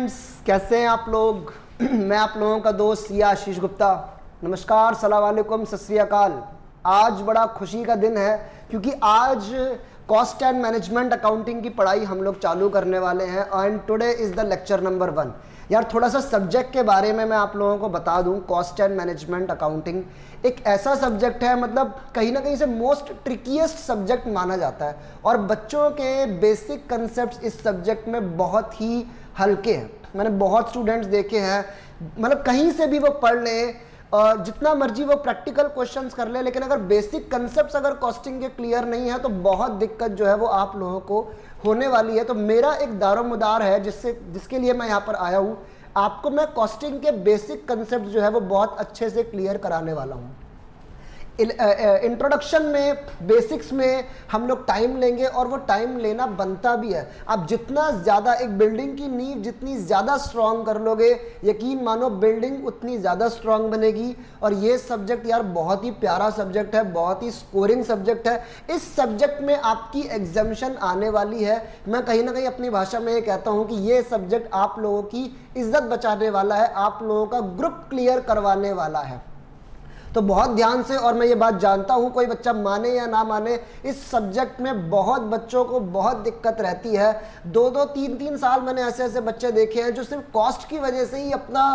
Students, कैसे हैं आप लोग। मैं आप लोगों का दोस्त ये आशीष गुप्ता। नमस्कार, सलाम वालेकुम, सत श्री अकाल। आज बड़ा खुशी का दिन है क्योंकि आज कॉस्ट एंड मैनेजमेंट अकाउंटिंग की पढ़ाई हम लोग चालू करने वाले हैं and today is the lecture number 1। यार थोड़ा सा सब्जेक्ट के बारे में मैं आप लोगों को बता दूं। कॉस्ट एंड मैनेजमेंट अकाउंटिंग एक ऐसा सब्जेक्ट है, मतलब कहीं ना कहीं से मोस्ट ट्रिकीएस्ट सब्जेक्ट माना जाता है और बच्चों के बेसिक कंसेप्ट इस सब्जेक्ट में बहुत ही हल्के हैं। मैंने बहुत स्टूडेंट्स देखे हैं, मतलब कहीं से भी वो पढ़ लें और जितना मर्जी वो प्रैक्टिकल क्वेश्चंस कर ले, लेकिन अगर बेसिक कंसेप्ट्स अगर कॉस्टिंग के क्लियर नहीं है तो बहुत दिक्कत जो है वो आप लोगों को होने वाली है। तो मेरा एक दारोमदार है जिसके लिए मैं यहाँ पर आया हूँ। आपको मैं कॉस्टिंग के बेसिक कंसेप्ट जो है वो बहुत अच्छे से क्लियर कराने वाला हूँ। इंट्रोडक्शन में, बेसिक्स में हम लोग टाइम लेंगे और वो टाइम लेना बनता भी है। आप जितना ज़्यादा एक बिल्डिंग की नींव जितनी ज़्यादा स्ट्रांग कर लोगे, यकीन मानो बिल्डिंग उतनी ज़्यादा स्ट्रांग बनेगी। और ये सब्जेक्ट यार बहुत ही प्यारा सब्जेक्ट है, बहुत ही स्कोरिंग सब्जेक्ट है। इस सब्जेक्ट में आपकी एग्जामिशन आने वाली है। मैं कहीं ना कहीं अपनी भाषा में ये कहता हूँ कि ये सब्जेक्ट आप लोगों की इज्जत बचाने वाला है, आप लोगों का ग्रुप क्लियर करवाने वाला है। तो बहुत ध्यान से, और मैं ये बात जानता हूँ कोई बच्चा माने या ना माने, इस सब्जेक्ट में बहुत बच्चों को बहुत दिक्कत रहती है। 2-2, 3-3 साल मैंने ऐसे ऐसे बच्चे देखे हैं जो सिर्फ कॉस्ट की वजह से ही अपना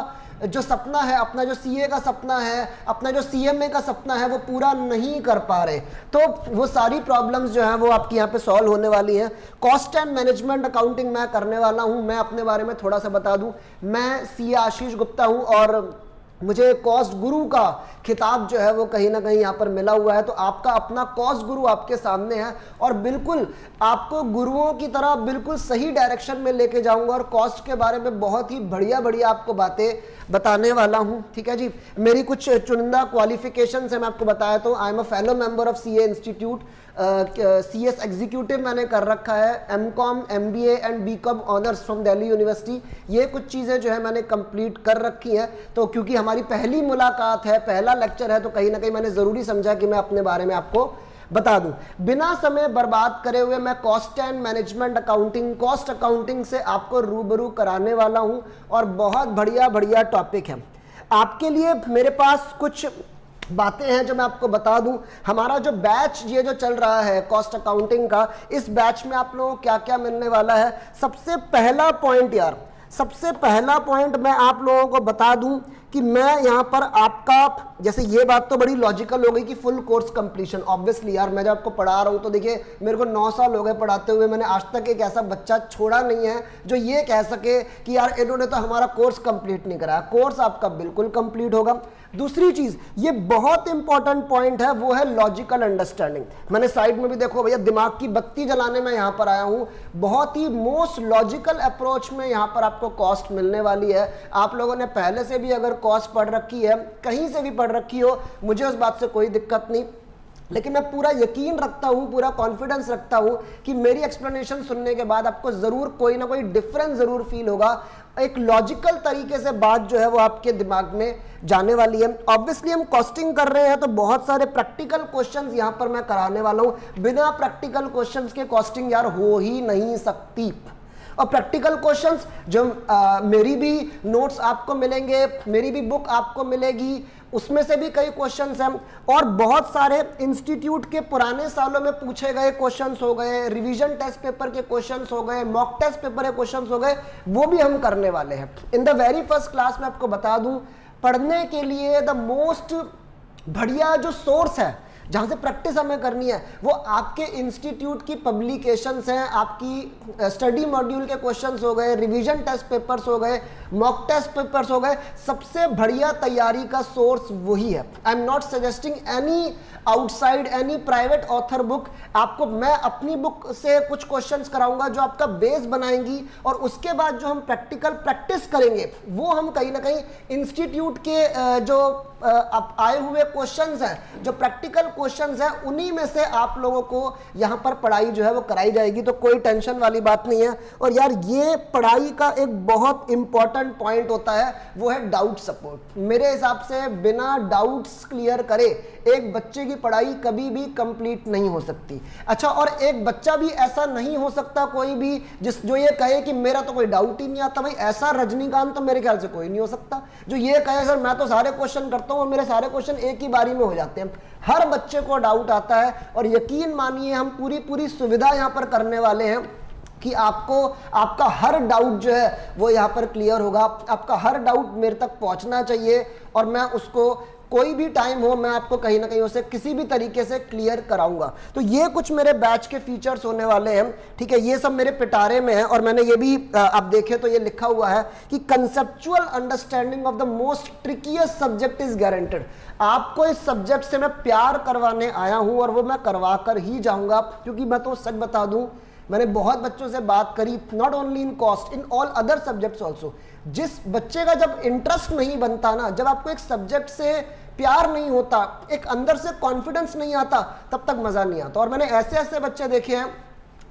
जो सपना है, अपना जो सीए का सपना है, अपना जो सीएमए का सपना है वो पूरा नहीं कर पा रहे। तो वो सारी प्रॉब्लम्स जो हैं वो आपकी यहाँ पे सॉल्व होने वाली हैं। कॉस्ट एंड मैनेजमेंट अकाउंटिंग मैं करने वाला हूँ। मैं अपने बारे में थोड़ा सा बता दूँ। मैं सीए आशीष गुप्ता हूँ और मुझे कॉस्ट गुरु का खिताब जो है वो कहीं ना कहीं यहाँ पर मिला हुआ है। तो आपका अपना कॉस्ट गुरु आपके सामने है और बिल्कुल आपको गुरुओं की तरह बिल्कुल सही डायरेक्शन में लेके जाऊंगा और कॉस्ट के बारे में बहुत ही बढ़िया बढ़िया आपको बातें बताने वाला हूँ। ठीक है जी। मेरी कुछ चुनिंदा क्वालिफिकेशंस है, मैं आपको बताया तो I am a fellow member of CA institute. CS executive मैंने कर रखा है, MCom, MBA and BCom honours from Delhi university. ये कुछ चीज़ें जो है मैंने कंप्लीट कर रखी हैं। तो क्योंकि हमारी पहली मुलाकात है, पहला लेक्चर है, तो कहीं ना कहीं मैंने ज़रूरी समझा कि मैं अपने बारे में आपको बता दूं। बिना समय बर्बाद करे हुए मैं cost and management accounting, cost accounting से आपको रूबरू कराने वाला हूं और बहुत बढ़िया बढ़िया टॉपिक है आपके लिए। मेरे पास कुछ बातें हैं जो मैं आपको बता दूं। हमारा जो बैच ये जो चल रहा है कॉस्ट अकाउंटिंग का, इस बैच में आप लोगों को क्या क्या मिलने वाला है। सबसे पहला पॉइंट यार, सबसे पहला पॉइंट मैं आप लोगों को बता दूं कि मैं यहाँ पर आपका, जैसे ये बात तो बड़ी लॉजिकल हो गई कि फुल कोर्स कंप्लीशन। ऑब्वियसली यार मैं जब आपको पढ़ा रहा हूँ तो देखिए मेरे को 9 साल हो गए पढ़ाते हुए, मैंने आज तक एक ऐसा बच्चा छोड़ा नहीं है जो ये कह सके कि यार इन्होंने तो हमारा कोर्स कंप्लीट नहीं कराया। कोर्स आपका बिल्कुल कंप्लीट होगा। दूसरी चीज, ये बहुत इंपॉर्टेंट पॉइंट है, वो है लॉजिकल अंडरस्टैंडिंग। मैंने साइड में भी देखो भैया, दिमाग की बत्ती जलाने में यहाँ पर आया हूँ। बहुत ही मोस्ट लॉजिकल अप्रोच में यहाँ पर आपको कॉस्ट मिलने वाली है। आप लोगों ने पहले से भी अगर कॉस्ट पढ़ रखी है, कहीं से भी पढ़ रखी हो, मुझे उस बात से कोई दिक्कत नहीं, लेकिन मैं पूरा यकीन रखता हूं, पूरा कॉन्फिडेंस रखता हूं कि मेरी एक्सप्लेनेशन सुनने के बाद आपको जरूर कोई ना कोई डिफरेंस जरूर फील होगा। एक लॉजिकल तरीके से बात जो है वो आपके दिमाग में जाने वाली है। ऑब्वियसली हम कॉस्टिंग कर रहे हैं तो बहुत सारे प्रैक्टिकल क्वेश्चंस यहां पर मैं कराने वाला हूं। बिना प्रैक्टिकल क्वेश्चंस के कॉस्टिंग यार हो ही नहीं सकती। और प्रैक्टिकल क्वेश्चंस जो मेरी भी नोट्स आपको मिलेंगे, मेरी भी बुक आपको मिलेगी, उसमें से भी कई क्वेश्चंस हैं और बहुत सारे इंस्टीट्यूट के पुराने सालों में पूछे गए क्वेश्चंस हो गए, रिवीजन टेस्ट पेपर के क्वेश्चंस हो गए, मॉक टेस्ट पेपर के क्वेश्चंस हो गए, वो भी हम करने वाले हैं। In the very first class में आपको बता दूं, पढ़ने के लिए द मोस्ट बढ़िया जो सोर्स है जहां से प्रैक्टिस हमें करनी है वो आपके इंस्टीट्यूट की पब्लिकेशंस हैं, आपकी स्टडी मॉड्यूल के क्वेश्चंस हो गए, रिवीजन टेस्ट पेपर्स हो गए, मॉक टेस्ट पेपर्स हो गए। सबसे बढ़िया तैयारी का सोर्स वही है। I am not suggesting any outside, any private author book. आपको मैं अपनी बुक से कुछ क्वेश्चंस कराऊंगा जो आपका बेस बनाएंगी और उसके बाद जो हम प्रैक्टिकल प्रैक्टिस करेंगे वो हम कहीं ना कहीं इंस्टीट्यूट के जो आए हुए क्वेश्चंस हैं, जो प्रैक्टिकल क्वेश्चंस हैं उन्हीं में से आप लोगों को यहां पर पढ़ाई जो है वो कराई जाएगी, तो कोई टेंशन वाली बात नहीं है। और यार ये पढ़ाई का एक बहुत इंपॉर्टेंट पॉइंट होता है, वो है डाउट सपोर्ट। मेरे हिसाब से बिना डाउट्स क्लियर करे एक बच्चे की पढ़ाई कभी भी कंप्लीट नहीं हो सकती। अच्छा, और एक बच्चा भी ऐसा नहीं हो सकता कोई भी जो ये कहे कि मेरा तो कोई डाउट ही नहीं आता। भाई ऐसा रजनीकांत तो मेरे ख्याल से कोई नहीं हो सकता जो ये कहे सर मैं तो सारे क्वेश्चन करता हूं और मेरे सारे क्वेश्चन एक ही बारी में हो जाते हैं। हर बच्चे को डाउट आता है, और यकीन मानिए हम पूरी सुविधा यहां पर करने वाले हैं कि आपको आपका हर डाउट जो है वो यहां पर क्लियर होगा। आपका हर डाउट मेरे तक पहुंचना चाहिए, और मैं उसको कोई भी टाइम हो मैं आपको कहीं ना कहीं उसे किसी भी तरीके से क्लियर कराऊंगा। तो ये कुछ मेरे बैच के फीचर्स होने वाले हैं, ठीक है। ये सब मेरे पिटारे में है, और मैंने ये भी आप देखें तो ये लिखा हुआ है कि conceptual understanding of the most ट्रिकीएस्ट subject is guaranteed. आपको इस सब्जेक्ट से मैं प्यार करवाने आया हूं, और वो मैं करवा कर ही जाऊंगा, क्योंकि मैं तो सच बता दूं मैंने बहुत बच्चों से बात करी, not only in cost, in all other subjects also. जिस बच्चे का जब इंटरेस्ट नहीं बनता ना, जब आपको एक सब्जेक्ट से प्यार नहीं होता, एक अंदर से कॉन्फिडेंस नहीं आता, तब तक मजा नहीं आता। और मैंने ऐसे ऐसे बच्चे देखे हैं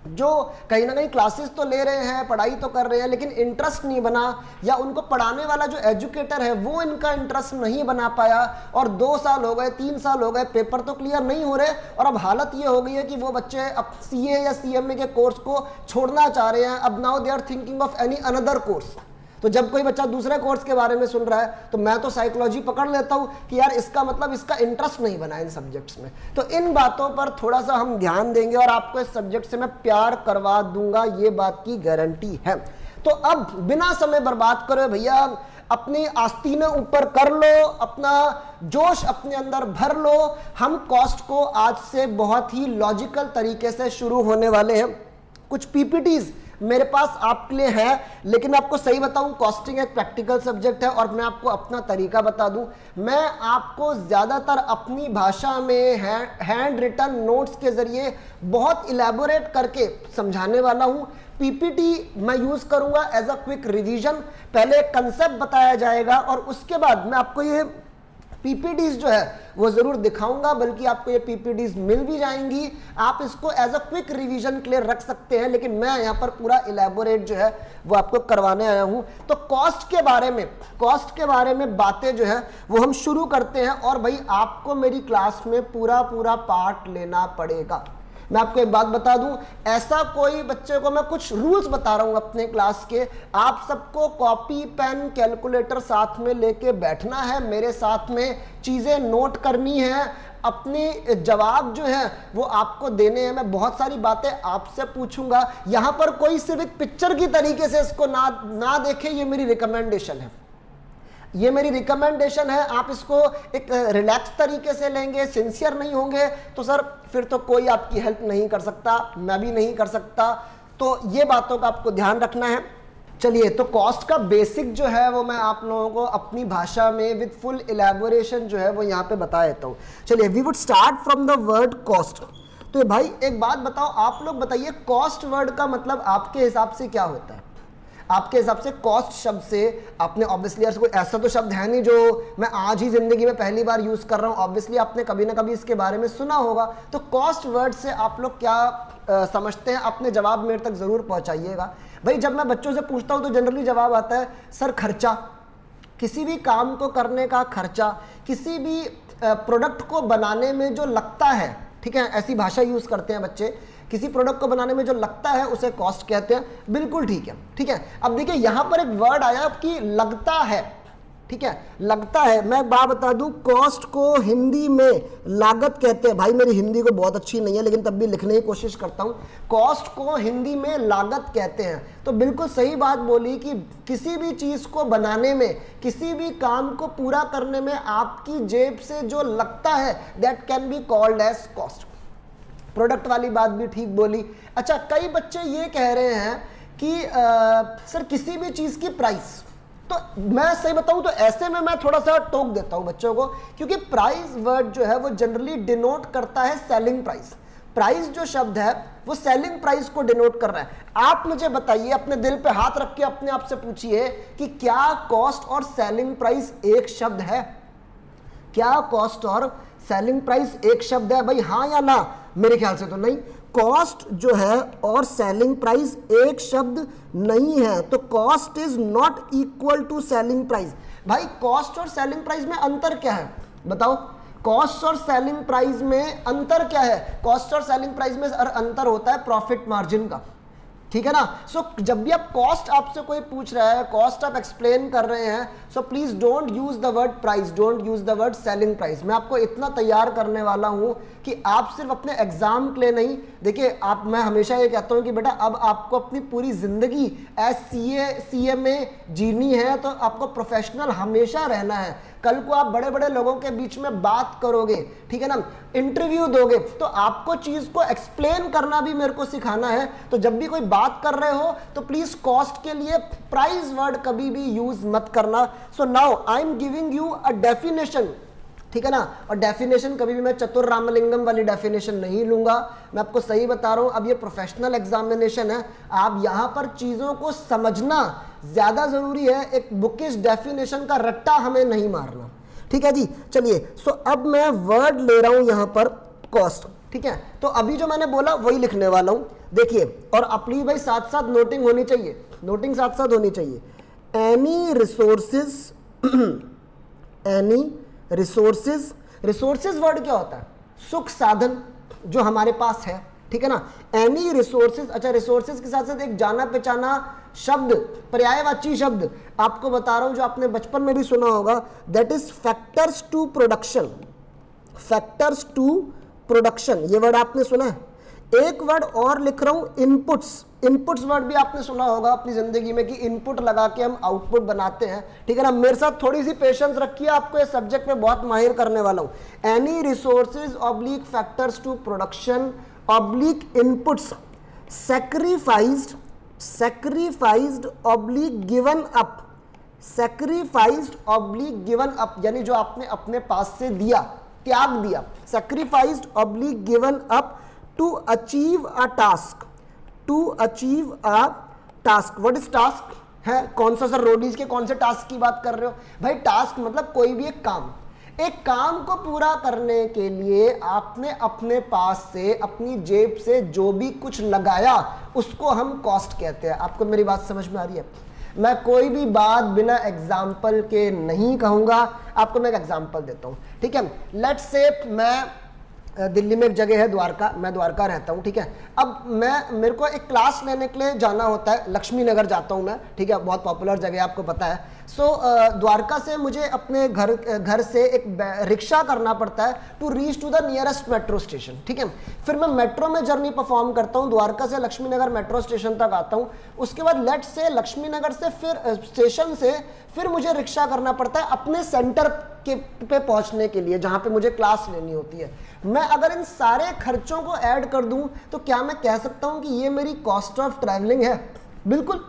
जो कहीं ना कहीं क्लासेस तो ले रहे हैं, पढ़ाई तो कर रहे हैं, लेकिन इंटरेस्ट नहीं बना, या उनको पढ़ाने वाला जो एजुकेटर है वो इनका इंटरेस्ट नहीं बना पाया, और 2 साल हो गए, 3 साल हो गए, पेपर तो क्लियर नहीं हो रहे, और अब हालत ये हो गई है कि वो बच्चे अब सीए या सीएमए के कोर्स को छोड़ना चाह रहे हैं। अब now they are thinking of any another course. तो जब कोई बच्चा दूसरे कोर्स के बारे में सुन रहा है तो मैं तो साइकोलॉजी पकड़ लेता हूं कि यार इसका मतलब इसका इंटरेस्ट नहीं बना इन सब्जेक्ट्स में। तो इन बातों पर थोड़ा सा हम ध्यान देंगे, और आपको इस सब्जेक्ट से मैं प्यार करवा दूंगा, ये बात की गारंटी है। तो अब बिना समय बर्बाद करे भैया अपनी आस्तीनें ऊपर कर लो, अपना जोश अपने अंदर भर लो। हम कॉस्ट को आज से बहुत ही लॉजिकल तरीके से शुरू होने वाले हैं। कुछ पीपीटीज मेरे पास आपके लिए है, लेकिन आपको सही बताऊं कॉस्टिंग एक प्रैक्टिकल सब्जेक्ट है, और मैं आपको अपना तरीका बता दूं, मैं आपको ज्यादातर अपनी भाषा में हैंड रिटन नोट्स के जरिए बहुत इलेबोरेट करके समझाने वाला हूं। पीपीटी मैं यूज करूंगा एज अ क्विक रिवीजन। पहले कंसेप्ट बताया जाएगा, और उसके बाद मैं आपको ये पीपीडीज जो है वो जरूर दिखाऊंगा, बल्कि आपको ये पीपीडीज मिल भी जाएंगी। आप इसको एज अ क्विक रिवीजन के लिए रख सकते हैं, लेकिन मैं यहाँ पर पूरा इलेबोरेट जो है वो आपको करवाने आया हूँ। तो कॉस्ट के बारे में बातें जो है वो हम शुरू करते हैं, और भाई आपको मेरी क्लास में पूरा पार्ट लेना पड़ेगा। मैं आपको एक बात बता दूं, ऐसा कोई बच्चे को मैं कुछ रूल्स बता रहा हूं अपने क्लास के, आप सबको कॉपी पेन कैलकुलेटर साथ में लेके बैठना है, मेरे साथ में चीजें नोट करनी है, अपने जवाब जो है वो आपको देने हैं। मैं बहुत सारी बातें आपसे पूछूंगा, यहां पर कोई सिर्फ एक पिक्चर की तरीके से इसको ना देखे, ये मेरी रिकमेंडेशन है, ये मेरी रिकमेंडेशन है। आप इसको एक रिलैक्स तरीके से लेंगे, सिंसियर नहीं होंगे तो सर फिर तो कोई आपकी हेल्प नहीं कर सकता, मैं भी नहीं कर सकता। तो ये बातों का आपको ध्यान रखना है। चलिए, तो कॉस्ट का बेसिक जो है वो मैं आप लोगों को अपनी भाषा में विद फुल इलेबोरेशन जो है वो यहाँ पे बता देता हूँ। चलिए, we would start from the word cost. तो भाई एक बात बताओ, आप लोग बताइए कॉस्ट वर्ड का मतलब आपके हिसाब से क्या होता है? आपके हिसाब से कॉस्ट शब्द से आपने ऑब्वियसली, कोई ऐसा तो शब्द है नहीं जो मैं आज ही जिंदगी में पहली बार यूज कर रहा हूं, ऑब्वियसली आपने कभी ना कभी इसके बारे में सुना होगा। तो कॉस्ट वर्ड से आप लोग क्या समझते हैं? अपने जवाब मेरे तक जरूर पहुंचाइएगा। भाई जब मैं बच्चों से पूछता हूं तो जनरली जवाब आता है सर खर्चा, किसी भी काम को करने का खर्चा, किसी भी प्रोडक्ट को बनाने में जो लगता है, ठीक है, ऐसी भाषा यूज करते हैं बच्चे। किसी प्रोडक्ट को बनाने में जो लगता है उसे कॉस्ट कहते हैं, बिल्कुल ठीक है, ठीक है। अब देखिए यहां पर एक वर्ड आया कि लगता है, ठीक है, लगता है। मैं बात बता दूं, कॉस्ट को हिंदी में लागत कहते हैं। भाई मेरी हिंदी को बहुत अच्छी नहीं है, लेकिन तब भी लिखने की कोशिश करता हूं। कॉस्ट को हिंदी में लागत कहते हैं। तो बिल्कुल सही बात बोली कि किसी भी चीज को बनाने में, किसी भी काम को पूरा करने में आपकी जेब से जो लगता है, that can be called as cost. Product वाली बात भी ठीक बोली। अच्छा, कई बच्चे ये कह रहे हैं कि सर किसी भी चीज की प्राइस, तो मैं सही बताऊं तो ऐसे में मैं थोड़ा सा टोक देता हूं बच्चों को, क्योंकि प्राइस वर्ड जो है वो जनरली डिनोट करता है सेलिंग प्राइस। प्राइस जो शब्द है वो सेलिंग प्राइस को डिनोट कर रहा है। आप मुझे बताइए, अपने दिल पे हाथ रख के अपने आप से पूछिए कि क्या कॉस्ट और सेलिंग प्राइस एक शब्द है? क्या कॉस्ट और सेलिंग प्राइस एक शब्द है भाई, हाँ या ना? मेरे ख्याल से तो नहीं। कॉस्ट जो है और सेलिंग प्राइस एक शब्द नहीं है, तो cost is not equal to selling price. भाई कॉस्ट और सेलिंग प्राइस में अंतर क्या है बताओ? कॉस्ट और सेलिंग प्राइस में अंतर क्या है? कॉस्ट और सेलिंग प्राइस में अंतर होता है प्रॉफिट मार्जिन का, ठीक है ना? सो जब भी आप कॉस्ट आपसे कोई पूछ रहा है, कॉस्ट आप एक्सप्लेन कर रहे हैं, so please don't use the word price, don't use the word selling price. मैं आपको इतना तैयार करने वाला हूं कि आप सिर्फ अपने एग्जाम के लिए नहीं, देखिए आप, मैं हमेशा ये कहता हूं कि बेटा अब आपको अपनी पूरी जिंदगी एज CA जीनी है, तो आपको प्रोफेशनल हमेशा रहना है। कल को आप बड़े बड़े लोगों के बीच में बात करोगे, ठीक है ना, इंटरव्यू दोगे, तो आपको चीज को एक्सप्लेन करना भी मेरे को सिखाना है। तो जब भी कोई बात कर रहे हो तो प्लीज कॉस्ट के लिए प्राइस वर्ड कभी भी यूज मत करना। So now I am giving you a definition, ठीक है ना? और डेफिनेशन कभी भी मैं चतुर रामलिंगम वाली डेफिनेशन नहीं लूंगा, मैं आपको सही बता रहा हूं। अब ये प्रोफेशनल एग्जामिनेशन है, आप यहां पर चीजों को समझना ज्यादा जरूरी है, एक बुकिश डेफिनेशन का रट्टा हमें नहीं मारना, ठीक है जी। चलिए, सो अब मैं वर्ड ले रहा हूं यहां पर कॉस्ट, ठीक है? तो अभी जो मैंने बोला वही लिखने वाला हूं, देखिए। और अपनी भाई साथ साथ नोटिंग होनी चाहिए, नोटिंग साथ साथ होनी चाहिए। Any resources, any resources, resources word क्या होता है? सुख साधन जो हमारे पास है, ठीक है ना? Any resources. अच्छा, रिसोर्सेज के साथ साथ एक जाना पहचाना शब्द, पर्यायवाची शब्द आपको बता रहा हूं जो आपने बचपन में भी सुना होगा, that is factors to production, factors to production, ये वर्ड आपने सुना है। एक वर्ड और लिख रहा हूं, इनपुट्स। इनपुट्स वर्ड भी आपने सुना होगा अपनी जिंदगी में कि इनपुट लगा के हम आउटपुट बनाते हैं, ठीक है ना? मेरे साथ थोड़ी सी पेशेंस रखिए, आपको इस सब्जेक्ट में बहुत माहिर करने वाला हूं। Any resources oblique factors to production oblique inputs sacrificed, sacrificed oblique given up, sacrificed oblique given up, यानी जो आपने अपने पास से दिया, त्याग दिया। Sacrificed oblique given up to achieve a task, to achieve a task. What is task है? कौन सा सर रोडीज के कौन से टास्क की बात कर रहे हो भाई? टास्क मतलब कोई भी एक काम, एक काम को पूरा करने के लिए आपने अपने पास से, अपनी जेब से जो भी कुछ लगाया उसको हम कॉस्ट कहते हैं। आपको मेरी बात समझ में आ रही है? मैं कोई भी बात बिना एग्जाम्पल के नहीं कहूंगा, आपको मैं एक एग्जाम्पल देता हूं, ठीक है? लेट्स से मैं दिल्ली में एक जगह है द्वारका, मैं द्वारका रहता हूँ, ठीक है? अब मेरे को एक क्लास लेने के लिए जाना होता है, लक्ष्मी नगर जाता हूँ मैं, ठीक है? बहुत पॉपुलर जगह है, आपको पता है। सो द्वारका से मुझे अपने घर से एक रिक्शा करना पड़ता है to reach to the nearest metro station, ठीक है? फिर मैं मेट्रो में जर्नी परफॉर्म करता हूँ, द्वारका से लक्ष्मी नगर मेट्रो स्टेशन तक आता हूँ। उसके बाद लेट से लक्ष्मी नगर से फिर स्टेशन से फिर मुझे रिक्शा करना पड़ता है अपने सेंटर पे पहुंचने के लिए, जहां पे मुझे क्लास लेनी होती है। मैं अगर इन सारे खर्चों को ऐड कर दूं तो क्या मैं कह सकता हूं कि ये मेरी कॉस्ट ऑफ ट्रैवलिंग है? बिल्कुल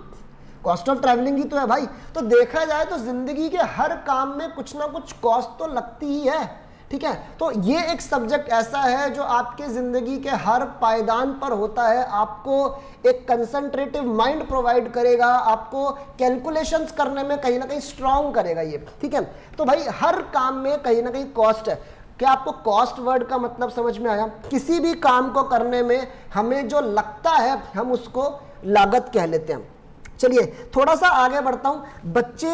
कॉस्ट ऑफ ट्रैवलिंग ही तो है भाई। तो देखा जाए तो जिंदगी के हर काम में कुछ ना कुछ कॉस्ट तो लगती ही है, ठीक है? तो ये एक सब्जेक्ट ऐसा है जो आपके जिंदगी के हर पायदान पर होता है, आपको एक कंसंट्रेटिव माइंड प्रोवाइड करेगा, आपको कैलकुलेशंस करने में कहीं ना कहीं स्ट्रांग करेगा ये, ठीक है? तो भाई हर काम में कहीं ना कहीं कॉस्ट है। क्या आपको कॉस्ट वर्ड का मतलब समझ में आया? किसी भी काम को करने में हमें जो लगता है हम उसको लागत कह लेते हैं। चलिए थोड़ा सा आगे बढ़ता हूं बच्चे।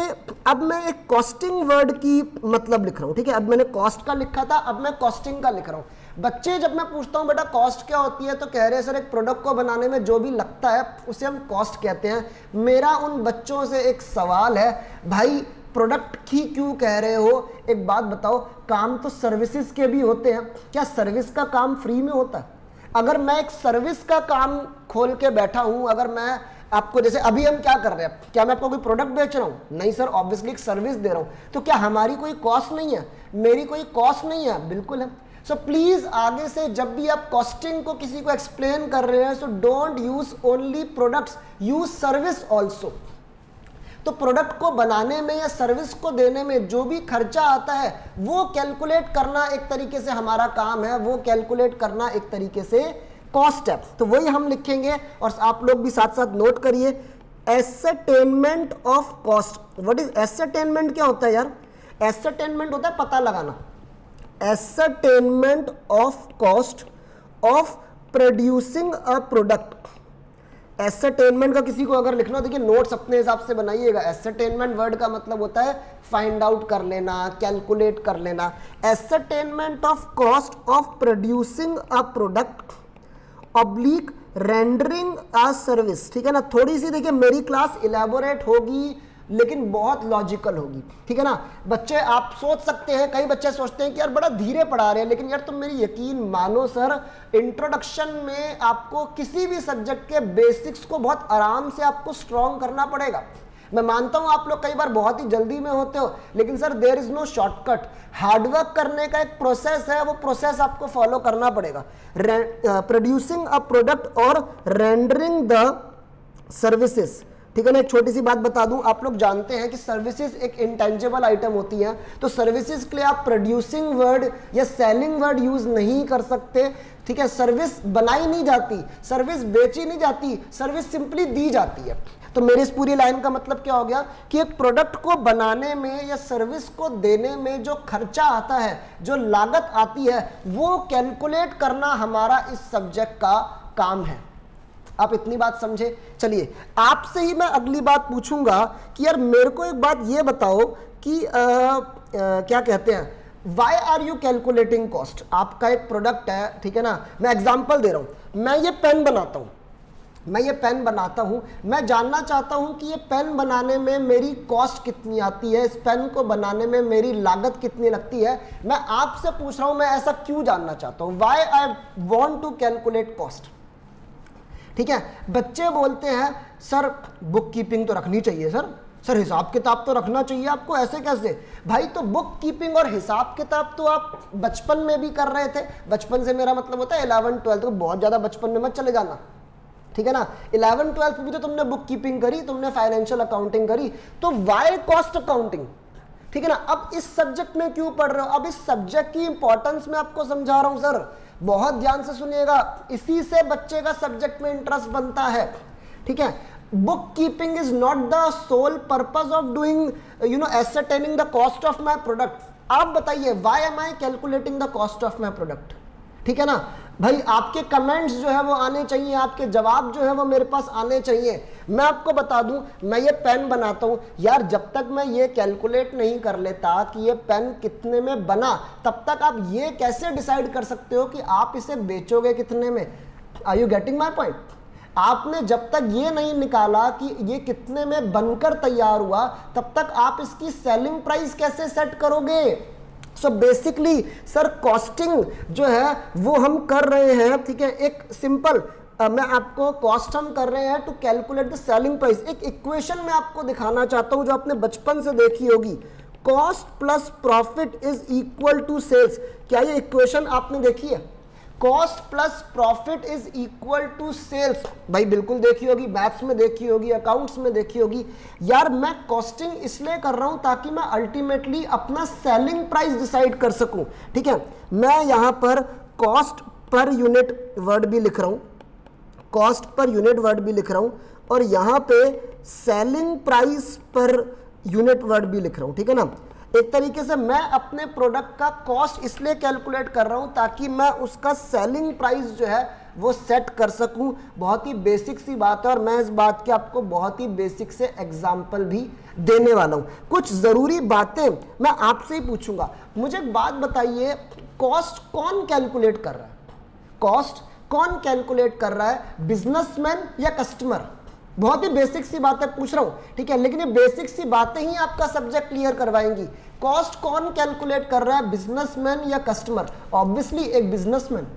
अब मैं एक कॉस्टिंग वर्ड की मतलब लिख रहा हूं, ठीक है? अब मैंने कॉस्ट का लिखा था, अब मैं कॉस्टिंग का लिख रहा हूं। बच्चे जब मैं पूछता हूं बेटा कॉस्ट क्या होती है, तो कह रहे हैं सर एक प्रोडक्ट को बनाने में जो भी लगता है उसे हम कॉस्ट कहते हैं। मेरा उन बच्चों से एक सवाल है, भाई प्रोडक्ट ही क्यों कह रहे हो? एक बात बताओ, काम तो सर्विसेज के भी होते हैं, क्या सर्विस का काम फ्री में होता है? अगर मैं एक सर्विस का काम खोल के बैठा हूं, अगर मैं आपको, जैसे अभी हम क्या कर रहे हैं, क्या मैं आपको कोई प्रोडक्ट बेच रहा हूं? नहीं सर, ऑब्वियसली एक सर्विस दे रहा हूं। तो क्या हमारी कोई कॉस्ट नहीं है? मेरी कोई कॉस्ट नहीं है? बिल्कुल है। सो प्लीज आगे से जब भी आप कॉस्टिंग को किसी को एक्सप्लेन कर रहे हैं, so don't use only products, use service also. तो प्रोडक्ट को बनाने में या सर्विस को देने में जो भी खर्चा आता है वो कैलकुलेट करना एक तरीके से हमारा काम है, वो कैलकुलेट करना एक तरीके से कॉस्ट है। तो वही हम लिखेंगे और आप लोग भी साथ साथ नोट करिए, ascertainment of cost. What is ascertainment? क्या होता है यार? एसेटेनमेंट होता है पता लगाना, ascertainment of cost of producing a product. Ascertainment का किसी को अगर लिखना हो, देखिए नोट्स अपने हिसाब से बनाइएगा। एसरटेनमेंट वर्ड का मतलब होता है फाइंड आउट कर लेना, कैलकुलेट कर लेना। Ascertainment of cost of producing a product oblique rendering a service, ठीक है ना। थोड़ी सी देखिए मेरी क्लास इलेबोरेट होगी लेकिन बहुत लॉजिकल होगी, ठीक है ना। बच्चे आप सोच सकते हैं, कई बच्चे सोचते हैं कि यार बड़ा धीरे पढ़ा रहे हैं, लेकिन यार तुम मेरी यकीन मानो सर, इंट्रोडक्शन में आपको किसी भी सब्जेक्ट के बेसिक्स को बहुत आराम से आपको स्ट्रॉन्ग करना पड़ेगा। मैं मानता हूं आप लोग कई बार बहुत ही जल्दी में होते हो, लेकिन sir there is no shortcut. Hard work करने का एक प्रोसेस है, वो प्रोसेस आपको फॉलो करना पड़ेगा। प्रोड्यूसिंग अ प्रोडक्ट और रेंडरिंग द सर्विसेज, ठीक है ना। एक छोटी सी बात बता दूं, आप लोग जानते हैं कि सर्विसेज एक इंटेंजिबल आइटम होती है, तो सर्विसेज के लिए आप प्रोड्यूसिंग वर्ड या सेलिंग वर्ड यूज नहीं कर सकते, ठीक है। सर्विस बनाई नहीं जाती, सर्विस बेची नहीं जाती, सर्विस सिंपली दी जाती है। तो मेरी इस पूरी लाइन का मतलब क्या हो गया कि एक प्रोडक्ट को बनाने में या सर्विस को देने में जो खर्चा आता है, जो लागत आती है, वो कैलकुलेट करना हमारा इस सब्जेक्ट का काम है। आप इतनी बात समझे। चलिए आपसे ही मैं अगली बात पूछूंगा कि यार मेरे को एक बात ये बताओ कि क्या कहते हैं, why are you calculating cost. आपका एक प्रोडक्ट है, ठीक है ना। मैं एग्जांपल दे रहा हूं, मैं ये पेन बनाता हूं, मैं जानना चाहता हूं कि ये पेन बनाने में मेरी कॉस्ट कितनी आती है, इस पेन को बनाने में मेरी लागत कितनी लगती है। मैं आपसे पूछ रहा हूं, मैं ऐसा क्यों जानना चाहता हूं, why I want to calculate cost, ठीक है। बच्चे बोलते हैं सर बुक कीपिंग तो रखनी चाहिए, सर हिसाब किताब तो रखना चाहिए आपको, ऐसे कैसे। भाई तो बुक कीपिंग और हिसाब किताब तो आप बचपन में भी कर रहे थे। बचपन से मेरा मतलब होता है 11th 12th, तो बहुत ज्यादा बचपन में मत चले जाना, ठीक है ना। 11th 12th भी तो तुमने बुक कीपिंग करी, तुमने फाइनेंशियल अकाउंटिंग करी, तो वाई कॉस्ट अकाउंटिंग, ठीक है ना। अब इस सब्जेक्ट में क्यों पढ़ रहे हो, अब इस सब्जेक्ट की इंपॉर्टेंस मैं आपको समझा रहा हूं सर, बहुत ध्यान से सुनिएगा। इसी से बच्चे का सब्जेक्ट में इंटरेस्ट बनता है, ठीक है। Bookkeeping is not the sole purpose of doing ascertaining the cost of my product. आप बताइए why am I calculating the cost of my product, ठीक है ना। भाई आपके कमेंट्स जो है वो आने चाहिए, आपके जवाब जो है वो मेरे पास आने चाहिए। मैं आपको बता दूं, मैं ये पेन बनाता हूं यार, जब तक मैं ये कैलकुलेट नहीं कर लेता कि ये पेन कितने में बना, तब तक आप ये कैसे डिसाइड कर सकते हो कि आप इसे बेचोगे कितने में। Are you getting my point. आपने जब तक ये नहीं निकाला कि ये कितने में बनकर तैयार हुआ, तब तक आप इसकी सेलिंग प्राइस कैसे सेट करोगे। सो बेसिकली सर कॉस्टिंग जो है वो हम कर रहे हैं, ठीक है। एक सिंपल मैं आपको कॉस्ट हम कर रहे हैं to calculate the selling price. एक इक्वेशन मैं आपको दिखाना चाहता हूं जो आपने बचपन से देखी होगी, cost plus profit is equal to sales. क्या ये इक्वेशन आपने देखी है, cost plus profit is equal to sales. भाई बिल्कुल देखी होगी, मैथ्स में देखी होगी, अकाउंट्स में देखी होगी। यार मैं कॉस्टिंग इसलिए कर रहा हूं ताकि मैं अल्टीमेटली अपना सेलिंग प्राइस डिसाइड कर सकूं, ठीक है। मैं यहां पर कॉस्ट पर यूनिट वर्ड भी लिख रहा हूं, कॉस्ट पर यूनिट वर्ड भी लिख रहा हूं, और यहां पे selling price per unit word भी लिख रहा हूं, ठीक है ना। एक तरीके से मैं अपने प्रोडक्ट का कॉस्ट इसलिए कैलकुलेट कर रहा हूं ताकि मैं उसका सेलिंग प्राइस जो है वो सेट कर सकूं। बहुत ही बेसिक सी बात है, और मैं इस बात के आपको बहुत ही बेसिक से एग्जांपल भी देने वाला हूं। कुछ जरूरी बातें मैं आपसे ही पूछूंगा। मुझे एक बात बताइए, कॉस्ट कौन कैलकुलेट कर रहा है, कॉस्ट कौन कैलकुलेट कर रहा है, बिजनेसमैन या कस्टमर। बहुत ही बेसिक सी बातें पूछ रहा हूं, ठीक है, लेकिन ये बेसिक सी बातें ही आपका सब्जेक्ट क्लियर करवाएंगी। कॉस्ट कौन कैलकुलेट कर रहा है, बिजनेसमैन या कस्टमर। ऑब्वियसली एक बिजनेसमैन,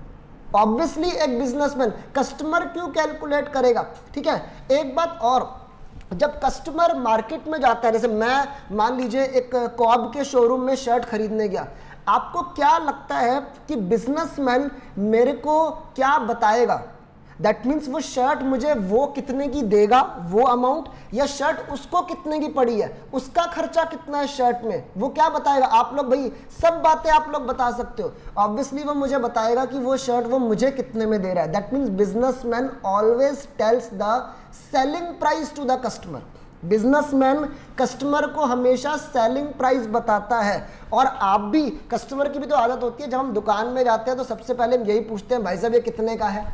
ऑब्वियसली एक बिजनेसमैन। कस्टमर क्यों कैलकुलेट करेगा, ठीक है। एक बात और, जब कस्टमर मार्केट में जाता है, जैसे मैं मान लीजिए एक कॉब के शोरूम में शर्ट खरीदने गया, आपको क्या लगता है कि बिजनेसमैन मेरे को क्या बताएगा। दैट मीन्स वो शर्ट मुझे वो कितने की देगा, वो अमाउंट, या शर्ट उसको कितने की पड़ी है, उसका खर्चा कितना है शर्ट में, वो क्या बताएगा। आप लोग भाई सब बातें आप लोग बता सकते हो। ऑब्वियसली वो मुझे बताएगा कि वो शर्ट वो मुझे कितने में दे रहा है। That means businessman always tells the selling price to the customer. Businessman customer को हमेशा सेलिंग प्राइस बताता है। और आप भी, कस्टमर की भी तो आदत होती है, जब हम दुकान में जाते हैं तो सबसे पहले हम यही पूछते हैं, भाई साहब ये कितने का है।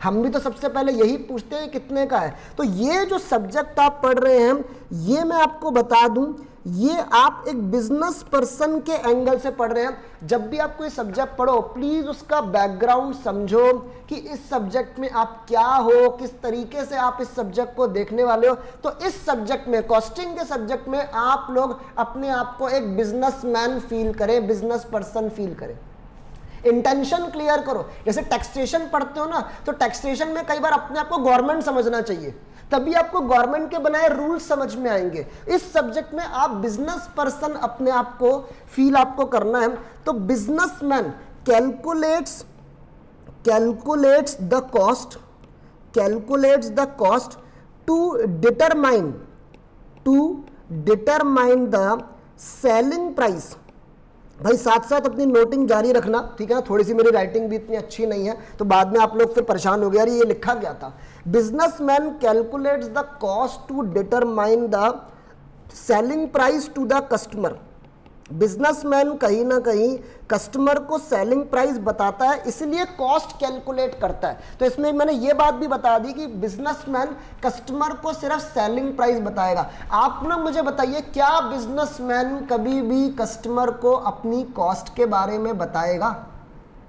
हम भी तो सबसे पहले यही पूछते हैं कितने का है। तो ये जो सब्जेक्ट आप पढ़ रहे हैं, ये मैं आपको बता दूं, ये आप एक बिजनेस पर्सन के एंगल से पढ़ रहे हैं। जब भी आप कोई सब्जेक्ट पढ़ो, प्लीज उसका बैकग्राउंड समझो कि इस सब्जेक्ट में आप क्या हो, किस तरीके से आप इस सब्जेक्ट को देखने वाले हो। तो इस सब्जेक्ट में, कॉस्टिंग के सब्जेक्ट में, आप लोग अपने आप को एक बिजनेसमैन फील करें, बिजनेस पर्सन फील करें। इंटेंशन क्लियर करो। जैसे टैक्सेशन पढ़ते हो ना, तो टैक्सेशन में कई बार अपने आप को गवर्नमेंट समझना चाहिए, तभी आपको गवर्नमेंट के बनाए रूल समझ में आएंगे। इस सब्जेक्ट में आप बिजनेस पर्सन अपने आप को फील आपको करना है। तो businessman calculates the cost to determine the selling price. भाई साथ साथ अपनी नोटिंग जारी रखना, ठीक है ना। थोड़ी सी मेरी राइटिंग भी इतनी अच्छी नहीं है तो बाद में आप लोग फिर परेशान हो गए, यार ये लिखा गया था। Businessman calculates the cost to determine the selling price to the customer. Businessman कहीं ना कहीं कस्टमर को सेलिंग प्राइस बताता है, इसलिए कॉस्ट कैलकुलेट करता है। तो इसमें मैंने ये बात भी बता दी कि बिजनेसमैन कस्टमर को सिर्फ सेलिंग प्राइस बताएगा। आप ना मुझे बताइए, क्या बिजनेसमैन कभी भी कस्टमर को अपनी कॉस्ट के बारे में बताएगा?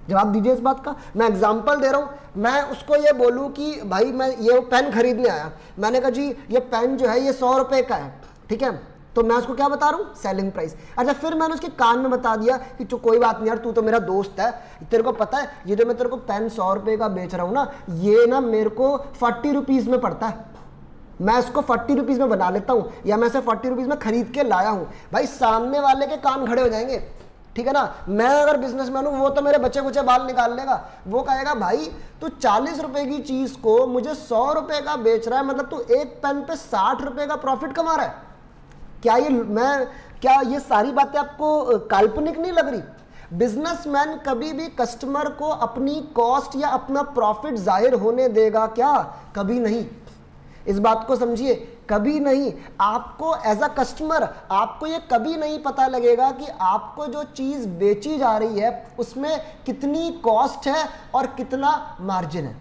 जवाब दीजिए इस बात का। मैं एग्जांपल दे रहा हूं, मैं उसको ये बोलूं कि भाई मैं ये पेन खरीदने आया, मैंने कहा जी ये पेन जो है ये 100 रुपए का है, ठीक है। तो मैं उसको क्या बता रहा हूँ? Selling price. अच्छा, फिर मैंने उसके कान में बता दिया कि तो कोई बात नहीं यार, तू तो मेरा दोस्त है, तेरे को पता है ये जो मैं तेरे को पेन 100 रुपए का बेच रहा हूँ ना, ये ना मेरे को 40 रुपीज में पड़ता है, मैं इसको 40 रुपीज में बना लेता हूँ, या मैं इसे 40 रुपीज में खरीद के लाया हूँ। भाई सामने वाले के कान खड़े हो जाएंगे, ठीक है ना। मैं अगर बिजनेसमैन हूँ, वो तो मेरे बच्चे कुचे बाल निकाल लेगा, वो कहेगा भाई तू 40 रुपए की चीज को मुझे 100 रुपए का बेच रहा है, मतलब तू एक पेन पे 60 रुपए का प्रॉफिट कमा रहा है। क्या ये सारी बातें आपको काल्पनिक नहीं लग रही? बिजनेसमैन कभी भी कस्टमर को अपनी कॉस्ट या अपना प्रॉफिट जाहिर होने देगा क्या? कभी नहीं। इस बात को समझिए, कभी नहीं। आपको एज अ कस्टमर आपको ये कभी नहीं पता लगेगा कि आपको जो चीज बेची जा रही है उसमें कितनी कॉस्ट है और कितना मार्जिन है,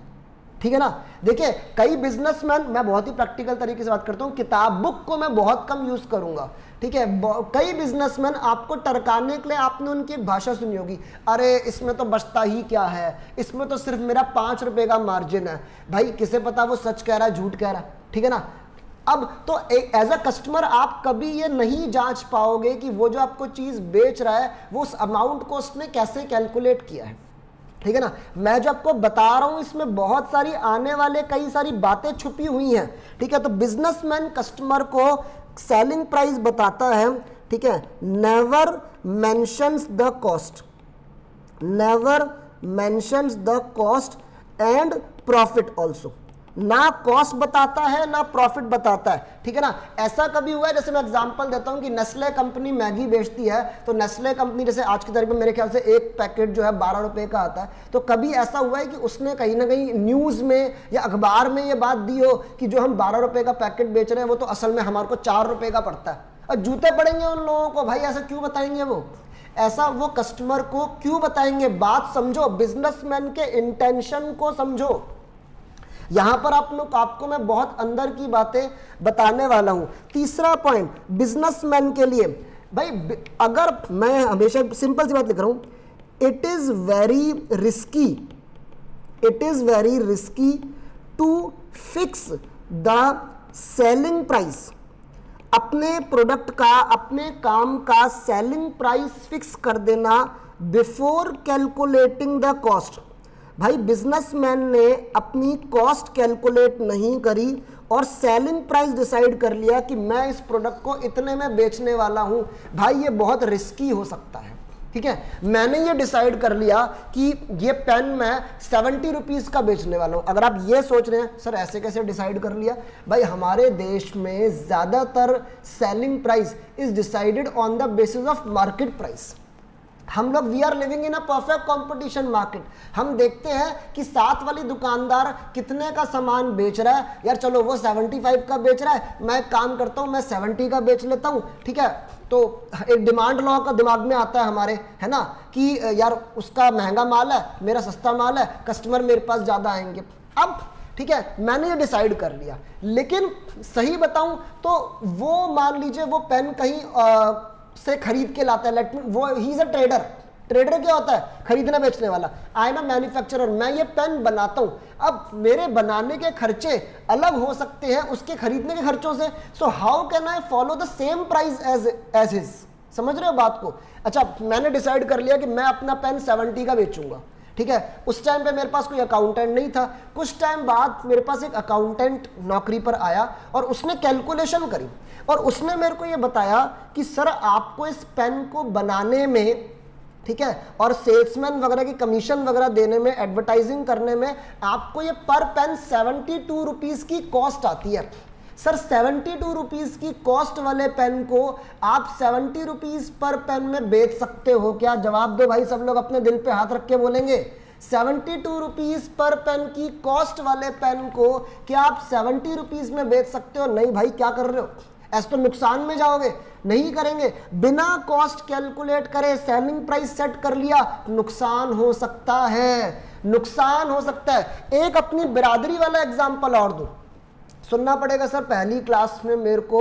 ठीक है ना। देखिए कई बिजनेसमैन, मैं बहुत ही प्रैक्टिकल तरीके से बात करता हूँ, किताब बुक को मैं बहुत कम यूज करूंगा, ठीक है। कई बिजनेसमैन आपको टरकाने के लिए आपने उनकी भाषा सुनी होगी, अरे इसमें तो बचता ही क्या है, इसमें तो सिर्फ मेरा 5 रुपए का मार्जिन है। भाई किसे पता वो सच कह रहा है झूठ कह रहा है, ठीक है ना। अब तो एज अ कस्टमर आप कभी ये नहीं जांच पाओगे कि वो जो आपको चीज बेच रहा है वो उस अमाउंट को उसने कैसे कैलकुलेट किया है, ठीक है ना। मैं जो आपको बता रहा हूं इसमें बहुत सारी आने वाले कई सारी बातें छुपी हुई हैं, ठीक है। तो बिजनेसमैन कस्टमर को सेलिंग प्राइस बताता है, ठीक है। Never mentions the cost and profit also. ना कॉस्ट बताता है ना प्रॉफिट बताता है, ठीक है ना। ऐसा कभी हुआ है, जैसे मैं एग्जांपल देता हूं कि नेस्ले कंपनी मैगी बेचती है, तो नेस्ले कंपनी जैसे आज की तारीख में मेरे ख्याल से एक पैकेट जो है 12 रुपए का आता है। तो कभी ऐसा हुआ है कि उसने कहीं ना कहीं न्यूज में या अखबार में ये बात दी हो कि जो हम 12 रुपए का पैकेट बेच रहे हैं वो तो असल में हमारे को 4 रुपए का पड़ता है। और जूते पड़ेंगे उन लोगों को, भाई ऐसा क्यों बताएंगे वो, ऐसा वो कस्टमर को क्यों बताएंगे? बात समझो, बिजनेसमैन के इंटेंशन को समझो। यहां पर आपको मैं बहुत अंदर की बातें बताने वाला हूं। तीसरा पॉइंट बिजनेसमैन के लिए, भाई अगर मैं हमेशा सिंपल सी बात लिख रहा हूं, it is very risky to fix the selling price. अपने प्रोडक्ट का, अपने काम का सेलिंग प्राइस फिक्स कर देना बिफोर कैलकुलेटिंग द कॉस्ट। भाई बिजनेसमैन ने अपनी कॉस्ट कैलकुलेट नहीं करी और सेलिंग प्राइस डिसाइड कर लिया कि मैं इस प्रोडक्ट को इतने में बेचने वाला हूं, भाई ये बहुत रिस्की हो सकता है, ठीक है। मैंने ये डिसाइड कर लिया कि ये पेन मैं 70 रुपीज का बेचने वाला हूं। अगर आप ये सोच रहे हैं सर ऐसे कैसे डिसाइड कर लिया, भाई हमारे देश में ज्यादातर selling price is decided on the basis of market price. हम लोग we are living in a perfect competition market. हम देखते हैं कि साथ वाली दुकानदार कितने का सामान बेच रहा है, यार चलो वो 75 का बेच रहा है, मैं काम करता हूं मैं 70 का बेच लेता हूं, ठीक है। तो एक डिमांड लॉ का दिमाग में आता है हमारे, है ना, कि यार उसका महंगा माल है, मेरा सस्ता माल है, कस्टमर मेरे पास ज्यादा आएंगे। अब ठीक है, मैंने ये डिसाइड कर लिया, लेकिन सही बताऊं तो वो मान लीजिए वो पेन कहीं से खरीद के लाता है, लेट मी, वो he is a trader. Trader क्या होता है? खरीदने बेचने वाला। आई एम अ मैन्युफैक्चरर, मैं ये पेन बनाता हूं। अब मेरे बनाने के खर्चे अलग हो सकते हैं उसके खरीदने के खर्चों से, so how can I follow the same price as his. समझ रहे हो बात को? अच्छा, मैंने डिसाइड कर लिया कि मैं अपना पेन 70 का बेचूंगा, ठीक है। उस टाइम पे मेरे पास कोई अकाउंटेंट नहीं था। कुछ टाइम बाद मेरे पास एक अकाउंटेंट नौकरी पर आया और उसने कैलकुलेशन करी और उसने मेरे को ये बताया कि सर आपको इस पेन को बनाने में, ठीक है, और सेल्समैन वगैरह की कमीशन वगैरह देने में, एडवर्टाइजिंग करने में आपको ये पर पेन 72 रुपीज की कॉस्ट आती है। सर 72 रुपीज की कॉस्ट वाले पेन को आप 70 रुपीज पर पेन में बेच सकते हो क्या? जवाब दो भाई, सब लोग अपने दिल पे हाथ रख के बोलेंगे। 72 रुपीज पर पेन की कॉस्ट वाले पेन को क्या आप 70 रुपीज में बेच सकते हो? नहीं भाई, क्या कर रहे हो? ऐसे तो नुकसान में जाओगे। नहीं करेंगे। बिना कॉस्ट कैलकुलेट करे सेलिंग प्राइस सेट कर लिया, नुकसान हो सकता है, नुकसान हो सकता है। एक अपनी बिरादरी वाला एग्जांपल और दो, सुनना पड़ेगा सर, पहली क्लास में मेरे को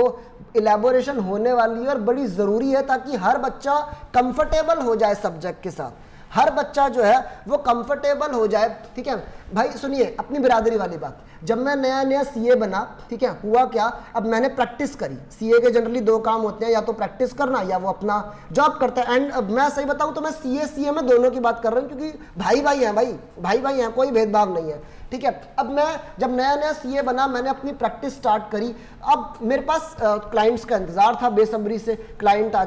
इलेबोरेशन होने वाली है और बड़ी जरूरी है ताकि हर बच्चा कंफर्टेबल हो जाए सब्जेक्ट के साथ, हर बच्चा जो है वो कंफर्टेबल हो जाए, ठीक है भाई। सुनिए अपनी बिरादरी वाली बात, जब मैं नया नया सीए बना, ठीक है, हुआ क्या, अब मैंने प्रैक्टिस करी। सीए के जनरली दो काम होते हैं, या तो प्रैक्टिस करना या वो अपना जॉब करता है। एंड मैं सही बताऊं तो मैं सीए में दोनों की बात कर रहा हूं, क्योंकि भाई भाई हैं, भाई भाई हैं, कोई भेदभाव नहीं है, ठीक है। अब मैं जब नया नया सीए बना, मैंने अपनी प्रैक्टिस स्टार्ट करी। अब मेरे पास क्लाइंट्स का इंतजार था बेसब्री से, क्लाइंट आ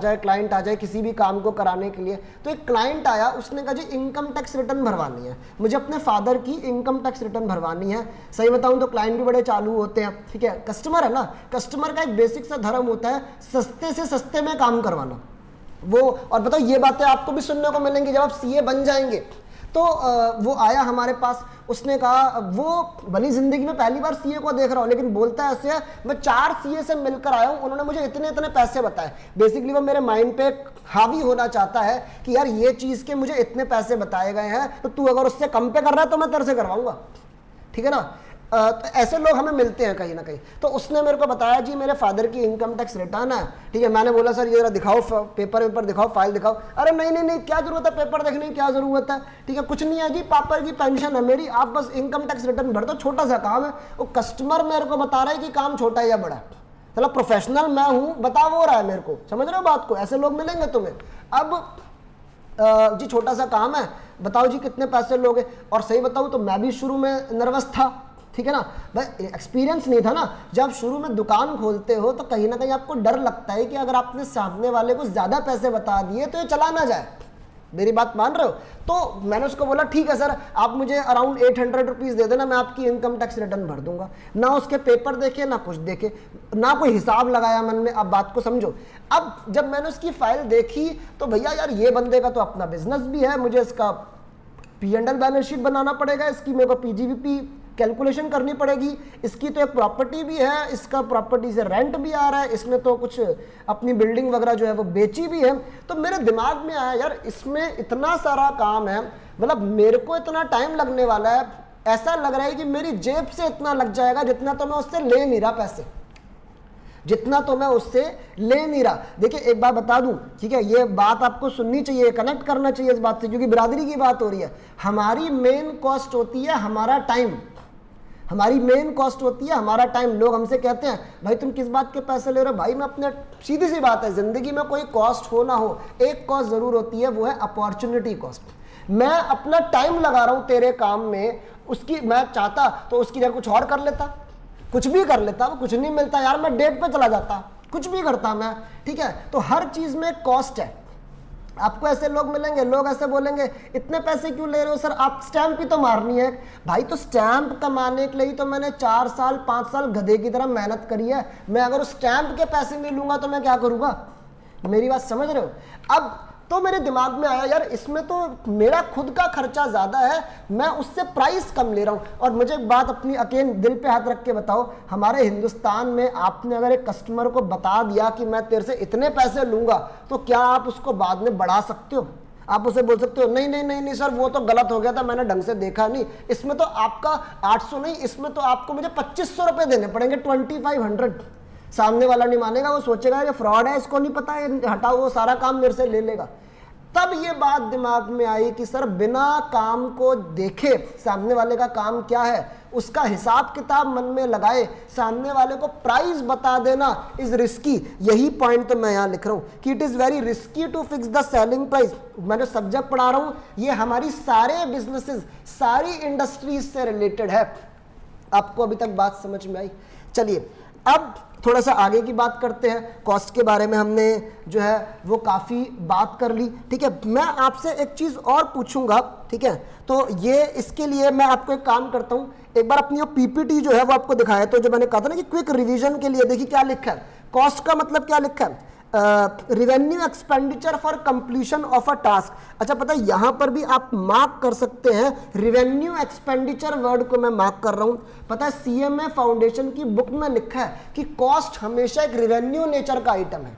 जाए किसी भी काम को कराने के लिए। तो एक क्लाइंट आया, उसने कहा जी इनकम टैक्स रिटर्न भरवानी है, मुझे अपने फादर की इनकम टैक्स रिटर्न भरवानी है। सही बताऊं तो क्लाइंट भी बड़े चालू होते हैं, ठीक है, कस्टमर है ना, कस्टमर का एक बेसिक सा धर्म होता है सस्ते से सस्ते में काम करवाना। वो, और बताओ ये बातें आपको भी सुनने को मिलेंगी जब आप सीए बन जाएंगे। तो वो आया हमारे पास, उसने कहा, वो भली जिंदगी में पहली बार सीए को देख रहा हूँ, लेकिन बोलता है ऐसे है, मैं 4 सीए से मिलकर आया हूँ, उन्होंने मुझे इतने इतने पैसे बताए। बेसिकली वो मेरे माइंड पे हावी होना चाहता है कि यार ये चीज के मुझे इतने पैसे बताए गए हैं, तो तू अगर उससे कम पे कर रहा है तो मैं तेरे से करवाऊंगा, ठीक है ना। तो ऐसे लोग हमें मिलते हैं कहीं ना कहीं। तो उसने मेरे को बताया जी मेरे फादर की इनकम टैक्स रिटर्न है, ठीक है। मैंने बोला सर ये जरा दिखाओ, पेपर दिखाओ, फाइल दिखाओ। अरे नहीं, क्या जरूरत है पेपर देखने की, क्या जरूरत है, ठीक है, कुछ नहीं है जी, पापा की पेंशन है मेरी, आप बस इनकम टैक्स रिटर्न भर दो, छोटा सा काम है। वो कस्टमर मेरे को बता रहा है कि काम छोटा है या बड़ा, चलो प्रोफेशनल मैं हूं, बता वो रहा है मेरे को, समझ रहे हो बात को। ऐसे लोग मिलेंगे तुम्हें। अब जी छोटा सा काम है, बताओ जी कितने पैसे लोगे। और सही बताऊं तो मैं भी शुरू में नर्वस था, ठीक है ना भाई, एक्सपीरियंस नहीं था ना। जब शुरू में दुकान खोलते हो तो कहीं ना कहीं आपको डर लगता है कि अगर आपने सामने वाले को ज्यादा पैसे बता दिए तो ये चला ना जाए। मेरी बात मान रहे हो? तो मैंने उसको बोला ठीक है सर, आप मुझे अराउंड 800 रुपीज दे देना, मैं आपकी इनकम टैक्स रिटर्न भर दूंगा। ना उसके पेपर देखे, ना कुछ देखे, ना कोई हिसाब लगाया मन में। अब बात को समझो। अब जब मैंने उसकी फाइल देखी तो भैया यार ये बंदे का तो अपना बिजनेस भी है, मुझे इसका P&L बैलेंस शीट बनाना पड़ेगा, इसकी मेरे को पीजीवीपी कैलकुलेशन करनी पड़ेगी, इसकी तो एक प्रॉपर्टी भी है, इसका प्रॉपर्टी से रेंट भी आ रहा है, इसमें तो कुछ अपनी बिल्डिंग वगैरह जो है वो बेची भी है। तो मेरे दिमाग में आया यार इसमें इतना सारा काम है, मतलब मेरे को इतना टाइम लगने वाला है, ऐसा लग रहा है कि मेरी जेब से इतना लग जाएगा जितना तो मैं उससे ले नहीं रहा पैसे, जितना तो मैं उससे ले नहीं रहा। देखिए एक बात बता दूं, ठीक है, ये बात आपको सुननी चाहिए, कनेक्ट करना चाहिए इस बात से, क्योंकि बिरादरी की बात हो रही है। हमारी मेन कॉस्ट होती है हमारा टाइम, हमारी मेन कॉस्ट होती है हमारा टाइम। लोग हमसे कहते हैं भाई तुम किस बात के पैसे ले रहे हो? भाई मैं अपने, सीधी सी बात है, जिंदगी में कोई कॉस्ट हो ना हो, एक कॉस्ट जरूर होती है, वो है अपॉर्चुनिटी कॉस्ट। मैं अपना टाइम लगा रहा हूं तेरे काम में, उसकी मैं चाहता तो उसकी जगह कुछ और कर लेता, कुछ भी कर लेता, वो कुछ नहीं मिलता यार, मैं डेट पे चला जाता, कुछ भी करता मैं, ठीक है। तो हर चीज में कॉस्ट है। आपको ऐसे लोग मिलेंगे, लोग ऐसे बोलेंगे इतने पैसे क्यों ले रहे हो सर, आप स्टैंप ही तो मारनी है। भाई तो स्टैंप कमाने के लिए तो मैंने 4 साल 5 साल गधे की तरह मेहनत करी है, मैं अगर उस स्टैंप के पैसे नहीं लूंगा तो मैं क्या करूंगा? मेरी बात समझ रहे हो? अब तो मेरे दिमाग में आया यार इसमें तो मेरा खुद का खर्चा ज़्यादा है, मैं उससे प्राइस कम ले रहा हूँ। और मुझे एक बात अपनी अकेले दिल पे हाथ रख के बताओ, हमारे हिंदुस्तान में आपने अगर एक कस्टमर को बता दिया कि मैं तेरे से इतने पैसे लूँगा, तो क्या आप उसको बाद में बढ़ा सकते हो? आप उसे बोल सकते हो नहीं नहीं नहीं नहीं सर वो तो गलत हो गया था, मैंने ढंग से देखा नहीं, इसमें तो आपका 800 नहीं, इसमें तो आपको मुझे 2500 रुपये देने पड़ेंगे, 2500। सामने वाला नहीं मानेगा, वो सोचेगा ये फ्रॉड है, इसको नहीं पता है, हटाओ, वो सारा काम मेरे से ले लेगा। तब ये बात दिमाग में आई कि सर बिना काम को देखे सामने वाले का काम क्या है, उसका हिसाब किताब मन में लगाए, सामने वाले को प्राइस बता देना इज रिस्की। यही पॉइंट तो मैं यहाँ लिख रहा हूँ कि it is very risky to fix the selling price. मैं जो सब्जेक्ट पढ़ा रहा हूँ ये हमारी सारे बिजनेसेस, सारी इंडस्ट्रीज से रिलेटेड है। आपको अभी तक बात समझ में आई? चलिए अब थोड़ा सा आगे की बात करते हैं। कॉस्ट के बारे में हमने जो है वो काफ़ी बात कर ली, ठीक है। मैं आपसे एक चीज़ और पूछूंगा, ठीक है, तो ये इसके लिए मैं आपको एक काम करता हूँ, एक बार अपनी वो पीपीटी जो है वो आपको दिखाया, तो जो मैंने कहा था ना कि क्विक रिवीजन के लिए देखिए क्या लिखा है। कॉस्ट का मतलब क्या लिखा है? Revenue expenditure for completion of a task. अच्छा पता है यहां पर भी आप मार्क कर सकते हैं, रिवेन्यू एक्सपेंडिचर वर्ड को मैं मार्क कर रहा हूं। पता है सीएमए फाउंडेशन की बुक में लिखा है कि कॉस्ट हमेशा एक रिवेन्यू नेचर का आइटम है।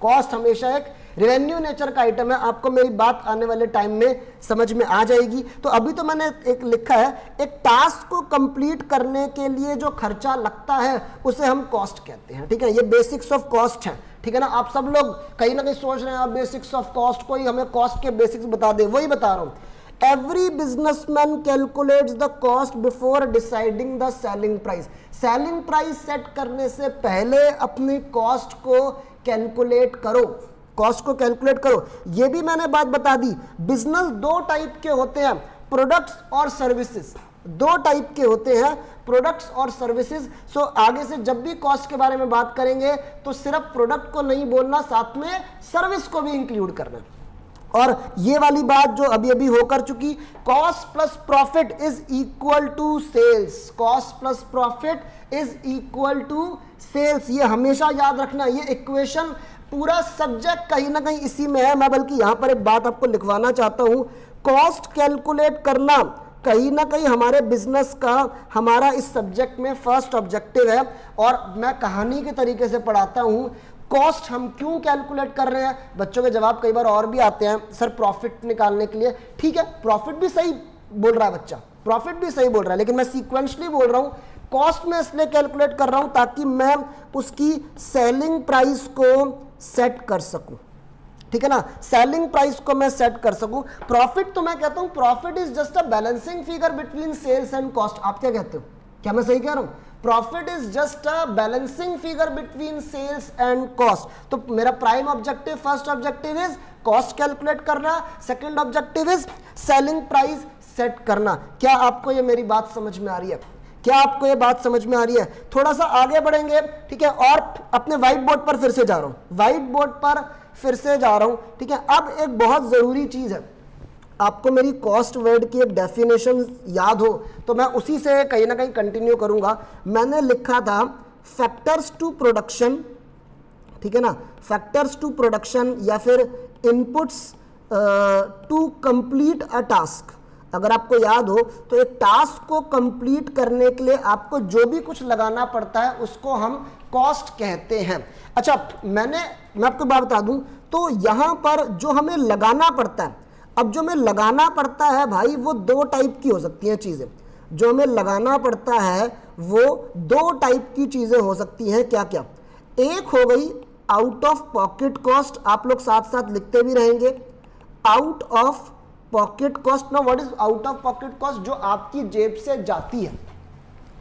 कॉस्ट हमेशा एक रेवेन्यू नेचर का आइटम है। आपको मेरी बात आने वाले टाइम में समझ में आ जाएगी। तो अभी तो मैंने एक लिखा है, एक टास्क को कंप्लीट करने के लिए जो खर्चा लगता है उसे हम कॉस्ट कहते हैं, ठीक है। ये बेसिक्स ऑफ कॉस्ट है, ठीक है ना। आप सब लोग कहीं ना कहीं सोच रहे हैं बेसिक्स ऑफ कॉस्ट, कोई हमें कॉस्ट के बेसिक्स बता दे, वही बता रहा हूं। Every businessman calculates the cost before deciding the selling price. Selling price set करने से पहले अपनी कॉस्ट को कैलकुलेट करो, कॉस्ट को कैलकुलेट करो। ये भी मैंने बात बता दी। बिजनेस दो टाइप के होते हैं, प्रोडक्ट्स और सर्विसेज। दो टाइप के होते हैं, प्रोडक्ट्स और सर्विसेज। सो आगे से जब भी कॉस्ट के बारे में बात करेंगे तो सिर्फ प्रोडक्ट को नहीं बोलना, साथ में सर्विस को भी इंक्लूड करना। और ये वाली बात जो अभी अभी होकर चुकी, cost plus profit is equal to sales. Cost plus profit is equal to sales, ये हमेशा याद रखना। ये इक्वेशन पूरा सब्जेक्ट कहीं ना कहीं इसी में है। मैं बल्कि यहां पर एक बात आपको लिखवाना चाहता हूं, कॉस्ट कैलकुलेट करना कहीं ना कहीं हमारे बिजनेस का, हमारा इस सब्जेक्ट में फर्स्ट ऑब्जेक्टिव है। और मैं कहानी के तरीके से पढ़ाता हूं। कॉस्ट हम क्यों कैलकुलेट कर रहे हैं? बच्चों के जवाब कई बार और भी आते हैं, सर प्रॉफिट निकालने के लिए। ठीक है, प्रॉफिट भी सही बोल रहा है बच्चा, प्रॉफिट भी सही बोल रहा है, लेकिन मैं सीक्वेंशली बोल रहा हूं। कॉस्ट में इसलिए कैलकुलेट कर रहा हूं ताकि मैं उसकी सेलिंग प्राइस को सेट कर सकूं, ठीक है ना। सेलिंग प्राइस को मैं सेट कर सकूं। प्रॉफिट तो मैं कहता हूं profit is just a balancing figure between sales and cost. आप क्या कहते हो? क्या मैं सही कह रहा हूं? Profit is just a balancing figure between sales and cost. तो मेरा prime objective, first objective is cost calculate करना, second objective is selling price set करना। क्या आपको ये मेरी बात समझ में आ रही है? क्या आपको ये बात समझ में आ रही है? थोड़ा सा आगे बढ़ेंगे, ठीक है। और अपने व्हाइट बोर्ड पर फिर से जा रहा हूं, व्हाइट बोर्ड पर फिर से जा रहा हूं, ठीक है। अब एक बहुत जरूरी चीज है, आपको मेरी कॉस्ट वर्ड की एक डेफिनेशन याद हो तो मैं उसी से कहीं ना कहीं कंटिन्यू करूंगा। मैंने लिखा था फैक्टर्स टू प्रोडक्शन, ठीक है ना, फैक्टर्स टू प्रोडक्शन या फिर inputs to complete a task. अगर आपको याद हो तो एक टास्क को कंप्लीट करने के लिए आपको जो भी कुछ लगाना पड़ता है उसको हम कॉस्ट कहते हैं। अच्छा मैं आपको बात बता दूं, तो यहां पर जो हमें लगाना पड़ता है, अब जो हमें लगाना पड़ता है भाई वो दो टाइप की हो सकती हैं चीज़ें। जो हमें लगाना पड़ता है वो दो टाइप की चीज़ें हो सकती हैं। क्या क्या? एक हो गई आउट ऑफ पॉकेट कॉस्ट, आप लोग साथ साथ लिखते भी रहेंगे, आउट ऑफ पॉकेट कॉस्ट। ना what is out of pocket cost? जो आपकी जेब से जाती है,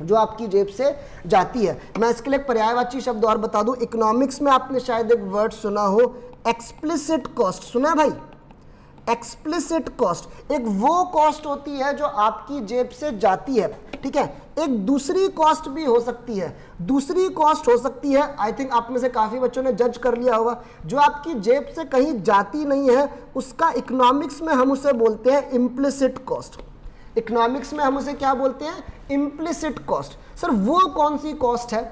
जो आपकी जेब से जाती है। मैं इसके लिए एक पर्यायवाची शब्द और बता दूं, इकोनॉमिक्स में आपने शायद एक वर्ड सुना हो, एक्सप्लिसिट कॉस्ट। सुना है भाई? एक्सप्लिसिट कॉस्ट एक वो कॉस्ट होती है जो आपकी जेब से जाती है, ठीक है। एक दूसरी कॉस्ट भी हो सकती है, दूसरी कॉस्ट हो सकती है, आई थिंक आप में से काफी बच्चों ने जज कर लिया होगा, जो आपकी जेब से कहीं जाती नहीं है, उसका इकोनॉमिक्स में हम उसे बोलते हैं इम्प्लिसिट कॉस्ट। इकोनॉमिक्स में हम उसे क्या बोलते हैं? Implicit cost. सर वो कौन सी कॉस्ट है?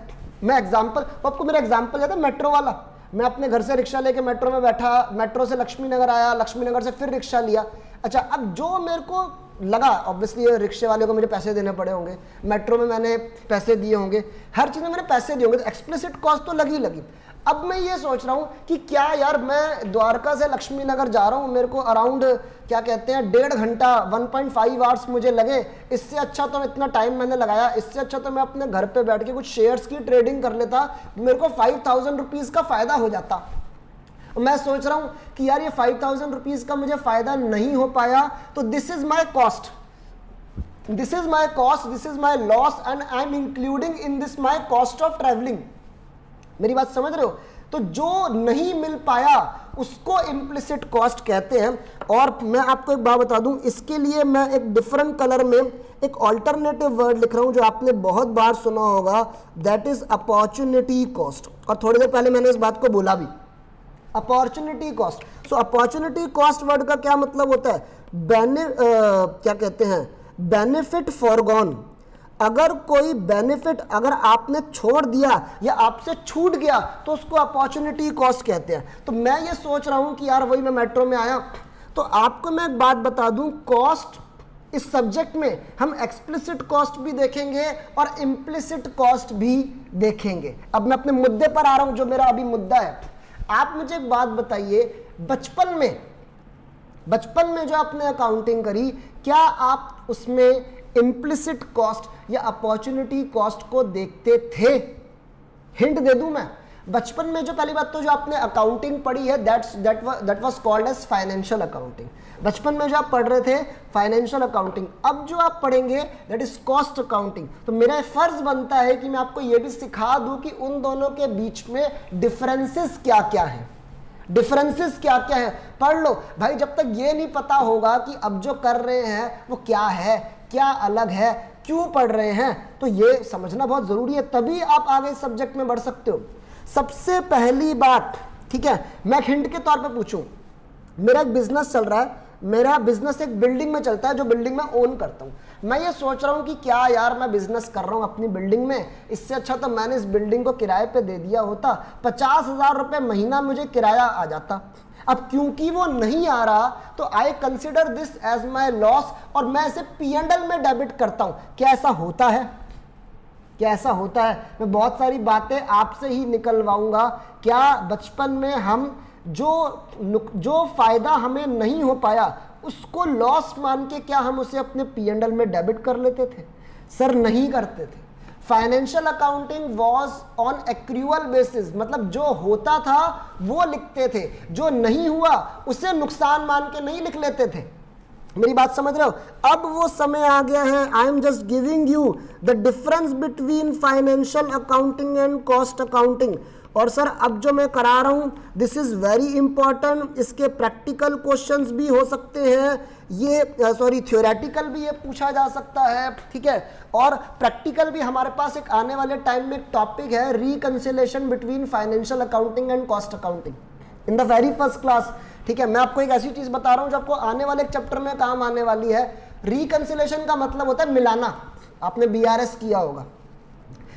मैं एग्जांपल, आपको मेरा एग्जांपल याद है मेट्रो वाला? मैं अपने घर से रिक्शा लेके मेट्रो में बैठा, मेट्रो से लक्ष्मी नगर आया, लक्ष्मी नगर से फिर रिक्शा लिया। अच्छा, अब जो मेरे को लगा, ऑब्वियसली रिक्शे वाले को मुझे पैसे देने पड़े होंगे, मेट्रो में मैंने पैसे दिए होंगे, हर चीज़ में मैंने पैसे दिए होंगे, तो एक्सप्लिसिट कॉस्ट तो लगी लगी। अब मैं ये सोच रहा हूँ कि क्या यार, मैं द्वारका से लक्ष्मी नगर जा रहा हूँ, मेरे को अराउंड क्या कहते हैं 1.5 घंटा 1.5 आवर्स मुझे लगे, इससे अच्छा तो इतना टाइम मैंने लगाया, इससे अच्छा तो मैं अपने घर पे बैठ के कुछ शेयर्स की ट्रेडिंग कर लेता, मेरे को 5,000 रुपीज़ का फ़ायदा हो जाता। मैं सोच रहा हूँ कि यार ये 5,000 रुपीज़ का मुझे फ़ायदा नहीं हो पाया, तो this is my cost, this is my cost, this is my loss, and I am including in this my cost of travelling. मेरी बात समझ रहे हो? तो जो नहीं मिल पाया उसको इम्प्लिसिट कॉस्ट कहते हैं। और मैं आपको एक बात बता दूं, इसके लिए मैं एक डिफरेंट कलर में एक ऑल्टरनेटिव वर्ड लिख रहा हूं जो आपने बहुत बार सुना होगा, दैट इज अपॉर्चुनिटी कॉस्ट। और थोड़ी देर पहले मैंने इस बात को बोला भी, opportunity cost. So opportunity cost word का क्या मतलब होता है? क्या कहते हैं, बेनिफिट फॉरगॉन। अगर कोई बेनिफिट अगर आपने छोड़ दिया या आपसे छूट गया तो उसको अपॉर्चुनिटी कॉस्ट कहते हैं। तो मैं ये सोच रहा हूं कि यार वही मैं मेट्रो में आया, तो आपको मैं एक बात बता दूं, कॉस्ट इस सब्जेक्ट में हम एक्सप्लिसिट कॉस्ट भी देखेंगे और इम्प्लिसिट कॉस्ट भी देखेंगे। अब मैं अपने मुद्दे पर आ रहा हूं, जो मेरा अभी मुद्दा है। आप मुझे एक बात बताइए, बचपन में जो आपने अकाउंटिंग करी, क्या आप उसमें इम्प्लिसिट कॉस्ट या अपॉर्चुनिटी कॉस्ट को देखते थे? हिंट दे दूं मैं, बचपन में जो पहली बात तो जो आपने अकाउंटिंग पढ़ी है, that was called as financial accounting. बचपन में जो आप पढ़ रहे थे फाइनेंशियल अकाउंटिंग, अब जो आप पढ़ेंगे दैट इज कॉस्ट अकाउंटिंग। तो मेरा फर्ज बनता है कि मैं आपको यह भी सिखा दूं कि उन दोनों के बीच में डिफरेंसेस क्या क्या है, डिफरेंसेस क्या क्या है। पढ़ लो भाई, जब तक ये नहीं पता होगा कि अब जो कर रहे हैं वो क्या है, क्या अलग है, क्यों पढ़ रहे हैं, तो ये समझना बहुत जरूरी है, तभी आप आगे सब्जेक्ट में बढ़ सकते हो। सबसे पहली बात, ठीक है, मैं हिंट के तौर पे पूछूं, मेरा एक बिजनेस चल रहा है, मेरा बिजनेस एक बिल्डिंग में चलता है जो बिल्डिंग में ओन करता हूं। मैं ये सोच रहा हूं कि क्या यार मैं बिजनेस कर रहा हूं अपनी बिल्डिंग में, इससे अच्छा तो मैंने इस बिल्डिंग को किराए पे दे दिया होता, 50,000 रुपए महीना मुझे किराया आ जाता। अब क्योंकि वो नहीं आ रहा तो I consider this as my loss और मैं इसे P&L में डेबिट करता हूं। क्या ऐसा होता है? क्या ऐसा होता है? मैं बहुत सारी बातें आपसे ही निकलवाऊंगा। क्या बचपन में हम जो फायदा हमें नहीं हो पाया उसको लॉस मान के क्या हम उसे अपने P&L में डेबिट कर लेते थे? सर नहीं करते थे। Financial accounting was on accrual basis, मतलब जो होता था वो लिखते थे, जो नहीं हुआ उसे नुकसान मान के नहीं लिख लेते थे। मेरी बात समझ रहे हो? अब वो समय आ गया है, I am just giving you the difference between financial accounting and cost accounting. और सर अब जो मैं करा रहा हूं दिस इज वेरी इंपॉर्टेंट, इसके प्रैक्टिकल क्वेश्चंस भी हो सकते हैं, ये थ्योरेटिकल भी ये पूछा जा सकता है, ठीक है, और प्रैक्टिकल भी। हमारे पास एक आने वाले टाइम में एक टॉपिक है, reconciliation between financial accounting and cost accounting in the very first class. ठीक है, मैं आपको एक ऐसी चीज बता रहा हूं जो आपको आने वाले एक चैप्टर में काम आने वाली है। रिकंसिलेशन का मतलब होता है मिलाना, आपने BRS किया होगा।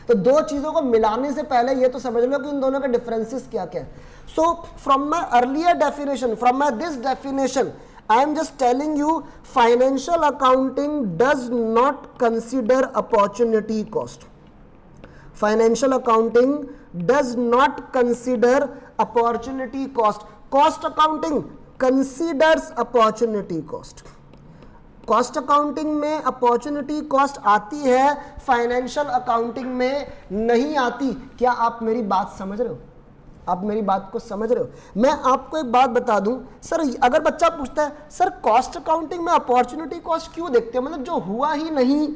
तो दो चीजों को मिलाने से पहले ये तो समझ लो कि इन दोनों के डिफरेंसेस क्या क्या है। So from my earlier definition, from my this definition, I am just telling you financial accounting does not consider opportunity cost. Financial accounting does not consider opportunity cost. Cost accounting considers opportunity cost. Cost accounting में opportunity cost आती है, financial accounting में नहीं आती। क्या आप मेरी बात समझ रहे हो? आप मेरी बात को समझ रहे हो? मैं आपको एक बात बता दूं, सर अगर बच्चा पूछता है सर कॉस्ट अकाउंटिंग में अपॉर्चुनिटी कॉस्ट क्यों देखते हो, मतलब जो हुआ ही नहीं,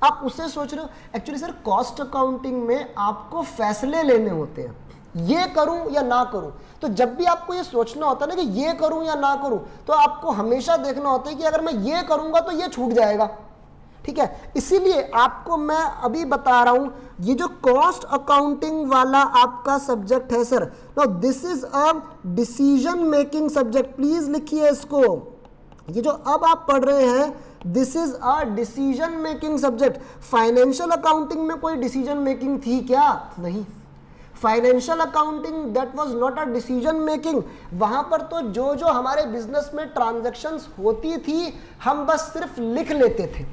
आप उससे सोच रहे हो। एक्चुअली सर कॉस्ट अकाउंटिंग में आपको फैसले लेने होते हैं, ये करूं या ना करूं। तो जब भी आपको ये सोचना होता है ना कि ये करूं या ना करूं, तो आपको हमेशा देखना होता है कि अगर मैं ये करूंगा तो ये छूट जाएगा, ठीक है। इसीलिए आपको मैं अभी बता रहा हूं, ये जो कॉस्ट अकाउंटिंग वाला आपका सब्जेक्ट है sir, now this is a decision making subject, please लिखिए इसको। ये जो अब आप पढ़ रहे हैं this is a decision making subject. Financial accounting में कोई डिसीजन मेकिंग थी क्या? नहीं। Financial accounting that was not a decision making. वहां पर तो जो जो हमारे बिजनेस में ट्रांजैक्शंस होती थी हम बस सिर्फ लिख लेते थे,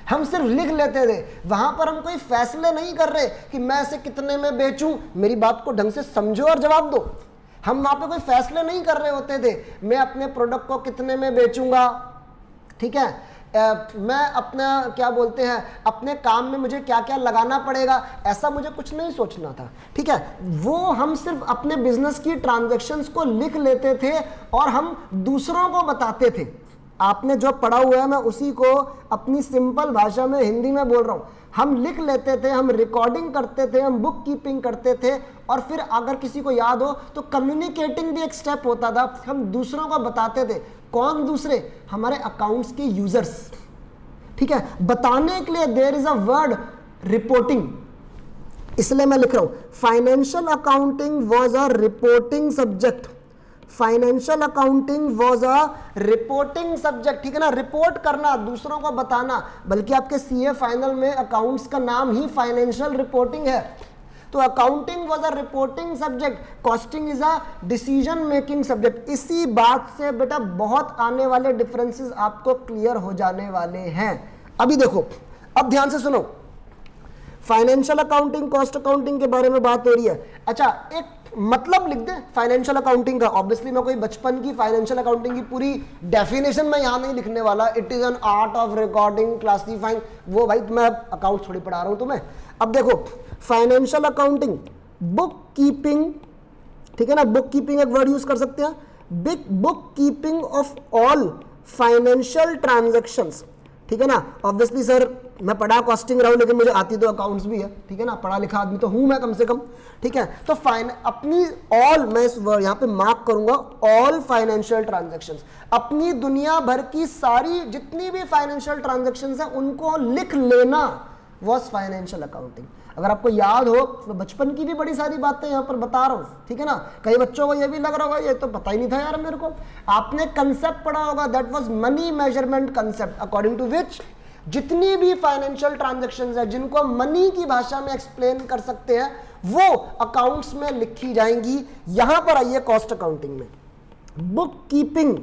हम सिर्फ लिख लेते थे। वहां पर हम कोई फैसले नहीं कर रहे कि मैं इसे कितने में बेचूं। मेरी बात को ढंग से समझो और जवाब दो। हम वहां पे कोई फैसले नहीं कर रहे होते थे, मैं अपने प्रोडक्ट को कितने में बेचूंगा, ठीक है, मैं अपना क्या बोलते हैं अपने काम में मुझे क्या क्या लगाना पड़ेगा, ऐसा मुझे कुछ नहीं सोचना था, ठीक है। वो हम सिर्फ अपने बिजनेस की ट्रांजैक्शंस को लिख लेते थे और हम दूसरों को बताते थे। आपने जो पढ़ा हुआ है मैं उसी को अपनी सिंपल भाषा में हिंदी में बोल रहा हूँ। हम लिख लेते थे, हम रिकॉर्डिंग करते थे, हम बुक कीपिंग करते थे, और फिर अगर किसी को याद हो तो कम्युनिकेटिंग भी एक स्टेप होता था, हम दूसरों को बताते थे। कौन दूसरे? हमारे अकाउंट्स के यूजर्स, ठीक है। बताने के लिए there is a word reporting, इसलिए मैं लिख रहा हूं financial accounting was a reporting subject. Financial accounting was a reporting subject, ठीक है ना। रिपोर्ट करना, दूसरों को बताना, बल्कि आपके सीए फाइनल में अकाउंट्स का नाम ही फाइनेंशियल रिपोर्टिंग है। तो accounting was a reporting subject, costing is a decision making subject. इसी बात से बेटा बहुत आने वाले डिफरेंसेस आपको क्लियर हो जाने वाले हैं। अभी देखो, अब ध्यान से सुनो, फाइनेंशियल अकाउंटिंग कॉस्ट अकाउंटिंग के बारे में बात हो रही है। अच्छा, एक मतलब लिख दे फाइनेंशियल अकाउंटिंग का। ऑब्वियसली मैं कोई बचपन की फाइनेंशियल अकाउंटिंग की पूरी डेफिनेशन मैं यहां नहीं लिखने वाला। It is an art of recording, classifying, वो भाई मैं अकाउंट थोड़ी पढ़ा रहा हूं तुम्हें। अब देखो, फाइनेंशियल अकाउंटिंग, बुक कीपिंग, ठीक है ना, बुक कीपिंग एक वर्ड यूज कर सकते हैं, big book keeping of all financial transactions, ठीक है ना। ऑब्वियसली सर मैं पढ़ा कॉस्टिंग रहा हूं, लेकिन मुझे आती तो अकाउंट्स भी है, ठीक है ना, पढ़ा लिखा आदमी तो हूं मैं कम से कम, ठीक है। तो अपनी ऑल, मैं इस वर्ड यहां पे मार्क करूंगा, ऑल फाइनेंशियल ट्रांजैक्शंस, अपनी दुनिया भर की सारी जितनी भी फाइनेंशियल ट्रांजैक्शंस है उनको लिख लेना वाज फाइनेंशियल अकाउंटिंग। अगर आपको याद हो तो बचपन की भी बड़ी सारी बातें यहां पर बता रहा हूं, ठीक है ना। कई बच्चों को ये भी लग रहा होगा ये तो पता ही नहीं था यार मेरे को। आपने कंसेप्ट पढ़ा होगा, that was money measurement concept, according to which जितनी भी फाइनेंशियल ट्रांजैक्शंस है जिनको मनी की भाषा में एक्सप्लेन कर सकते हैं वो अकाउंट्स में लिखी जाएंगी। यहां पर आइए कॉस्ट अकाउंटिंग में, book keeping,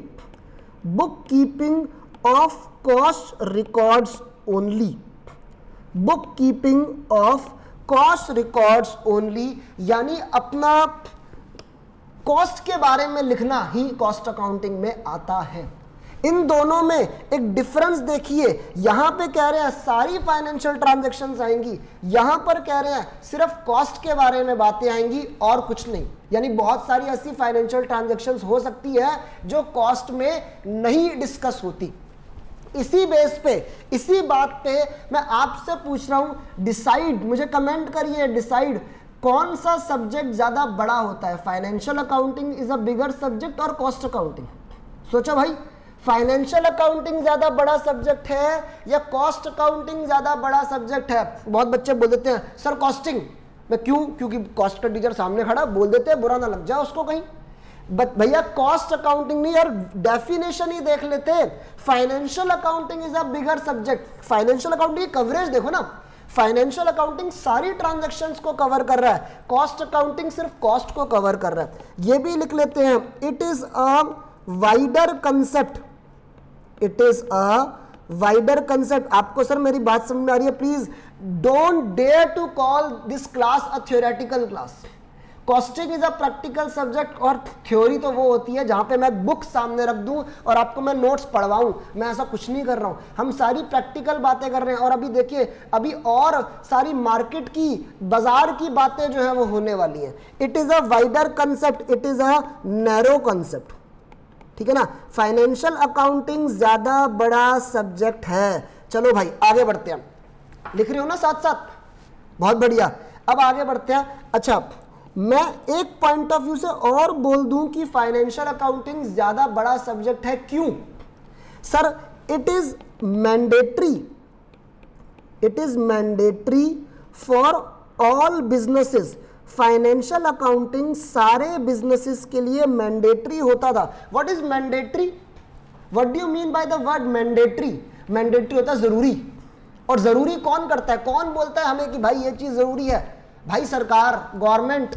book keeping of cost records only, book keeping of cost records only, यानी अपना कॉस्ट के बारे में लिखना ही कॉस्ट अकाउंटिंग में आता है। इन दोनों में एक डिफरेंस देखिए, यहां पे कह रहे हैं सारी फाइनेंशियल ट्रांजैक्शंस आएंगी, यहां पर कह रहे हैं सिर्फ कॉस्ट के बारे में बातें आएंगी और कुछ नहीं। यानी बहुत सारी ऐसी फाइनेंशियल ट्रांजैक्शंस हो सकती है जो कॉस्ट में नहीं डिस्कस होती। इसी बेस पे, इसी बात पे मैं आपसे पूछ रहा हूं, डिसाइड, मुझे कमेंट करिए, डिसाइड कौन सा सब्जेक्ट ज्यादा बड़ा होता है, financial accounting is a bigger subject और कॉस्ट अकाउंटिंग। सोचो भाई, फाइनेंशियल अकाउंटिंग ज्यादा बड़ा सब्जेक्ट है या कॉस्ट अकाउंटिंग ज्यादा बड़ा सब्जेक्ट है? बहुत बच्चे बोल देते हैं सर कॉस्टिंग। मैं क्यों? क्योंकि कॉस्ट का टीचर सामने खड़ा, बोल देते हैं, बुरा ना लग जाए उसको कहीं। भैया कॉस्ट अकाउंटिंग नहीं यार, डेफिनेशन ही देख लेते हैं। Financial accounting is a bigger subject. Financial accounting की कवरेज देखो ना, फाइनेंशियल अकाउंटिंग सारी ट्रांजैक्शंस को कवर कर रहा है, कॉस्ट अकाउंटिंग सिर्फ कॉस्ट को कवर कर रहा है। ये भी लिख लेते हैं, it is a wider concept, it is a wider concept. आपको सर मेरी बात समझ में आ रही है? Please don't dare to call this class a theoretical class. Costing is a practical subject, और थ्योरी तो वो होती है जहां पे मैं बुक सामने रख दूं और आपको मैं नोट्स पढ़वाऊं। मैं ऐसा कुछ नहीं कर रहा हूं, हम सारी प्रैक्टिकल बातें कर रहे हैं। और अभी देखिए, अभी और सारी मार्केट की, बाजार की बातें जो है वो होने वाली हैं। It is a wider concept, it is a narrow concept, ठीक है ना। फाइनेंशियल अकाउंटिंग ज्यादा बड़ा सब्जेक्ट है। चलो भाई आगे बढ़ते हैं, लिख रहे हो ना साथ साथ? बहुत बढ़िया, अब आगे बढ़ते हैं। अच्छा, मैं एक पॉइंट ऑफ व्यू से और बोल दूं कि फाइनेंशियल अकाउंटिंग ज्यादा बड़ा सब्जेक्ट है। क्यों sir? It is mandatory, it is mandatory for all businesses. Financial accounting सारे बिजनेसेस के लिए मैंडेटरी होता था। What is mandatory? What do you mean by the word mandatory? Mandatory होता है जरूरी। और जरूरी कौन करता है? कौन बोलता है हमें कि भाई ये चीज जरूरी है? भाई सरकार, गवर्नमेंट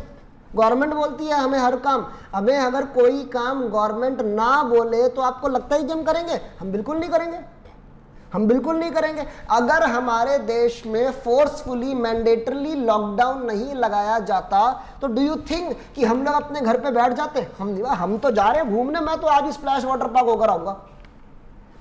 बोलती है हमें हर काम। हमें अगर कोई काम गवर्नमेंट ना बोले तो आपको लगता है कि हम करेंगे? हम बिल्कुल नहीं करेंगे, हम बिल्कुल नहीं करेंगे। अगर हमारे देश में फोर्सफुली मैंडेटरली लॉकडाउन नहीं लगाया जाता तो डू यू थिंक कि हम लोग अपने घर पे बैठ जाते? हम तो जा रहे हैं घूमने, मैं तो आज स्प्लैश वाटर पार्क होकर आऊंगा।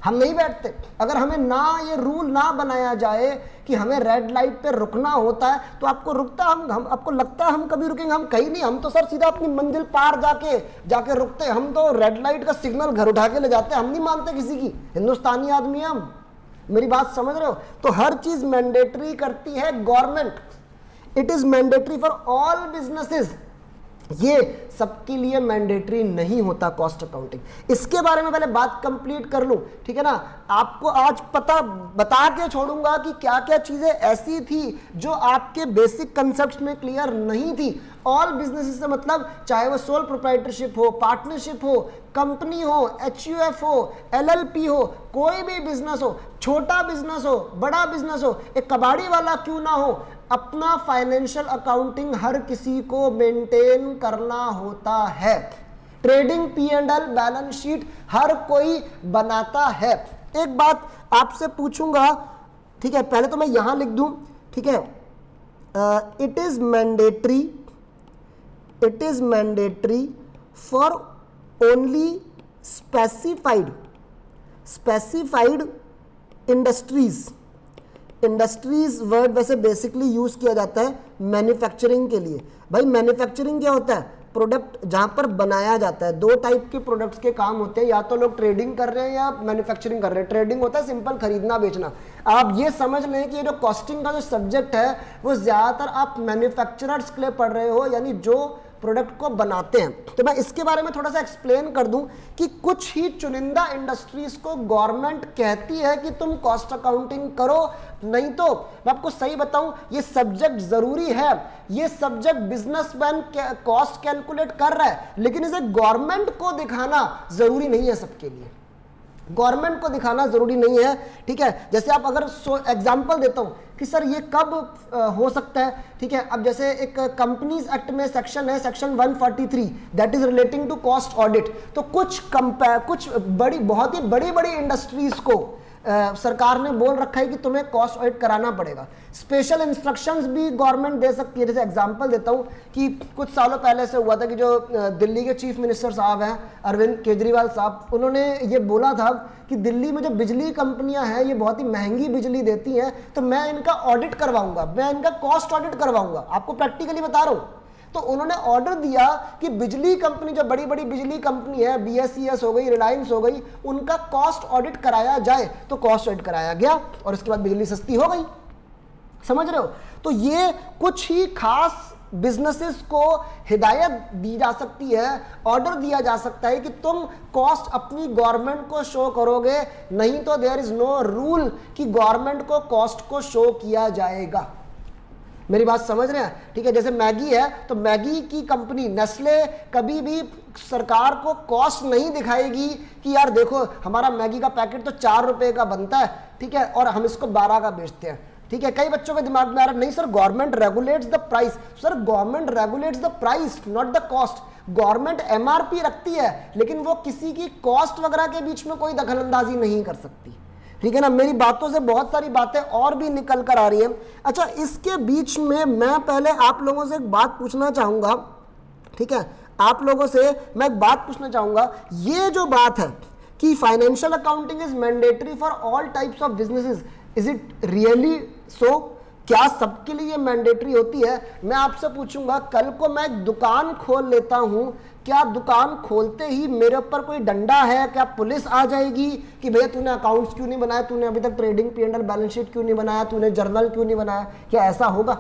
हम नहीं बैठते। अगर हमें ना ये रूल ना बनाया जाए कि हमें रेड लाइट पे रुकना होता है तो आपको आपको लगता है हम कभी रुकेंगे? हम कहीं नहीं, हम तो सर सीधा अपनी मंजिल पार जाके रुकते। हम तो रेड लाइट का सिग्नल घर उठा के ले जाते, हम नहीं मानते किसी की। हिंदुस्तानी आदमी हम, मेरी बात समझ रहे हो? तो हर चीज मैंडेटरी करती है government. It is mandatory for all businesses, ये सबके लिए मैंडेटरी नहीं होता कॉस्ट अकाउंटिंग। इसके बारे में पहले बात कंप्लीट कर लूं, ठीक है ना। आपको आज बता के छोड़ूंगा कि क्या क्या चीजें ऐसी थी जो आपके बेसिक कंसेप्ट्स में क्लियर नहीं थी। ऑल बिजनेसेस से मतलब चाहे वो सोल प्रोप्राइटरशिप हो, पार्टनरशिप हो, कंपनी हो, एचयूएफ हो, एलएलपी हो, कोई भी बिजनेस हो, छोटा बिजनेस हो, बड़ा बिजनेस हो, एक कबाड़ी वाला क्यों ना हो, अपना फाइनेंशियल अकाउंटिंग हर किसी को मेंटेन करना होता है। ट्रेडिंग P&L बैलेंस शीट हर कोई बनाता है। एक बात आपसे पूछूंगा, ठीक है, पहले तो मैं यहां लिख दूं, ठीक है। It is mandatory for only specified industries word वैसे बेसिकली यूज किया जाता है मैन्युफैक्चरिंग के लिए। भाई मैन्युफैक्चरिंग क्या होता है? प्रोडक्ट जहां पर बनाया जाता है। दो टाइप के प्रोडक्ट्स के काम होते हैं, या तो लोग ट्रेडिंग कर रहे हैं या मैन्युफैक्चरिंग कर रहे हैं। ट्रेडिंग होता है सिंपल खरीदना बेचना। आप ये समझ लें कि ये जो कॉस्टिंग का जो सब्जेक्ट है वो ज्यादातर आप मैन्युफैक्चरर्स के लिए पढ़ रहे हो, यानी जो प्रोडक्ट को बनाते हैं। तो मैं इसके बारे में थोड़ा सा एक्सप्लेन कर दूं कि कुछ ही चुनिंदा इंडस्ट्रीज को गवर्नमेंट कहती है कि तुम कॉस्ट अकाउंटिंग करो, नहीं तो मैं आपको सही बताऊं ये सब्जेक्ट जरूरी है। ये सब्जेक्ट बिजनेसमैन कॉस्ट कैलकुलेट कर रहा है, लेकिन इसे गवर्नमेंट को दिखाना जरूरी नहीं है सबके लिए। गवर्नमेंट को दिखाना जरूरी नहीं है, ठीक है। जैसे आप अगर एग्जांपल देता हूं कि सर ये कब हो सकता है, ठीक है। अब जैसे एक कंपनीज एक्ट में सेक्शन है, section 143, that is relating to cost audit. तो कुछ बहुत ही बड़ी इंडस्ट्रीज को सरकार ने बोल रखा है कि तुम्हें कॉस्ट ऑडिट कराना पड़ेगा। स्पेशल इंस्ट्रक्शंस भी गवर्नमेंट दे सकती है। जैसे एग्जांपल देता हूं कि कुछ सालों पहले से हुआ था कि जो दिल्ली के चीफ मिनिस्टर साहब हैं अरविंद केजरीवाल साहब, उन्होंने ये बोला था कि दिल्ली में जो बिजली कंपनियां हैं ये बहुत ही महंगी बिजली देती हैं, तो मैं इनका ऑडिट करवाऊंगा, मैं इनका कॉस्ट ऑडिट करवाऊंगा। आपको प्रैक्टिकली बता रहा हूं। तो उन्होंने ऑर्डर दिया कि बिजली कंपनी, जो बड़ी बड़ी बिजली कंपनी है, BSES हो गई, रिलायंस हो गई, उनका कॉस्ट ऑडिट कराया जाए। तो कॉस्ट ऑडिट कराया गया और उसके बाद बिजली सस्ती हो गई। समझ रहे हो? तो ये कुछ ही खास बिजनेसेस को हिदायत दी जा सकती है, ऑर्डर दिया जा सकता है कि तुम कॉस्ट अपनी गवर्नमेंट को शो करोगे, नहीं तो देयर इज नो रूल कि गवर्नमेंट को कॉस्ट को शो किया जाएगा। मेरी बात समझ रहे हैं? ठीक है। जैसे मैगी है, तो मैगी की कंपनी नेस्ले कभी भी सरकार को कॉस्ट नहीं दिखाएगी कि यार देखो हमारा मैगी का पैकेट तो 4 रुपए का बनता है, ठीक है, और हम इसको 12 का बेचते हैं, ठीक है। कई बच्चों के दिमाग में आ रहा है नहीं sir, government regulates the price. Sir government regulates the price, not the cost. Government MRP रखती है, लेकिन वो किसी की कॉस्ट वगैरह के बीच में कोई दखलंदाजी नहीं कर सकती, ठीक है ना। मेरी बातों से बहुत सारी बातें और भी निकल कर आ रही हैं। अच्छा, इसके बीच में मैं पहले आप लोगों से एक बात पूछना चाहूंगा, ठीक है। आप लोगों से मैं एक बात पूछना चाहूंगा, ये जो बात है कि financial accounting is mandatory for all types of businesses, is it really so? क्या सबके लिए मैंडेटरी होती है? मैं आपसे पूछूंगा, कल को मैं एक दुकान खोल लेता हूं, क्या दुकान खोलते ही मेरे ऊपर कोई डंडा है? क्या पुलिस आ जाएगी कि भैया तूने अकाउंट्स क्यों नहीं बनाया, तूने अभी तक ट्रेडिंग P&L बैलेंस शीट क्यों नहीं बनाया, तूने जर्नल क्यों नहीं बनाया? क्या ऐसा होगा?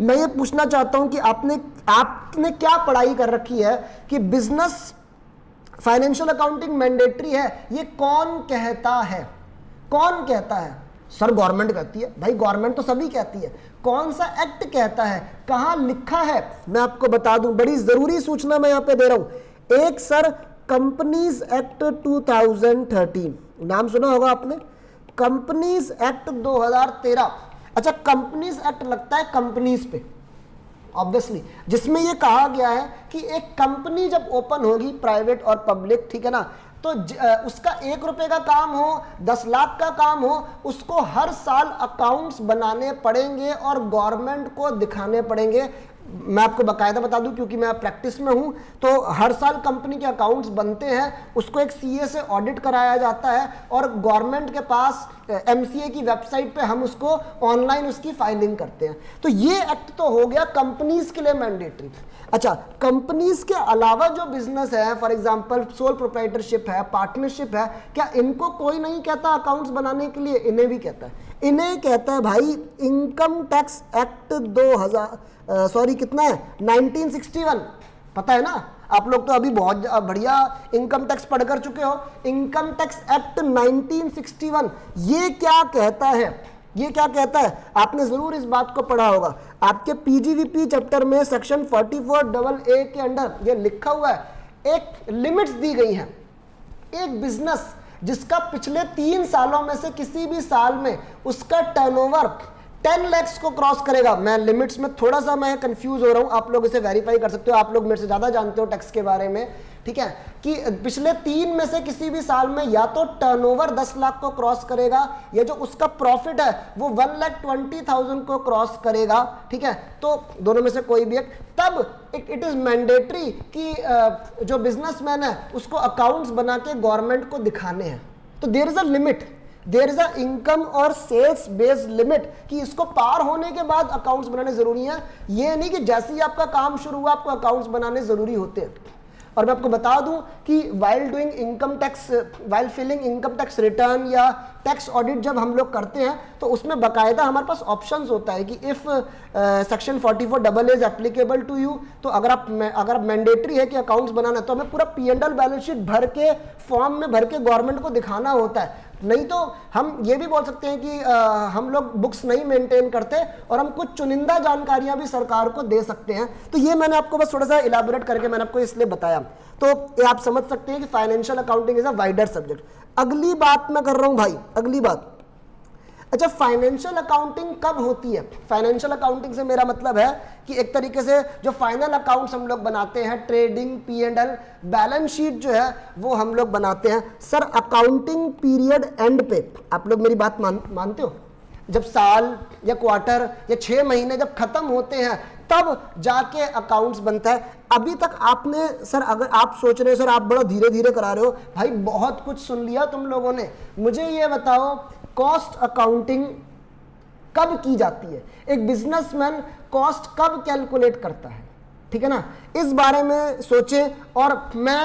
मैं ये पूछना चाहता हूं कि आपने क्या पढ़ाई कर रखी है कि बिजनेस फाइनेंशियल अकाउंटिंग मैंडेटरी है? ये कौन कहता है? कौन कहता है? सर गवर्नमेंट कहती है। भाई गवर्नमेंट तो सभी कहती है। कौन सा एक्ट कहता है? कहां लिखा है? मैं आपको बता दूं, बड़ी जरूरी सूचना मैं यहां पे दे रहा हूं। एक सर कंपनीज एक्ट 2013, नाम सुना होगा आपने, कंपनीज एक्ट 2013। अच्छा, कंपनीज एक्ट लगता है कंपनीज पे ऑब्वियसली, जिसमें ये कहा गया है कि एक कंपनी जब ओपन होगी, प्राइवेट और पब्लिक, ठीक है ना, तो उसका 1 रुपए का काम हो, 10 लाख का काम हो, उसको हर साल अकाउंट्स बनाने पड़ेंगे और गवर्नमेंट को दिखाने पड़ेंगे। मैं आपको बकायदा बता दूं क्योंकि मैं प्रैक्टिस में हूं, तो हर साल कंपनी के अकाउंट्स बनते हैं, उसको एक सीए से ऑडिट कराया जाता है और गवर्नमेंट के पास एमसीए की वेबसाइट पे हम उसको ऑनलाइन उसकी फाइलिंग करते हैं। तो ये एक्ट तो हो गया कंपनीज के लिए मैंडेटरी। अच्छा, कंपनीज के अलावा जो बिजनेस है, फॉर एग्जांपल सोल प्रोप्राइटरशिप है, पार्टनरशिप है, क्या इनको कोई नहीं कहता अकाउंट्स बनाने के लिए? इन्हें भी कहता है। इन्हें कहता है भाई इनकम टैक्स एक्ट 1961, पता है ना आप लोग? तो अभी बहुत बढ़िया इनकम टैक्स पढ़ कर चुके हो। इनकम टैक्स एक्ट 1961 ये क्या कहता है? ये क्या कहता है? आपने जरूर इस बात को पढ़ा होगा, आपके पीजीवीपी चैप्टर में सेक्शन 44AA के अंडर ये लिखा हुआ है, एक लिमिट्स दी गई है। एक बिजनेस जिसका पिछले 3 सालों में से किसी भी साल में उसका टर्नओवर 10 लाख को क्रॉस करेगा। मैं लिमिट्स में थोड़ा सा मैं कंफ्यूज हो रहा हूं, आप लोग इसे वेरीफाई कर सकते हो, आप लोग मेरे से ज्यादा जानते हो टैक्स के बारे में, ठीक है, कि पिछले 3 में से किसी भी साल में या तो टर्नओवर 10 लाख को क्रॉस करेगा या जो उसका प्रॉफिट है वो 1,20,000 को क्रॉस करेगा, ठीक है, तो दोनों में से कोई भी एक, तब इट इज मैंडेटरी कि जो बिजनेसमैन है उसको अकाउंट्स बना के गवर्नमेंट को दिखाने हैं। तो there is a limit, there is a income और सेल्स बेस्ड लिमिट कि इसको पार होने के बाद अकाउंट्स बनाने जरूरी है। ये नहीं कि जैसे ही आपका काम शुरू हुआ आपको अकाउंट्स बनाने जरूरी होते हैं। और मैं आपको बता दूं कि while doing income tax, while filing income tax return या टैक्स ऑडिट जब हम लोग करते हैं तो उसमें बाकायदा हमारे पास ऑप्शंस होता है कि if section 44AA is applicable to you, तो अगर मैंडेटरी है कि अकाउंट्स बनाना तो हमें पूरा P&L बैलेंस शीट भर के फॉर्म में भर के गवर्नमेंट को दिखाना होता है। नहीं तो हम ये भी बोल सकते हैं कि हम लोग बुक्स नहीं मेंटेन करते और हम कुछ चुनिंदा जानकारियां भी सरकार को दे सकते हैं। तो ये मैंने आपको बस थोड़ा सा इलाबोरेट करके मैंने आपको इसलिए बताया। तो ये आप समझ सकते हैं कि financial accounting is a wider subject. अगली बात मैं कर रहा हूं भाई, अगली बात, अच्छा फाइनेंशियल अकाउंटिंग कब होती है? फाइनेंशियल अकाउंटिंग से मेरा मतलब है कि एक तरीके से जो फाइनल अकाउंट्स हम लोग बनाते हैं, ट्रेडिंग, P&L, बैलेंस शीट जो है वो हम लोग बनाते हैं। सर अकाउंटिंग पीरियड एंड पे आप लोग मेरी बात मानते हो? जब साल या क्वार्टर या 6 महीने जब खत्म होते हैं तब जाके अकाउंट्स बनता है। अभी तक आपने, सर अगर आप सोच रहे हो सर आप बड़ा धीरे धीरे करा रहे हो, भाई बहुत कुछ सुन लिया तुम लोगों ने। मुझे ये बताओ कॉस्ट अकाउंटिंग कब की जाती है? एक बिजनेसमैन कॉस्ट कब कैलकुलेट करता है? ठीक है ना, इस बारे में सोचें। और मैं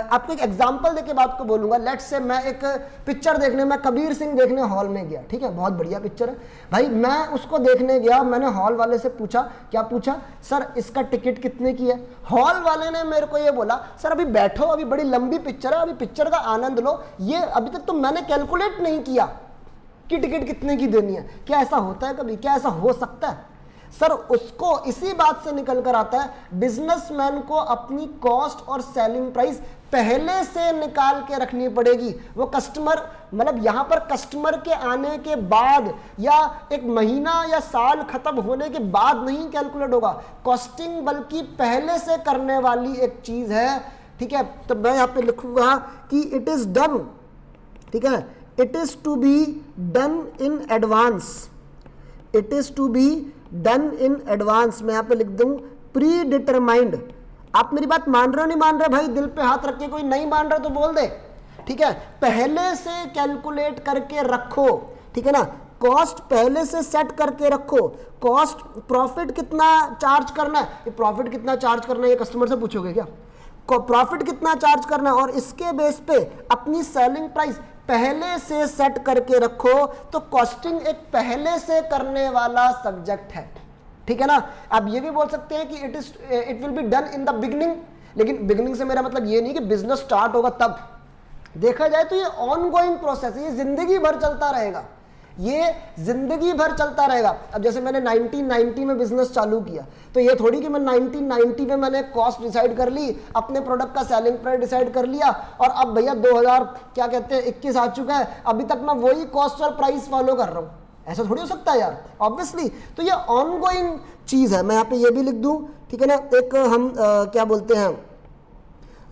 आपको एक एग्जांपल देके बात को बोलूंगा। लेट्स से मैं एक पिक्चर देखने, मैं कबीर सिंह देखने हॉल में गया, ठीक है, बहुत बढ़िया पिक्चर है भाई, मैं उसको देखने गया, मैंने हॉल वाले से पूछा, क्या पूछा? सर इसका टिकट कितने की है? हॉल वाले ने मेरे को ये बोला, सर अभी बैठो, अभी बड़ी लंबी पिक्चर है, अभी पिक्चर का आनंद लो, ये अभी तक तो मैंने कैलकुलेट नहीं किया कि टिकट कितने की देनी है। क्या ऐसा होता है कभी? क्या ऐसा हो सकता है? सर उसको इसी बात से निकल कर आता है बिजनेसमैन को अपनी कॉस्ट और सेलिंग प्राइस पहले से निकाल के रखनी पड़ेगी। वो कस्टमर, मतलब यहां पर कस्टमर के आने के बाद या एक महीना या साल खत्म होने के बाद नहीं कैलकुलेट होगा कॉस्टिंग, बल्कि पहले से करने वाली एक चीज है, ठीक है। तो मैं यहां पे लिखूंगा कि इट इज डन, ठीक है, it is to be done in advance, it is to be done in advance. मैं यहां पे लिख दूं प्री डिटरमाइंड। आप मेरी बात मान रहे हो नहीं मान रहे? भाई दिल पे हाथ रख के कोई नहीं मान रहा तो बोल दे, ठीक है। पहले से कैलकुलेट करके रखो, ठीक है ना, कॉस्ट पहले से सेट करके रखो। कॉस्ट, प्रॉफिट कितना चार्ज करना है, ये प्रॉफिट कितना चार्ज करना है ये कस्टमर से पूछोगे क्या? प्रॉफिट कितना चार्ज करना है और इसके बेस पे अपनी सेलिंग प्राइस पहले से सेट करके रखो। तो कॉस्टिंग एक पहले से करने वाला सब्जेक्ट है, ठीक है ना। आप ये भी बोल सकते हैं कि it will be done in the beginning, लेकिन बिगनिंग से मेरा मतलब ये नहीं कि बिजनेस स्टार्ट होगा तब। देखा जाए तो ये ऑनगोइंग प्रोसेस है, ये जिंदगी भर चलता रहेगा, ये जिंदगी भर चलता रहेगा। अब जैसे मैंने 1990 में बिजनेस चालू किया, तो ये थोड़ी कि मैं 1990 में मैंने कॉस्ट डिसाइड कर ली, अपने प्रोडक्ट का सेलिंग प्राइस डिसाइड कर लिया और अब भैया 2000 क्या कहते हैं 21 आ चुका है, अभी तक मैं वही कॉस्ट और प्राइस फॉलो कर रहा हूँ। ऐसा थोड़ी हो सकता है यार, ऑब्वियसली। तो ये ऑनगोइंग चीज़ है, मैं यहाँ पे ये भी लिख दूँ, ठीक है ना। एक हम क्या बोलते हैं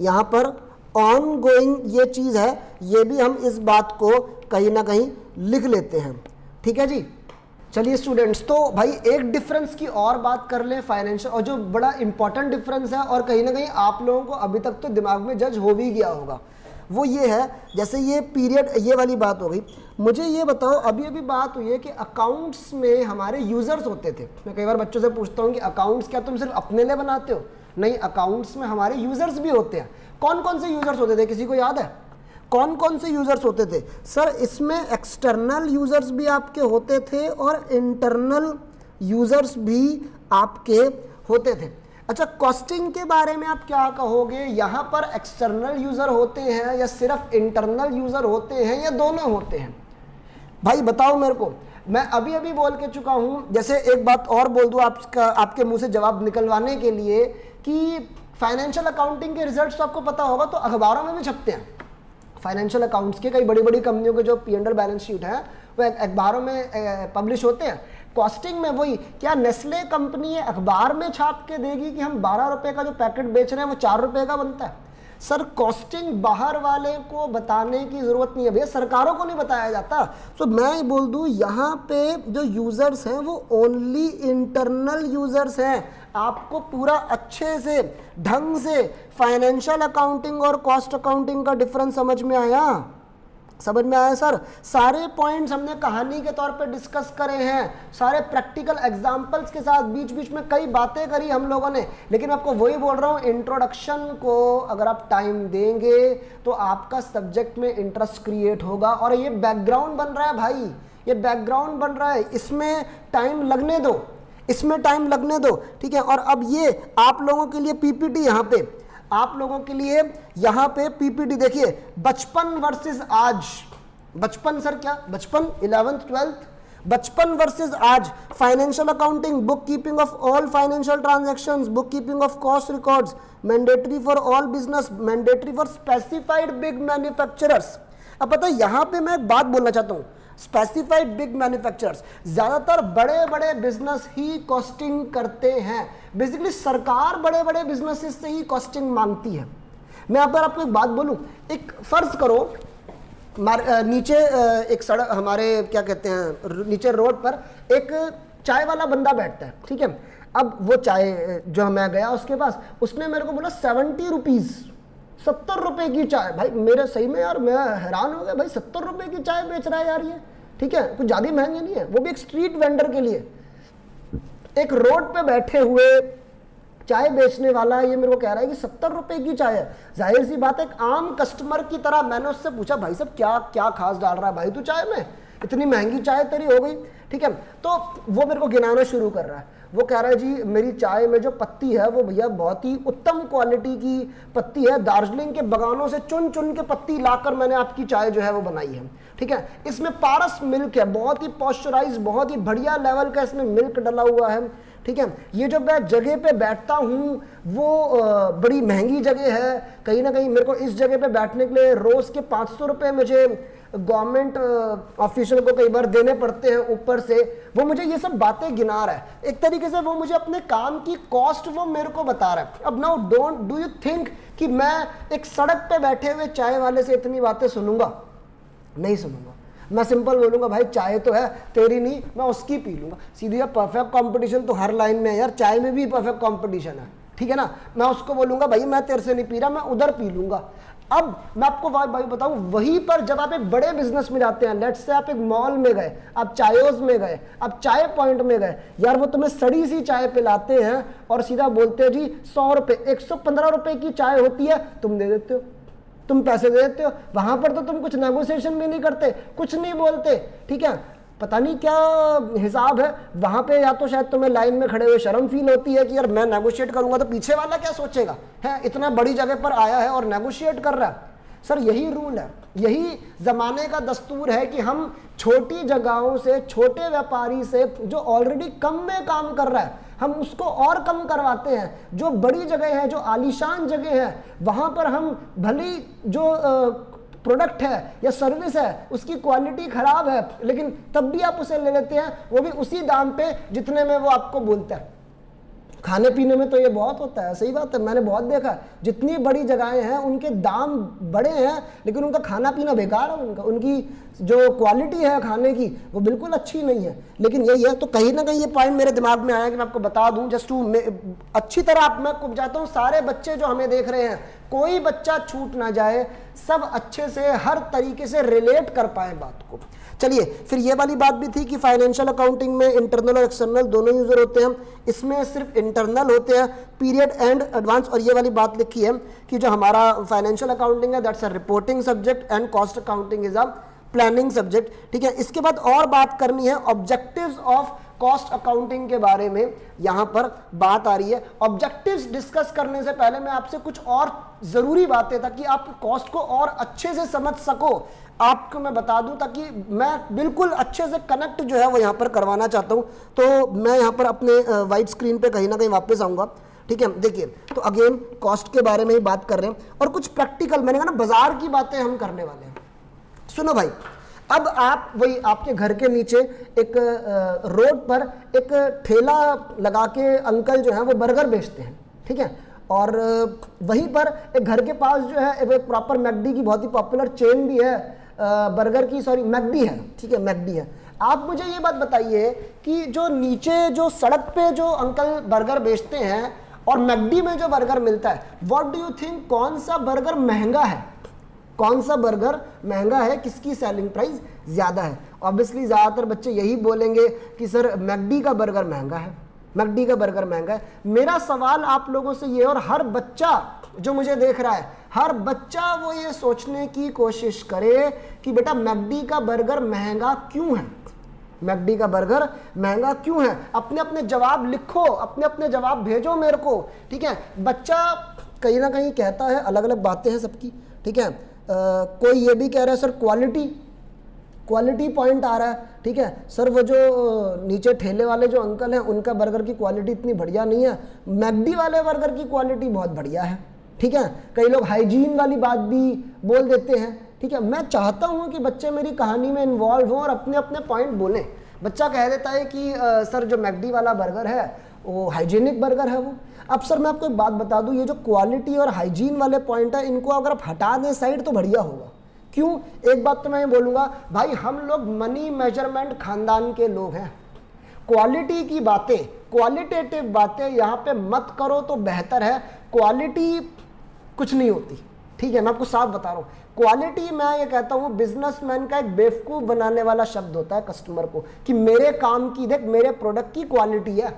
यहाँ पर, ऑनगोइंग ये चीज़ है, ये भी हम इस बात को कहीं ना कहीं लिख लेते हैं, ठीक है जी। चलिए स्टूडेंट्स, तो भाई एक डिफरेंस की और बात कर लें फाइनेंशियल, और जो बड़ा इंपॉर्टेंट डिफरेंस है और कहीं ना कहीं आप लोगों को अभी तक तो दिमाग में जज हो भी गया होगा, वो ये है, जैसे ये पीरियड, ये वाली बात हो गई। मुझे ये बताओ, अभी अभी बात हुई है कि अकाउंट्स में हमारे यूज़र्स होते थे। मैं कई बार बच्चों से पूछता हूँ कि अकाउंट्स क्या तुम सिर्फ अपने लिए बनाते हो? नहीं, अकाउंट्स में हमारे यूज़र्स भी होते हैं। कौन कौन से यूज़र्स होते थे, किसी को याद है? कौन कौन से यूज़र्स होते थे? सर इसमें एक्सटर्नल यूज़र्स भी आपके होते थे और इंटरनल यूज़र्स भी आपके होते थे। अच्छा, कॉस्टिंग के बारे में आप क्या कहोगे? यहाँ पर एक्सटर्नल यूज़र होते हैं या सिर्फ इंटरनल यूज़र होते हैं या दोनों होते हैं? भाई बताओ मेरे को। मैं अभी अभी बोल के चुका हूँ, जैसे एक बात और बोल दूँ आपके मुंह से जवाब निकलवाने के लिए, कि फाइनेंशियल अकाउंटिंग के रिजल्ट्स तो आपको पता होगा, तो अखबारों में भी छपते हैं। फाइनेंशियल अकाउंट्स के कई बड़ी बड़ी कंपनियों के जो P&L बैलेंस शीट है वो अखबारों में पब्लिश होते हैं। कॉस्टिंग में वही, क्या नेस्ले कंपनी अखबार में छाप के देगी कि हम 12 रुपए का जो पैकेट बेच रहे हैं वो 4 रुपए का बनता है? सर कॉस्टिंग बाहर वाले को बताने की ज़रूरत नहीं है भैया, सरकारों को नहीं बताया जाता। तो मैं बोल दूँ, यहाँ पे जो यूज़र्स हैं वो ओनली इंटरनल यूज़र्स हैं। आपको पूरा अच्छे से ढंग से फाइनेंशियल अकाउंटिंग और कॉस्ट अकाउंटिंग का डिफरेंस समझ में आया? समझ में आया सर? सारे पॉइंट्स हमने कहानी के तौर पे डिस्कस करे हैं, सारे प्रैक्टिकल एग्जांपल्स के साथ, बीच बीच में कई बातें करी हम लोगों ने। लेकिन आपको वही बोल रहा हूँ, इंट्रोडक्शन को अगर आप टाइम देंगे तो आपका सब्जेक्ट में इंटरेस्ट क्रिएट होगा। और ये बैकग्राउंड बन रहा है भाई, ये बैकग्राउंड बन रहा है, इसमें टाइम लगने दो, इसमें टाइम लगने दो, ठीक है। और अब ये आप लोगों के लिए पीपीटी, यहाँ पे आप लोगों के लिए यहाँ पे पीपीटी देखिए, बचपन वर्सेस आज। बचपन सर क्या? बचपन 11th 12th, बचपन वर्सेस आज, financial accounting, book keeping of all financial transactions, book keeping of cost records, mandatory for all business, mandatory for specified big manufacturers. अब पता है यहाँ पे मैं एक बात बोलना चाहता हूँ, स्पेसिफाइड बिग मैन्युफैक्चरर्स, ज्यादातर बड़े बड़े बिजनेस ही कॉस्टिंग करते हैं। बेसिकली सरकार बड़े बड़े बिजनेसेस से ही कॉस्टिंग मांगती है। मैं यहाँ पर आपको एक बात बोलूं, एक फर्ज करो नीचे एक सड़क, हमारे क्या कहते हैं, नीचे रोड पर एक चाय वाला बंदा बैठता है, ठीक है। अब वो चाय जो मैं गया उसके पास, उसने मेरे को बोला 70 रुपीज़, 70 रुपए की चाय। भाई मेरे सही में यार, मैं हैरान हो गया, भाई 70 रुपए की चाय बेच रहा है यार ये, ठीक है, कुछ ज़्यादा महंगी नहीं है, वो भी एक स्ट्रीट वेंडर के लिए। एक रोड पे बैठे हुए चाय बेचने वाला ये मेरे को कह रहा है कि 70 रुपए की चाय है। जाहिर सी बात है, एक आम कस्टमर की तरह मैंने उससे पूछा, भाई साहब क्या क्या खास डाल रहा है भाई तू चाय में, इतनी महंगी चाय तेरी हो गई, ठीक है। तो वो मेरे को गिनाना शुरू कर रहा है, वो कह रहा है जी मेरी चाय में जो पत्ती है वो भैया बहुत ही उत्तम क्वालिटी की पत्ती है, दार्जिलिंग के बगानों से चुन चुन के पत्ती लाकर मैंने आपकी चाय जो है वो बनाई है, ठीक है। इसमें पारस मिल्क है, बहुत ही पॉस्चराइज, बहुत ही बढ़िया लेवल का इसमें मिल्क डला हुआ है, ठीक है। ये जो मैं जगह पे बैठता हूँ वो बड़ी महंगी जगह है, कहीं ना कहीं मेरे को इस जगह पे बैठने के लिए रोज़ के 500 रुपये मुझे गवर्नमेंट ऑफिशियल को कई बार देने पड़ते हैं ऊपर से। वो मुझे ये सब बातें गिना रहा है, एक तरीके से वो मुझे अपने काम की कॉस्ट वो मेरे को बता रहा है। अब now don't do you think कि मैं एक सड़क पे बैठे हुए चाय वाले से इतनी बातें सुनूंगा? नहीं सुनूंगा। मैं सिंपल बोलूंगा, भाई चाय तो है तेरी नहीं, मैं उसकी पी लूंगा। सीधी यार, परफेक्ट कंपटीशन तो हर लाइन में है यार, चाय में भी परफेक्ट कंपटीशन है, ठीक है ना। मैं उसको बोलूंगा भाई मैं तेरे से नहीं पी रहा, मैं उधर पी लूंगा। अब मैं आपको भाई बताऊं, वहीं पर जब आप एक बड़े बिजनेस में जाते हैं, लेट्स से आप एक मॉल में गए, आप चायोज में गए, आप चाय पॉइंट में गए, यार वो तुम्हें सड़ी सी चाय पिलाते हैं और सीधा बोलते हैं जी 100 रुपये, 115 रुपए की चाय होती है, तुम दे देते हो, तुम पैसे दे देते हो। वहां पर तो तुम कुछ नेगोशिएशन भी नहीं करते, कुछ नहीं बोलते, ठीक है। पता नहीं क्या हिसाब है वहां पे, या तो शायद तुम्हें लाइन में खड़े हुए शर्म फील होती है कि यार मैं नेगोशिएट करूंगा तो पीछे वाला क्या सोचेगा, है इतना बड़ी जगह पर आया है और नेगोशिएट कर रहा है। सर यही रूल है, यही जमाने का दस्तूर है कि हम छोटी जगहों से, छोटे व्यापारी से जो ऑलरेडी कम में काम कर रहा है, हम उसको और कम करवाते हैं। जो बड़ी जगह है, जो आलीशान जगह है, वहां पर हम भली जो प्रोडक्ट है या सर्विस है उसकी क्वालिटी खराब है, लेकिन तब भी आप उसे ले लेते हैं, वो भी उसी दाम पे जितने में वो आपको बोलता है। खाने पीने में तो ये बहुत होता है, सही बात है, मैंने बहुत देखा, जितनी बड़ी जगहें हैं उनके दाम बड़े हैं लेकिन उनका खाना पीना बेकार है, उनकी जो क्वालिटी है खाने की वो बिल्कुल अच्छी नहीं है। लेकिन यही है, तो कहीं ना कहीं ये पॉइंट मेरे दिमाग में आया कि मैं आपको बता दूं, जस्ट टू अच्छी तरह आप, मैं आपको चाहता हूँ सारे बच्चे जो हमें देख रहे हैं, कोई बच्चा छूट ना जाए, सब अच्छे से हर तरीके से रिलेट कर पाए बात को। चलिए, फिर ये वाली बात भी थी कि फाइनेंशियल अकाउंटिंग में इंटरनल और एक्सटर्नल दोनों यूजर होते हैं, इसमें सिर्फ इंटरनल होते हैं, पीरियड एंड एडवांस। और ये वाली बात लिखी है कि जो हमारा फाइनेंशियल अकाउंटिंग है that's a reporting subject and cost accounting is a planning subject, ठीक है। इसके बाद और बात करनी है ऑब्जेक्टिव्स ऑफ कॉस्ट अकाउंटिंग के बारे में, यहां पर बात आ रही है। ऑब्जेक्टिव्स डिस्कस करने से पहले मैं आपसे कुछ और जरूरी बातें, ताकि आप कॉस्ट को और अच्छे से समझ सको, आपको मैं बता दूं, ताकि मैं बिल्कुल अच्छे से कनेक्ट जो है वो यहां पर करवाना चाहता हूं। तो मैं यहां पर अपने वाइट स्क्रीन पे कहीं ना कहीं वापस आऊंगा, ठीक है। देखिए, तो अगेन कॉस्ट के बारे में ही बात कर रहे हैं और कुछ प्रैक्टिकल, मैंने कहा ना बाजार की बातें हम करने वाले हैं। सुनो भाई, अब आप वही आपके घर के नीचे एक रोड पर एक ठेला लगा के अंकल जो है वो बर्गर बेचते हैं, ठीक है। और वहीं पर एक घर के पास जो है एक प्रॉपर मैकडी की बहुत ही पॉपुलर चेन भी है, बर्गर की, सॉरी मैकडी है, ठीक है, मैकडी है। आप मुझे ये बात बताइए कि जो नीचे जो सड़क पे जो अंकल बर्गर बेचते हैं और मैकडी में जो बर्गर मिलता है, व्हाट डू यू थिंक, कौन सा बर्गर महंगा है? कौन सा बर्गर महंगा है, किसकी सेलिंग प्राइस ज्यादा है? ऑब्वियसली ज्यादातर बच्चे यही बोलेंगे कि सर मैकडी का बर्गर महंगा है, मैकडी का बर्गर महंगा है। मेरा सवाल आप लोगों से ये, और हर बच्चा जो मुझे देख रहा है, हर बच्चा वो ये सोचने की कोशिश करे कि बेटा मैकडी का बर्गर महंगा क्यों है, मैकडी का बर्गर महंगा क्यों है? अपने अपने जवाब लिखो, अपने अपने जवाब भेजो मेरे को, ठीक है। बच्चा कहीं ना कहीं कहता है, अलग अलग बातें हैं सबकी, ठीक है। कोई ये भी कह रहा है सर क्वालिटी पॉइंट आ रहा है, ठीक है सर, वो जो नीचे ठेले वाले जो अंकल हैं उनका बर्गर की क्वालिटी इतनी बढ़िया नहीं है, मैकडी वाले बर्गर की क्वालिटी बहुत बढ़िया है, ठीक है। कई लोग हाइजीन वाली बात भी बोल देते हैं, ठीक है। मैं चाहता हूं कि बच्चे मेरी कहानी में इन्वॉल्व हों और अपने अपने पॉइंट बोलें। बच्चा कह देता है कि सर जो मैकडी वाला बर्गर है वो हाइजीनिक बर्गर है वो। अब सर मैं आपको एक बात बता दूं, ये जो क्वालिटी और हाइजीन वाले पॉइंट है, इनको अगर आप हटा दें साइड तो बढ़िया होगा। क्यों? एक बात तो मैं बोलूंगा भाई, हम लोग मनी मेजरमेंट खानदान के लोग हैं। क्वालिटी की बातें, क्वालिटेटिव बातें यहाँ पे मत करो तो बेहतर है। क्वालिटी कुछ नहीं होती, ठीक है, मैं आपको साफ बता रहा हूँ। क्वालिटी, मैं ये कहता हूँ, बिजनेसमैन का एक बेवकूफ बनाने वाला शब्द होता है कस्टमर को, कि मेरे काम की देख, मेरे प्रोडक्ट की क्वालिटी है,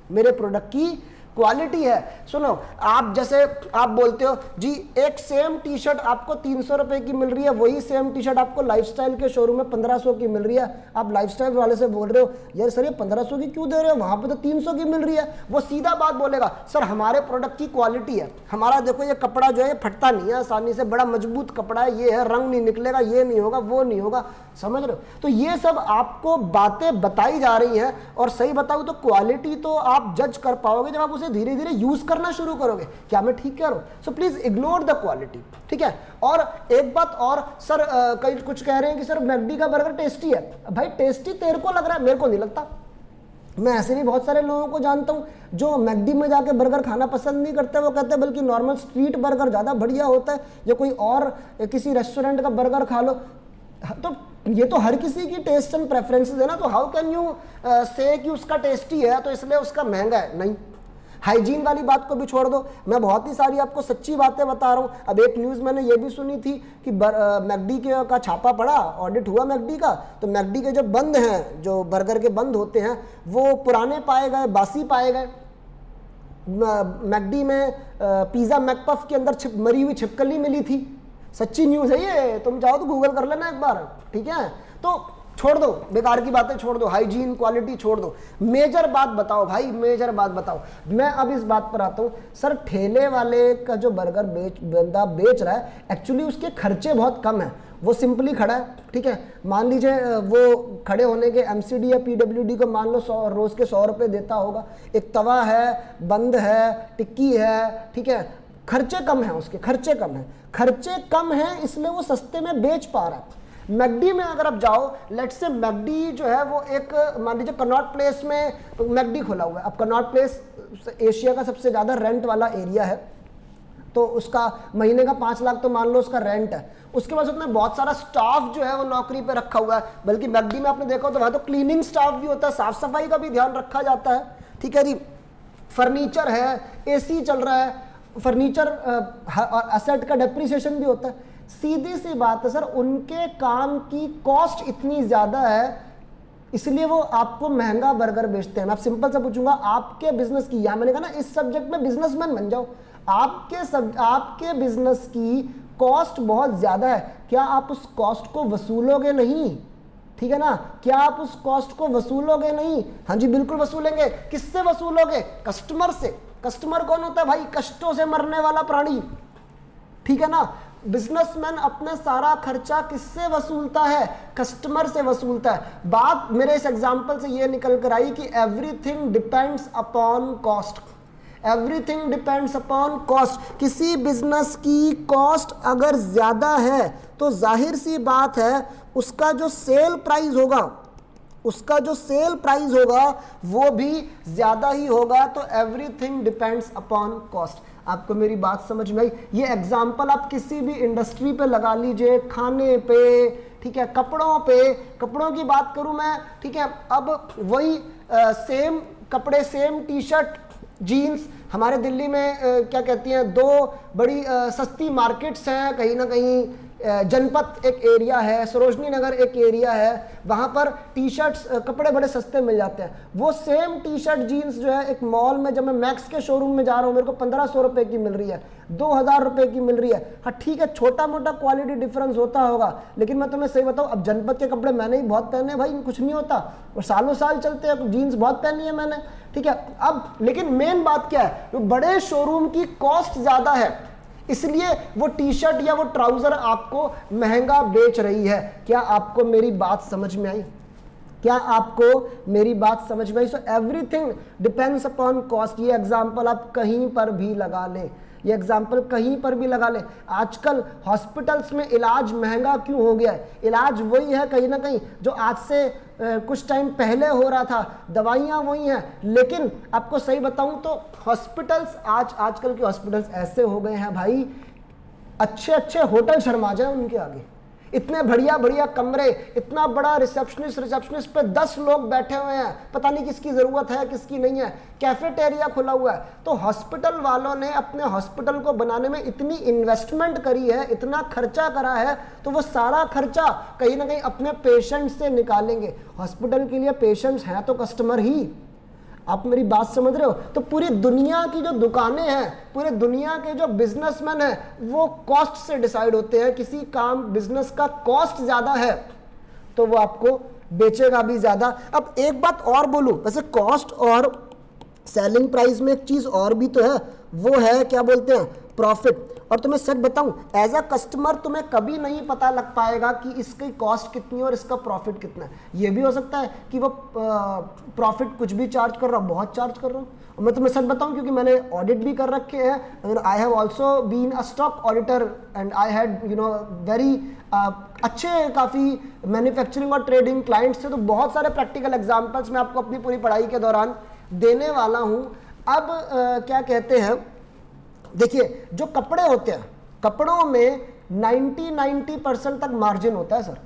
मेरे प्रोडक्ट की क्वालिटी है। सुनो, आप जैसे आप बोलते हो जी एक सेम टी शर्ट आपको 300 रुपए की मिल रही है, वही सेम टी शर्ट आपको लाइफस्टाइल के शोरूम में 1500 की मिल रही है। आप लाइफस्टाइल वाले से बोल रहे हो यार सर ये 1500 की क्यों दे रहे हो, वहां पे तो 300 की मिल रही है। वो सीधा बात बोलेगा, सर हमारे प्रोडक्ट की क्वालिटी है, हमारा देखो ये कपड़ा जो है फटता नहीं है आसानी से, बड़ा मजबूत कपड़ा है, ये है, रंग नहीं निकलेगा, ये नहीं होगा, वो नहीं होगा। समझ रहे हो? तो ये सब आपको बातें बताई जा रही हैं। और सही बताऊं तो क्वालिटी तो आप जज कर पाओगे जब आप उसे धीरे धीरे यूज करना शुरू करोगे। क्या मैं ठीक कह रहा हूं? So please ignore the quality, ठीक है। और एक बात और, सर कई कुछ कह रहे हैं कि सर मैकडी का बर्गर टेस्टी है। भाई टेस्टी तेरे को लग रहा है, मेरे को नहीं लगता। मैं ऐसे भी बहुत सारे लोगों को जानता हूं जो मैकडी में जाके बर्गर खाना पसंद नहीं करते, वो कहते हैं बल्कि नॉर्मल स्ट्रीट बर्गर ज्यादा बढ़िया होता है, या कोई और किसी रेस्टोरेंट का बर्गर खा लो। तो ये तो हर किसी की टेस्ट एंड प्रेफरेंसेस है ना, तो हाउ कैन यू से कि उसका टेस्टी है तो इसलिए उसका महंगा है? नहीं। हाइजीन वाली बात को भी छोड़ दो, मैं बहुत ही सारी आपको सच्ची बातें बता रहा हूं। अब एक न्यूज़ मैंने ये भी सुनी थी कि मैकडी के का छापा पड़ा, ऑडिट हुआ मैकडी का, तो मैकडी के जो बंद हैं, जो बर्गर के बंद होते हैं, वो पुराने पाए गए, बासी पाए गए। मैकडी में पिज़्ज़ा मैकपफ के अंदर मरी हुई छिपकली मिली थी। सच्ची न्यूज़ है ये, तुम चाहो तो गूगल कर लेना एक बार, ठीक है। तो छोड़ दो, बेकार की बातें छोड़ दो, हाइजीन क्वालिटी छोड़ दो, मेजर बात बताओ भाई, मेजर बात बताओ। मैं अब इस बात पर आता हूँ, सर ठेले वाले का जो बर्गर बंदा बेच रहा है, एक्चुअली उसके खर्चे बहुत कम है। वो सिंपली खड़ा है, ठीक है, मान लीजिए वो खड़े होने के एमसीडी या पीडब्ल्यूडी को मान लो रोज के 100 रुपये देता होगा। एक तवा है, बंद है, टिक्की है, ठीक है, खर्चे कम हैं, उसके खर्चे कम हैं, खर्चे कम हैं इसलिए वो सस्ते में बेच पा रहा है। मैकडी में अगर आप जाओ, लेट से मैकडी जो है वो एक, मान लीजिए कनॉट प्लेस में मैकडी खोला हुआ है। अब कनॉट प्लेस एशिया का सबसे ज़्यादा रेंट वाला एरिया है, तो उसका महीने का 5 लाख तो मान लो उसका रेंट है। उसके बाद उसमें बहुत सारा स्टाफ जो है वो नौकरी पे रखा हुआ है, बल्कि मैकडी में आपने देखा तो वहाँ तो क्लीनिंग स्टाफ भी होता है, साफ सफाई का भी ध्यान रखा जाता है, ठीक है जी। फर्नीचर है, एसी चल रहा है, फर्नीचर असेट का डेप्रिसिएशन भी होता है। सीधी सी बात है सर, उनके काम की कॉस्ट इतनी ज़्यादा है इसलिए वो आपको महंगा बर्गर बेचते हैं। मैं आप सिंपल से पूछूंगा, आपके बिजनेस की, यहाँ मैंने कहा ना इस सब्जेक्ट में बिजनेसमैन बन जाओ, आपके बिजनेस की कॉस्ट बहुत ज़्यादा है, क्या आप उस कॉस्ट को वसूलोगे नहीं? ठीक है ना, क्या आप उस कॉस्ट को वसूलोगे नहीं? हाँ जी बिल्कुल वसूलेंगे। किससे वसूलोगे? कस्टमर से। कस्टमर कौन होता है भाई? कष्टों से मरने वाला प्राणी, ठीक है ना। बिजनेसमैन अपना सारा खर्चा किससे वसूलता है? कस्टमर से वसूलता है। बात मेरे इस एग्जांपल से ये निकल कर आई कि everything depends upon cost, everything depends upon cost. किसी बिजनेस की कॉस्ट अगर ज़्यादा है तो जाहिर सी बात है उसका जो सेल प्राइस होगा, उसका जो सेल प्राइस होगा वो भी ज़्यादा ही होगा। तो एवरीथिंग डिपेंड्स अपॉन कॉस्ट। आपको मेरी बात समझ में आई? ये एग्जाम्पल आप किसी भी इंडस्ट्री पे लगा लीजिए, खाने पे, ठीक है, कपड़ों पे। कपड़ों की बात करूं मैं, ठीक है, अब वही सेम कपड़े, सेम टी शर्ट, जीन्स, हमारे दिल्ली में क्या कहती हैं, 2 बड़ी सस्ती मार्केट्स हैं, कहीं ना कहीं जनपथ एक एरिया है, सरोजनी नगर एक एरिया है, वहाँ पर टी शर्ट्स, कपड़े बड़े सस्ते मिल जाते हैं। वो सेम टी शर्ट जीन्स जो है एक मॉल में, जब मैं मैक्स के शोरूम में जा रहा हूँ, मेरे को 1500 रुपये की मिल रही है, 2000 रुपये की मिल रही है। हाँ ठीक है, छोटा मोटा क्वालिटी डिफरेंस होता होगा, लेकिन मैं तुम्हें सही बताऊँ, अब जनपथ के कपड़े मैंने ही बहुत पहने भाई, कुछ नहीं होता, और सालों साल चलते हैं। जीन्स बहुत पहनी है मैंने, ठीक है। अब लेकिन मेन बात क्या है, तो बड़े शोरूम की कॉस्ट ज़्यादा है, इसलिए वो टी शर्ट या वो ट्राउजर आपको महंगा बेच रही है। क्या आपको मेरी बात समझ में आई? क्या आपको मेरी बात समझ में आई? So everything depends upon cost. ये एग्जांपल आप कहीं पर भी लगा लें, ये एग्जाम्पल कहीं पर भी लगा लें। आजकल हॉस्पिटल्स में इलाज महंगा क्यों हो गया है? इलाज वही है कहीं ना कहीं जो आज से कुछ टाइम पहले हो रहा था, दवाइयाँ वही हैं, लेकिन आपको सही बताऊं तो हॉस्पिटल्स आजकल के हॉस्पिटल्स ऐसे हो गए हैं भाई, अच्छे अच्छे होटल शर्मा जाए उनके आगे। इतने बढ़िया बढ़िया कमरे, इतना बड़ा रिसेप्शनिस्ट पे 10 लोग बैठे हुए हैं, पता नहीं किसकी ज़रूरत है किसकी नहीं है। कैफेटेरिया खुला हुआ है। तो हॉस्पिटल वालों ने अपने हॉस्पिटल को बनाने में इतनी इन्वेस्टमेंट करी है, इतना खर्चा करा है, तो वो सारा खर्चा कहीं ना कहीं अपने पेशेंट से निकालेंगे। हॉस्पिटल के लिए पेशेंट्स हैं तो कस्टमर ही। आप मेरी बात समझ रहे हो? तो पूरी दुनिया की जो दुकानें हैं, पूरे दुनिया के जो बिजनेसमैन हैं, वो कॉस्ट से डिसाइड होते हैं। किसी काम बिजनेस का कॉस्ट ज़्यादा है तो वो आपको बेचेगा भी ज़्यादा। अब एक बात और बोलूँ, वैसे कॉस्ट और सेलिंग प्राइस में एक चीज़ और भी तो है, वो है क्या बोलते हैं, प्रॉफिट। और तुम्हें सच बताऊं, एज अ कस्टमर तुम्हें कभी नहीं पता लग पाएगा कि इसकी कॉस्ट कितनी है और इसका प्रॉफिट कितना है। ये भी हो सकता है कि वो प्रॉफिट कुछ भी चार्ज कर रहा हूँ, बहुत चार्ज कर रहा हूँ। और मैं तुम्हें सच बताऊं, क्योंकि मैंने ऑडिट भी कर रखे हैं, I have also been a stock auditor and I had very अच्छे काफ़ी मैन्युफैक्चरिंग और ट्रेडिंग क्लाइंट्स थे। तो बहुत सारे प्रैक्टिकल एग्जाम्पल्स मैं आपको अपनी पूरी पढ़ाई के दौरान देने वाला हूँ। अब क्या कहते हैं, देखिए जो कपड़े होते हैं, कपड़ों में 90% तक मार्जिन होता है सर,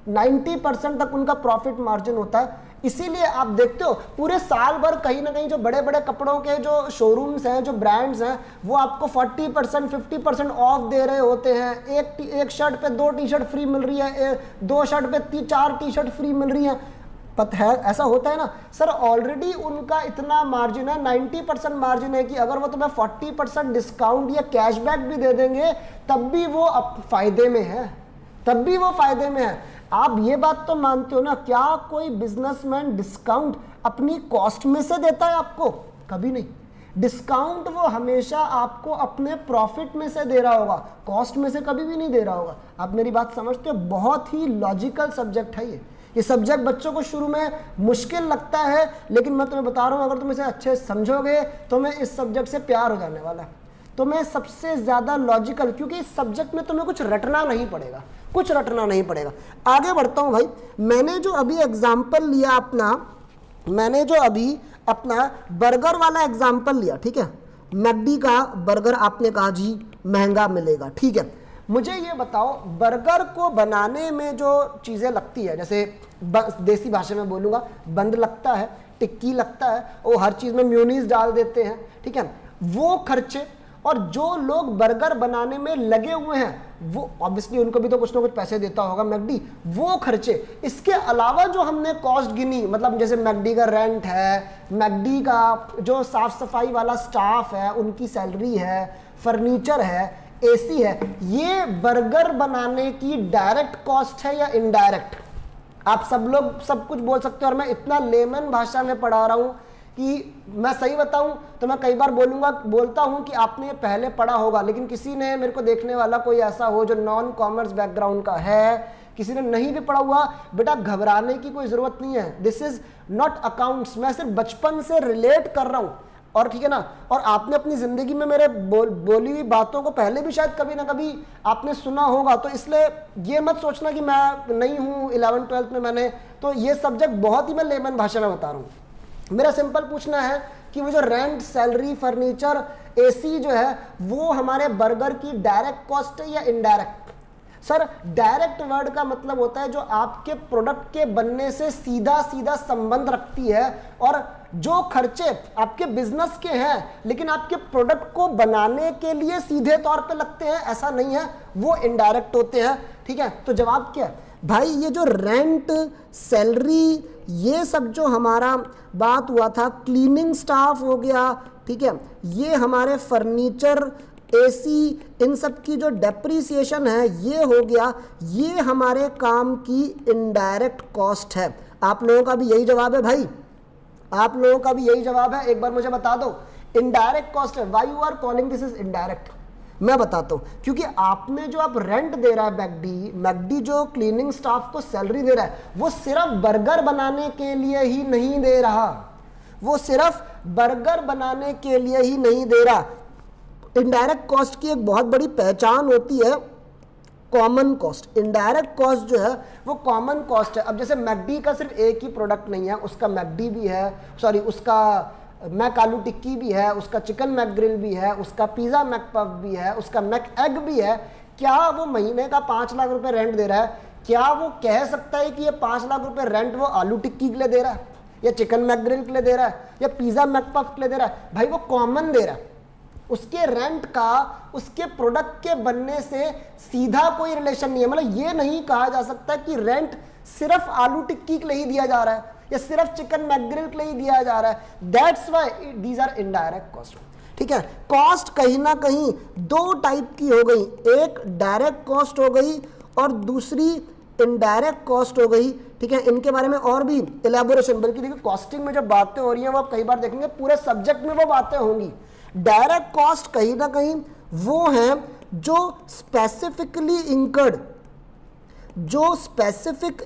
90% तक उनका प्रॉफिट मार्जिन होता है। इसीलिए आप देखते हो पूरे साल भर कहीं ना कहीं जो बड़े बड़े कपड़ों के जो शोरूम्स हैं, जो ब्रांड्स हैं, वो आपको 40% 50% ऑफ दे रहे होते हैं। एक शर्ट पे 2 टी शर्ट फ्री मिल रही है, 2 शर्ट पे 4 टी शर्ट फ्री मिल रही है। पता है ऐसा होता है ना सर, ऑलरेडी उनका इतना मार्जिन है, 90% मार्जिन है कि अगर वो तुम्हें 40% डिस्काउंट या कैशबैक भी दे देंगे तब भी वो फायदे में है, तब भी वो फायदे में है। आप ये बात तो मानते हो ना, क्या कोई बिजनेसमैन डिस्काउंट अपनी कॉस्ट में से देता है आपको? कभी नहीं। डिस्काउंट वो हमेशा आपको अपने प्रॉफिट में से दे रहा होगा, कॉस्ट में से कभी भी नहीं दे रहा होगा। आप मेरी बात समझते हो? बहुत ही लॉजिकल सब्जेक्ट है ये सब्जेक्ट बच्चों को शुरू में मुश्किल लगता है, लेकिन मैं तुम्हें बता रहा हूँ, अगर तुम इसे अच्छे समझोगे तो मैं इस सब्जेक्ट से प्यार हो जाने वाला है। तो मैं सबसे ज्यादा लॉजिकल, क्योंकि इस सब्जेक्ट में तुम्हें कुछ रटना नहीं पड़ेगा, कुछ रटना नहीं पड़ेगा। आगे बढ़ता हूं भाई। मैंने जो अभी एग्जाम्पल लिया अपना, मैंने जो अभी अपना बर्गर वाला एग्जाम्पल लिया, ठीक है, मैकडी का बर्गर आपने कहा जी महंगा मिलेगा, ठीक है। मुझे ये बताओ बर्गर को बनाने में जो चीज़ें लगती है, जैसे देसी भाषा में बोलूँगा बंद लगता है, टिक्की लगता है, वो हर चीज़ में म्यूनीस डाल देते हैं, ठीक है, वो खर्चे, और जो लोग बर्गर बनाने में लगे हुए हैं वो ऑब्वियसली उनको भी तो कुछ ना कुछ पैसे देता होगा मैकडी, वो खर्चे। इसके अलावा जो हमने कॉस्ट गिनी, मतलब जैसे मैकडी का रेंट है, मैकडी का जो साफ सफाई वाला स्टाफ है उनकी सैलरी है, फर्नीचर है, एसी है, ये बर्गर बनाने की डायरेक्ट कॉस्ट है या इनडायरेक्ट? आप सब लोग सब कुछ बोल सकते हो, और मैं इतना लेमन भाषा में पढ़ा रहा हूं कि मैं सही बताऊं तो मैं कई बार बोलता हूं कि आपने ये पहले पढ़ा होगा, लेकिन किसी ने, मेरे को देखने वाला कोई ऐसा हो जो नॉन कॉमर्स बैकग्राउंड का है, किसी ने नहीं भी पढ़ा हुआ, बेटा घबराने की कोई जरूरत नहीं है। दिस इज नॉट अकाउंट्स, मैं सिर्फ बचपन से रिलेट कर रहा हूं, और ठीक है ना, और आपने अपनी जिंदगी में मेरे बोली हुई बातों को पहले भी शायद कभी ना कभी आपने सुना होगा, तो इसलिए ये मत सोचना कि मैं नहीं हूँ 11th-12th में मैंने, तो ये सब्जेक्ट बहुत ही मैं लेमन भाषा में बता रहा हूँ। मेरा सिंपल पूछना है कि वो जो रेंट, सैलरी, फर्नीचर, एसी जो है वो हमारे बर्गर की डायरेक्ट कॉस्ट है या इनडायरेक्ट? सर डायरेक्ट वर्ड का मतलब होता है जो आपके प्रोडक्ट के बनने से सीधा सीधा संबंध रखती है, और जो खर्चे आपके बिजनेस के हैं लेकिन आपके प्रोडक्ट को बनाने के लिए सीधे तौर पे लगते हैं, ऐसा नहीं है, वो इनडायरेक्ट होते हैं, ठीक है। तो जवाब क्या है भाई? ये जो रेंट, सैलरी, ये सब जो हमारा बात हुआ था, क्लीनिंग स्टाफ हो गया, ठीक है, ये हमारे फर्नीचर, एसी, इन सब की जो डेप्रीसिएशन है ये हो गया, ये हमारे काम की इनडायरेक्ट कॉस्ट है। आप लोगों का भी यही जवाब है भाई? आप लोगों का भी यही जवाब है? एक बार मुझे बता दो, इनडायरेक्ट कॉस्ट है। Why you are calling this is indirect? मैं बताता हूं, क्योंकि आपने जो आप रेंट दे रहा है मैकडी जो क्लीनिंग स्टाफ को सैलरी दे रहा है, वो सिर्फ बर्गर बनाने के लिए ही नहीं दे रहा, वो सिर्फ बर्गर बनाने के लिए ही नहीं दे रहा। इनडायरेक्ट कॉस्ट की एक बहुत बड़ी पहचान होती है कॉमन कॉस्ट। इनडायरेक्ट कॉस्ट जो है वो कॉमन कॉस्ट है। अब जैसे मैकडी का सिर्फ एक ही प्रोडक्ट नहीं है, उसका मैकडी भी है, सॉरी उसका मैक आलू टिक्की भी है, उसका चिकन मैक ग्रिल भी है, उसका पिज़्ज़ा मैक पफ भी है, उसका मैक एग भी है। क्या वो महीने का 5 लाख रुपए रेंट दे रहा है? क्या वो कह सकता है कि ये 5 लाख रुपए रेंट वो आलू टिक्की के लिए दे रहा है, या चिकन मैक ग्रिल के लिए दे रहा है, या पिज़्ज़ा मैक पफ के लिए दे रहा है? भाई वो कॉमन दे रहा है, उसके रेंट का उसके प्रोडक्ट के बनने से सीधा कोई रिलेशन नहीं है। मतलब ये नहीं कहा जा सकता कि रेंट सिर्फ आलू टिक्की के लिए ही दिया जा रहा है या सिर्फ चिकन मैकग्रिल के लिए ही दिया जा रहा है। That's why these are indirect cost, ठीक है। कॉस्ट कहीं ना कहीं दो टाइप की हो गई, एक डायरेक्ट कॉस्ट हो गई और दूसरी इनडायरेक्ट कॉस्ट हो गई, ठीक है। इनके बारे में और भी इलेबोरेशन, बल्कि देखिए कॉस्टिंग में जो बातें हो रही हैं वो आप कई बार देखेंगे पूरे सब्जेक्ट में वो बातें होंगी। डायरेक्ट कॉस्ट कहीं ना कहीं वो है जो स्पेसिफिकली इंकर्ड, जो स्पेसिफिक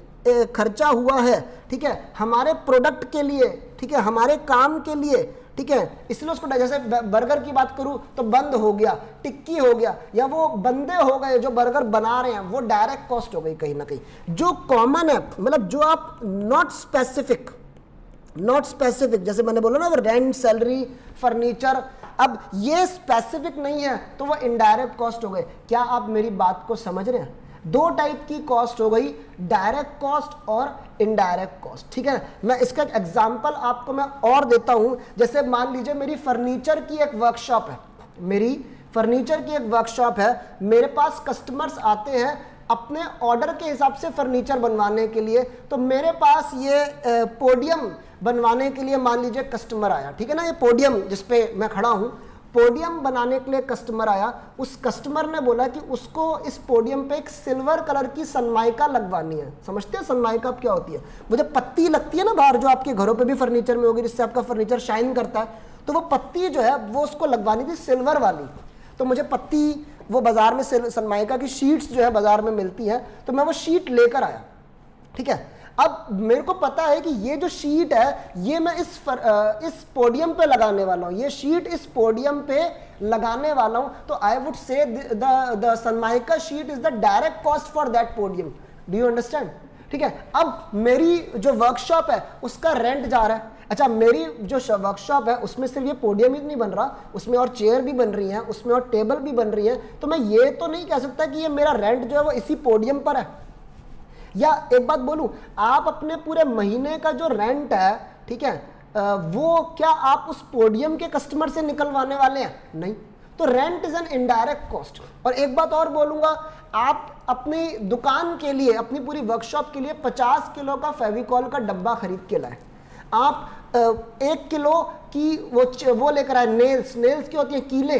खर्चा हुआ है, ठीक है, हमारे प्रोडक्ट के लिए, ठीक है, हमारे काम के लिए, ठीक है। इसलिए उसको, जैसे बर्गर की बात करूं तो बंद हो गया, टिक्की हो गया, या वो बंदे हो गए जो बर्गर बना रहे हैं, वो डायरेक्ट कॉस्ट हो गई कहीं ना कहीं। जो कॉमन है, मतलब जो आप नॉट स्पेसिफिक, जैसे मैंने बोला ना रेंट, सैलरी, फर्नीचर, अब ये स्पेसिफिक नहीं है तो वो इनडायरेक्ट कॉस्ट हो गए। क्या आप मेरी बात को समझ रहे हैं? दो टाइप की कॉस्ट हो गई, डायरेक्ट कॉस्ट और इनडायरेक्ट कॉस्ट, ठीक है। मैं इसका एक एग्जांपल आपको मैं और देता हूं। जैसे मान लीजिए मेरी फर्नीचर की एक वर्कशॉप है, मेरे पास कस्टमर्स आते हैं अपने ऑर्डर के हिसाब से फर्नीचर बनवाने के लिए। तो मेरे पास ये पोडियम बनवाने के लिए मान लीजिए कस्टमर आया, ठीक है ना, ये पोडियम जिसपे मैं खड़ा हूं, पोडियम बनाने के लिए कस्टमर आया। उस कस्टमर ने बोला कि उसको इस पोडियम पे एक सिल्वर कलर की सनमाइका लगवानी है। समझते हैं सनमाइका क्या होती है? वो जो पत्ती लगती है ना बाहर, जो आपके घरों पे भी फर्नीचर में होगी, जिससे आपका फर्नीचर शाइन करता है, तो वो पत्ती जो है वो उसको लगवानी थी सिल्वर वाली। तो मुझे पत्ती, वो बाजार में सनमाइका की शीट्स जो है बाजार में मिलती है, तो मैं वो शीट लेकर आया, ठीक है। अब मेरे को पता है कि ये जो शीट है ये मैं इस पोडियम पे लगाने वाला हूं, ये शीट इस पोडियम पे लगाने वाला हूं, तो I would say the Sunmica sheet is the direct cost for that podium. Do you understand? ठीक है, अब मेरी जो वर्कशॉप है उसका रेंट जा रहा है। अच्छा, मेरी जो वर्कशॉप है उसमें सिर्फ ये पोडियम ही नहीं बन रहा, उसमें और चेयर भी बन रही हैं, उसमें और टेबल भी बन रही है, तो मैं ये तो नहीं कह सकता कि ये मेरा रेंट जो है वो इसी पोडियम पर है। या एक बात बोलूं, आप अपने पूरे महीने का जो रेंट है, ठीक है, वो क्या आप उस पोडियम के कस्टमर से निकलवाने वाले हैं? नहीं। तो rent is an indirect cost. और एक बात और बोलूंगा, आप अपनी दुकान के लिए, अपनी पूरी वर्कशॉप के लिए 50 किलो का फेविकॉल का डब्बा खरीद के लाए, आप 1 किलो की वो लेकर आए, नेल्स की होती है कीले,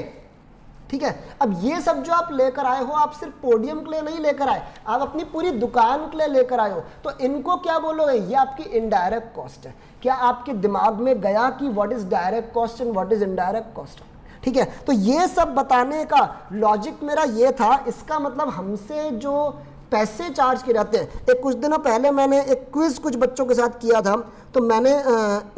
ठीक है। अब ये सब जो आप लेकर आए हो, आप सिर्फ पोडियम के लिए नहीं लेकर आए, आप अपनी पूरी दुकान के लिए लेकर आए हो, तो इनको क्या बोलोगे? ये आपकी इनडायरेक्ट कॉस्ट है। क्या आपके दिमाग में गया कि what is direct cost and what is indirect cost? ठीक है, तो ये सब बताने का लॉजिक मेरा ये था। इसका मतलब हमसे जो पैसे चार्ज किए जाते हैं, एक कुछ दिनों पहले मैंने एक क्विज कुछ बच्चों के साथ किया था, तो मैंने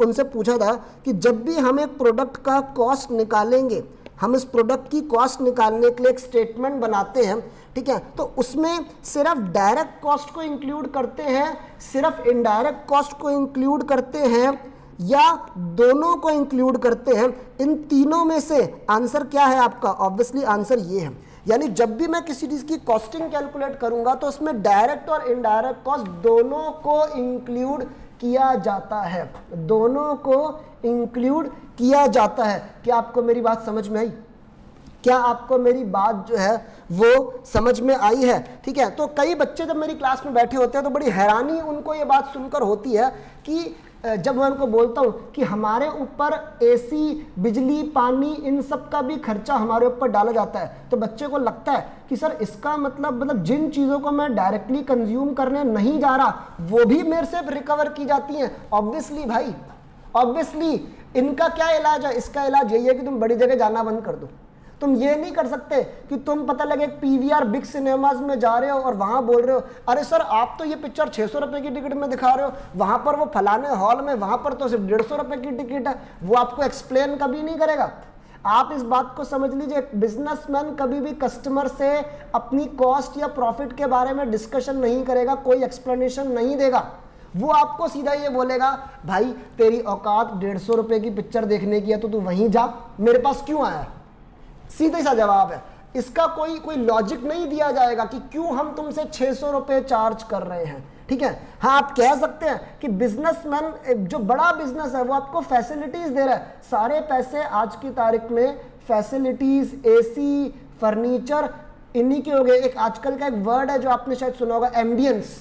उनसे पूछा था कि जब भी हम एक प्रोडक्ट का कॉस्ट निकालेंगे, हम इस प्रोडक्ट की कॉस्ट निकालने के लिए एक स्टेटमेंट बनाते हैं, ठीक है, तो उसमें सिर्फ डायरेक्ट कॉस्ट को इंक्लूड करते हैं, सिर्फ इनडायरेक्ट कॉस्ट को इंक्लूड करते हैं, या दोनों को इंक्लूड करते हैं? इन तीनों में से आंसर क्या है आपका? ऑब्वियसली आंसर ये है। यानी जब भी मैं किसी चीज की कॉस्टिंग कैलकुलेट करूंगा तो उसमें डायरेक्ट और इनडायरेक्ट कॉस्ट दोनों को इंक्लूड किया जाता है, दोनों को इंक्लूड किया जाता है। क्या आपको मेरी बात समझ में आई? क्या आपको मेरी बात जो है वो समझ में आई है? ठीक है, तो कई बच्चे जब मेरी क्लास में बैठे होते हैं तो बड़ी हैरानी उनको ये बात सुनकर होती है कि जब मैं उनको बोलता हूँ कि हमारे ऊपर एसी, बिजली, पानी, इन सब का भी खर्चा हमारे ऊपर डाला जाता है, तो बच्चे को लगता है कि सर इसका मतलब जिन चीज़ों को मैं डायरेक्टली कंज्यूम करने नहीं जा रहा वो भी मेरे से रिकवर की जाती हैं। ऑब्वियसली भाई, ऑब्वियसली इनका क्या इलाज है? इसका इलाज यही है कि तुम बड़ी जगह जाना बंद कर दो। तुम ये नहीं कर सकते कि तुम पता लगे पीवीआर बिग सिनेमाज में जा रहे हो और वहां बोल रहे हो अरे सर आप तो ये पिक्चर 600 रुपए की टिकट में दिखा रहे हो, वहां पर वो फलाने हॉल में वहां पर तो सिर्फ 150 रुपए की टिकट है। वो आपको एक्सप्लेन कभी नहीं करेगा। आप इस बात को समझ लीजिए, बिजनेसमैन कभी भी कस्टमर से अपनी कॉस्ट या प्रॉफिट के बारे में डिस्कशन नहीं करेगा, कोई एक्सप्लेनेशन नहीं देगा। वो आपको सीधा ये बोलेगा भाई तेरी औकात 150 रुपए की पिक्चर देखने की है तो तू वहीं जा, मेरे पास क्यों आया? सीधा सा जवाब है। इसका कोई लॉजिक नहीं दिया जाएगा कि क्यों हम तुमसे 600 रुपए चार्ज कर रहे हैं। ठीक है, हाँ आप कह सकते हैं कि बिजनेसमैन जो बड़ा बिजनेस है वो आपको फैसिलिटीज दे रहा है। सारे पैसे आज की तारीख में फैसिलिटीज, एसी, फर्नीचर, इन्हीं के हो गए। एक आजकल का एक वर्ड है जो आपने शायद सुना होगा, एम्बियंस।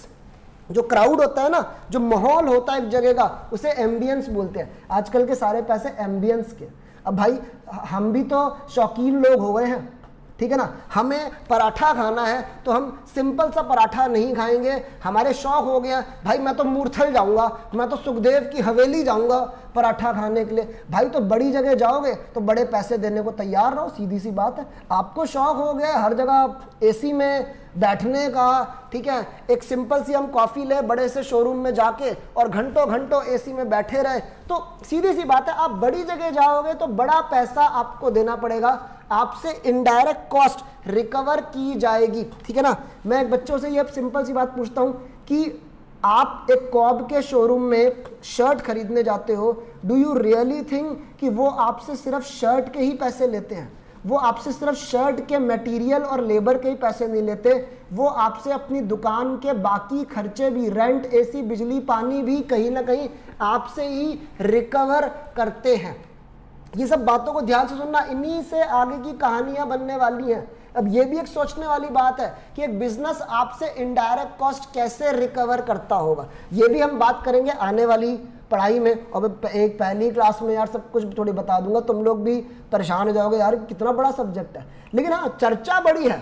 जो क्राउड होता है ना, जो माहौल होता है एक जगह का, उसे एम्बियंस बोलते हैं। आजकल के सारे पैसे एम्बियंस के। अब भाई हम भी तो शौकीन लोग हो गए हैं, ठीक है ना। हमें पराठा खाना है तो हम सिंपल सा पराठा नहीं खाएंगे, हमारे शौक हो गया भाई मैं तो मूर्थल जाऊंगा, मैं तो सुखदेव की हवेली जाऊंगा पराठा खाने के लिए। भाई तो बड़ी जगह जाओगे तो बड़े पैसे देने को तैयार रहो, सीधी सी बात है। आपको शौक हो गया हर जगह एसी में बैठने का, ठीक है, एक सिंपल सी हम कॉफी ले बड़े से शोरूम में जाके और घंटों घंटों एसी में बैठे रहे, तो सीधी सी बात है आप बड़ी जगह जाओगे तो बड़ा पैसा आपको देना पड़ेगा, आपसे इनडायरेक्ट कॉस्ट रिकवर की जाएगी। ठीक है ना। मैं एक बच्चों से ये सिंपल सी बात पूछता हूं कि आप एक कॉब के शोरूम में शर्ट खरीदने जाते हो, डू यू रियली थिंक कि वो आपसे सिर्फ शर्ट के ही पैसे लेते हैं? वो आपसे सिर्फ शर्ट के मटेरियल और लेबर के ही पैसे नहीं लेते, वो आपसे अपनी दुकान के बाकी खर्चे भी, रेंट, एसी, बिजली, पानी भी कहीं ना कहीं आपसे ही रिकवर करते हैं। ये सब बातों को ध्यान से सुनना, इन्हीं से आगे की कहानियां बनने वाली हैं। अब ये भी एक सोचने वाली बात है कि एक बिजनेस आपसे इनडायरेक्ट कॉस्ट कैसे रिकवर करता होगा। ये भी हम बात करेंगे आने वाली पढ़ाई में। और एक पहली क्लास में यार सब कुछ थोड़ी बता दूंगा, तुम लोग भी परेशान हो जाओगे यार कितना बड़ा सब्जेक्ट है। लेकिन हाँ, चर्चा बड़ी है,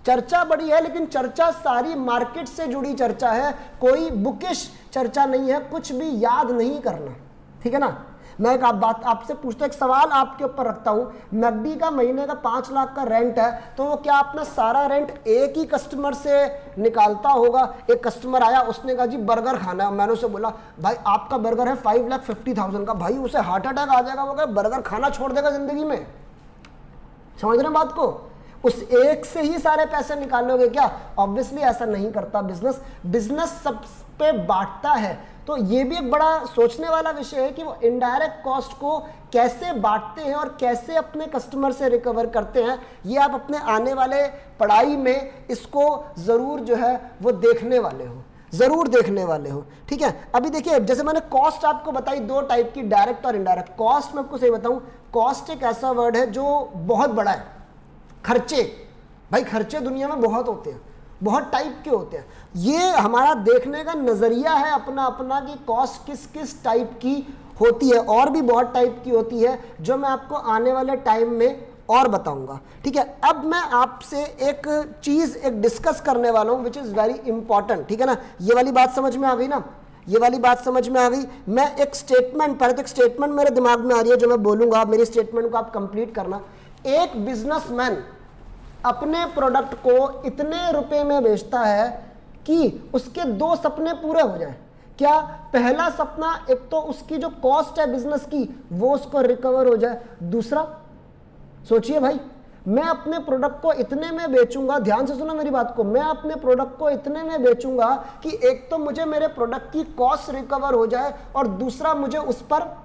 चर्चा बड़ी है, लेकिन चर्चा सारी मार्केट से जुड़ी चर्चा है, कोई बुकिश चर्चा नहीं है, कुछ भी याद नहीं करना। ठीक है ना। मैं एक बात आपसे पूछता हूं, एक सवाल आपके ऊपर रखता हूं, मैकडी का महीने का 5 लाख का रेंट है, तो वो क्या अपना सारा रेंट एक ही कस्टमर से निकालता होगा? एक कस्टमर आया, उसने कहा जी बर्गर खाना है, मैंने उसे बोला भाई आपका बर्गर है 5,50,000 का, भाई उसे हार्ट अटैक आ जाएगा, वो क्या बर्गर खाना छोड़ देगा जिंदगी में? समझ रहे हैं बात को? उस एक से ही सारे पैसे निकालोगे क्या? ऑब्वियसली ऐसा नहीं करता बिजनेस। बिजनेस सब पे बांटता है। तो ये भी एक बड़ा सोचने वाला विषय है कि वो इनडायरेक्ट कॉस्ट को कैसे बांटते हैं और कैसे अपने कस्टमर से रिकवर करते हैं। ये आप अपने आने वाले पढ़ाई में इसको जरूर जो है वो देखने वाले हो, जरूर देखने वाले हो, ठीक है। अभी देखिए, जैसे मैंने कॉस्ट आपको बताई दो टाइप की, डायरेक्ट और इनडायरेक्ट। कॉस्ट में आपको सही बताऊं, कॉस्ट एक ऐसा वर्ड है जो बहुत बड़ा है। खर्चे, भाई खर्चे दुनिया में बहुत होते हैं, बहुत टाइप के होते हैं। ये हमारा देखने का नजरिया है अपना अपना कि कॉस्ट किस किस टाइप की होती है, और भी बहुत टाइप की होती है जो मैं आपको आने वाले टाइम में और बताऊंगा, ठीक है। अब मैं आपसे एक चीज एक डिस्कस करने वाला हूं विच इज वेरी इंपॉर्टेंट, ठीक है ना। ये वाली बात समझ में आ गई ना, ये वाली बात समझ में आ गई। मैं एक स्टेटमेंट, पहले तो एक स्टेटमेंट मेरे दिमाग में आ रही है जो मैं बोलूंगा, मेरी स्टेटमेंट को आप कंप्लीट करना। एक बिजनेसमैन अपने प्रोडक्ट को इतने रुपए में बेचता है कि उसके दो सपने पूरे हो जाएं। क्या? पहला सपना, एक तो उसकी जो कॉस्ट है बिजनेस की वो उसको रिकवर हो जाए। दूसरा, सोचिए भाई, मैं अपने प्रोडक्ट को इतने में बेचूंगा, ध्यान से सुनो मेरी बात को, मैं अपने प्रोडक्ट को इतने में बेचूंगा कि एक तो मुझे मेरे प्रोडक्ट की कॉस्ट रिकवर हो जाए और दूसरा मुझे उस पर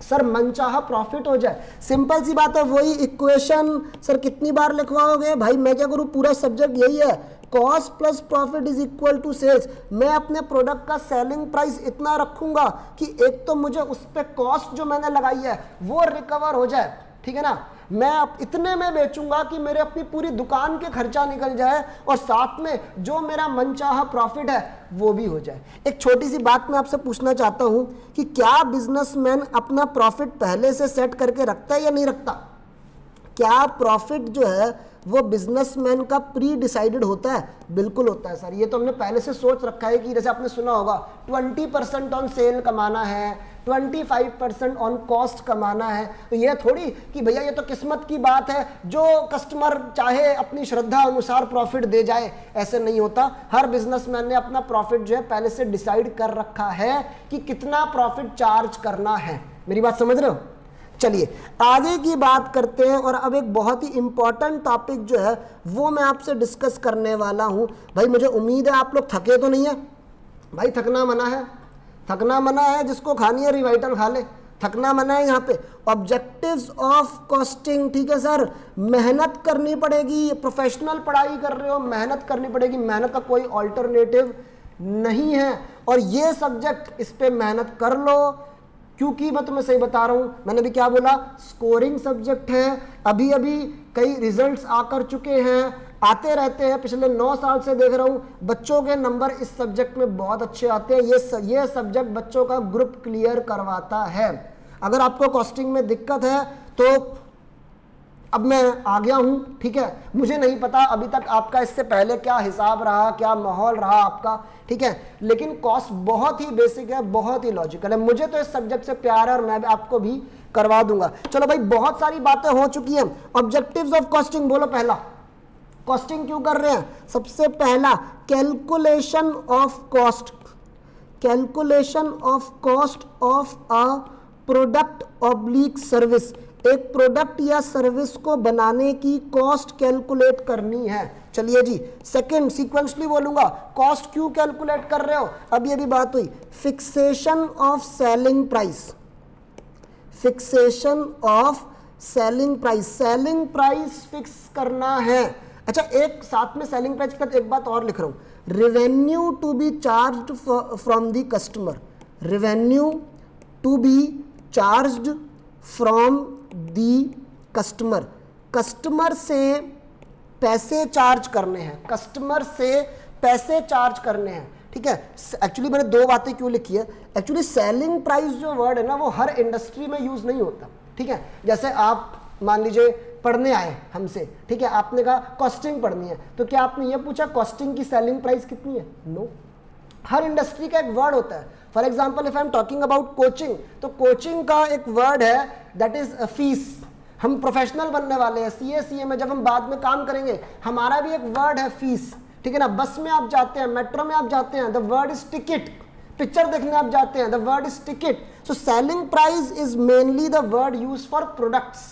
सर मनचाहा प्रॉफिट हो जाए। सिंपल सी बात है, वही इक्वेशन सर कितनी बार लिखवाओगे भाई? मैं क्या करूं, पूरा सब्जेक्ट यही है, cost plus profit is equal to sales. मैं अपने प्रोडक्ट का सेलिंग प्राइस इतना रखूंगा कि एक तो मुझे उस पर कॉस्ट जो मैंने लगाई है वो रिकवर हो जाए, ठीक है ना। मैं अब इतने में बेचूंगा कि मेरे अपनी पूरी दुकान के खर्चा निकल जाए और साथ में जो मेरा मनचाहा प्रॉफिट है वो भी हो जाए। एक छोटी सी बात मैं आपसे पूछना चाहता हूं कि क्या बिजनेसमैन अपना प्रॉफिट पहले से सेट करके रखता है या नहीं रखता? क्या प्रॉफिट जो है वो बिजनेसमैन का प्री डिसाइडेड होता है? बिल्कुल होता है सर। ये तो हमने पहले से सोच रखा है कि जैसे आपने सुना होगा 20% ऑन सेल कमाना है, 25% ऑन कॉस्ट कमाना है। तो ये थोड़ी कि भैया ये तो किस्मत की बात है, जो कस्टमर चाहे अपनी श्रद्धा अनुसार प्रॉफिट दे जाए, ऐसे नहीं होता। हर बिजनेसमैन ने अपना प्रॉफिट जो है पहले से डिसाइड कर रखा है कि कितना प्रॉफिट चार्ज करना है। मेरी बात समझ रहे हो? चलिए आगे की बात करते हैं। और अब एक बहुत ही इंपॉर्टेंट टॉपिक जो है वो मैं आपसे डिस्कस करने वाला हूं। भाई मुझे उम्मीद है आप लोग थके तो नहीं है? भाई थकना मना है, थकना मना है। जिसको खानी है रिवाइटल खा ले, थकना मना है। यहाँ पे ऑब्जेक्टिव्स ऑफ कॉस्टिंग, ठीक है सर, मेहनत करनी पड़ेगी। प्रोफेशनल पढ़ाई कर रहे हो, मेहनत करनी पड़ेगी, मेहनत का कोई ऑल्टरनेटिव नहीं है। और ये सब्जेक्ट, इस पे मेहनत कर लो, क्योंकि मैं तुम्हें सही बता रहा हूं, मैंने भी क्या बोला, स्कोरिंग सब्जेक्ट है। अभी अभी कई रिजल्ट्स आकर चुके हैं, आते रहते हैं, पिछले 9 साल से देख रहा हूं बच्चों के नंबर इस सब्जेक्ट में बहुत अच्छे आते हैं। ये सब्जेक्ट बच्चों का ग्रुप क्लियर करवाता है। अगर आपको कॉस्टिंग में दिक्कत है तो अब मैं आ गया हूं, ठीक है। मुझे नहीं पता अभी तक आपका इससे पहले क्या हिसाब रहा, क्या माहौल रहा आपका, ठीक है, लेकिन कॉस्ट बहुत ही बेसिक है, बहुत ही लॉजिकल है। मुझे तो इस सब्जेक्ट से प्यार है और मैं आपको भी करवा दूंगा। चलो भाई, बहुत सारी बातें हो चुकी हैं। ऑब्जेक्टिव्स ऑफ कॉस्टिंग बोलो। पहला, कॉस्टिंग क्यों कर रहे हैं? सबसे पहला, calculation of cost, calculation of cost of a product oblique service. एक प्रोडक्ट या सर्विस को बनाने की कॉस्ट कैलकुलेट करनी है। चलिए जी, सेकंड सीक्वेंसली बोलूंगा, कॉस्ट क्यों कैलकुलेट कर रहे हो? अब ये भी बात हुई। Fixation of selling price, fixation of selling price, selling price fix करना है। अच्छा, एक साथ में सेलिंग प्राइस के साथ एक बात और लिख रहा हूं, revenue to be charged from the customer, revenue to be charged from the customer. Customer से पैसे चार्ज करने हैं, कस्टमर से पैसे चार्ज करने हैं, ठीक है। एक्चुअली मैंने दो बातें क्यों लिखी है, एक्चुअली सेलिंग प्राइस जो वर्ड है ना वो हर इंडस्ट्री में यूज नहीं होता, ठीक है। जैसे आप मान लीजिए पढ़ने आए हमसे, ठीक है, आपने कहा कॉस्टिंग पढ़नी है, तो क्या आपने ये पूछा कॉस्टिंग की सेलिंग प्राइस कितनी है? नो। हर इंडस्ट्री का एक वर्ड होता है। For example if I am talking about coaching, तो कोचिंग का एक वर्ड है दैट इज फीस। हम प्रोफेशनल बनने वाले हैं, सीए सीए में जब हम बाद में काम करेंगे, हमारा भी एक वर्ड है फीस, ठीक है ना। बस में आप जाते हैं, मेट्रो में आप जाते हैं, the word is ticket. Picture देखने आप जाते हैं, the word is ticket. So selling price is mainly the word use for products,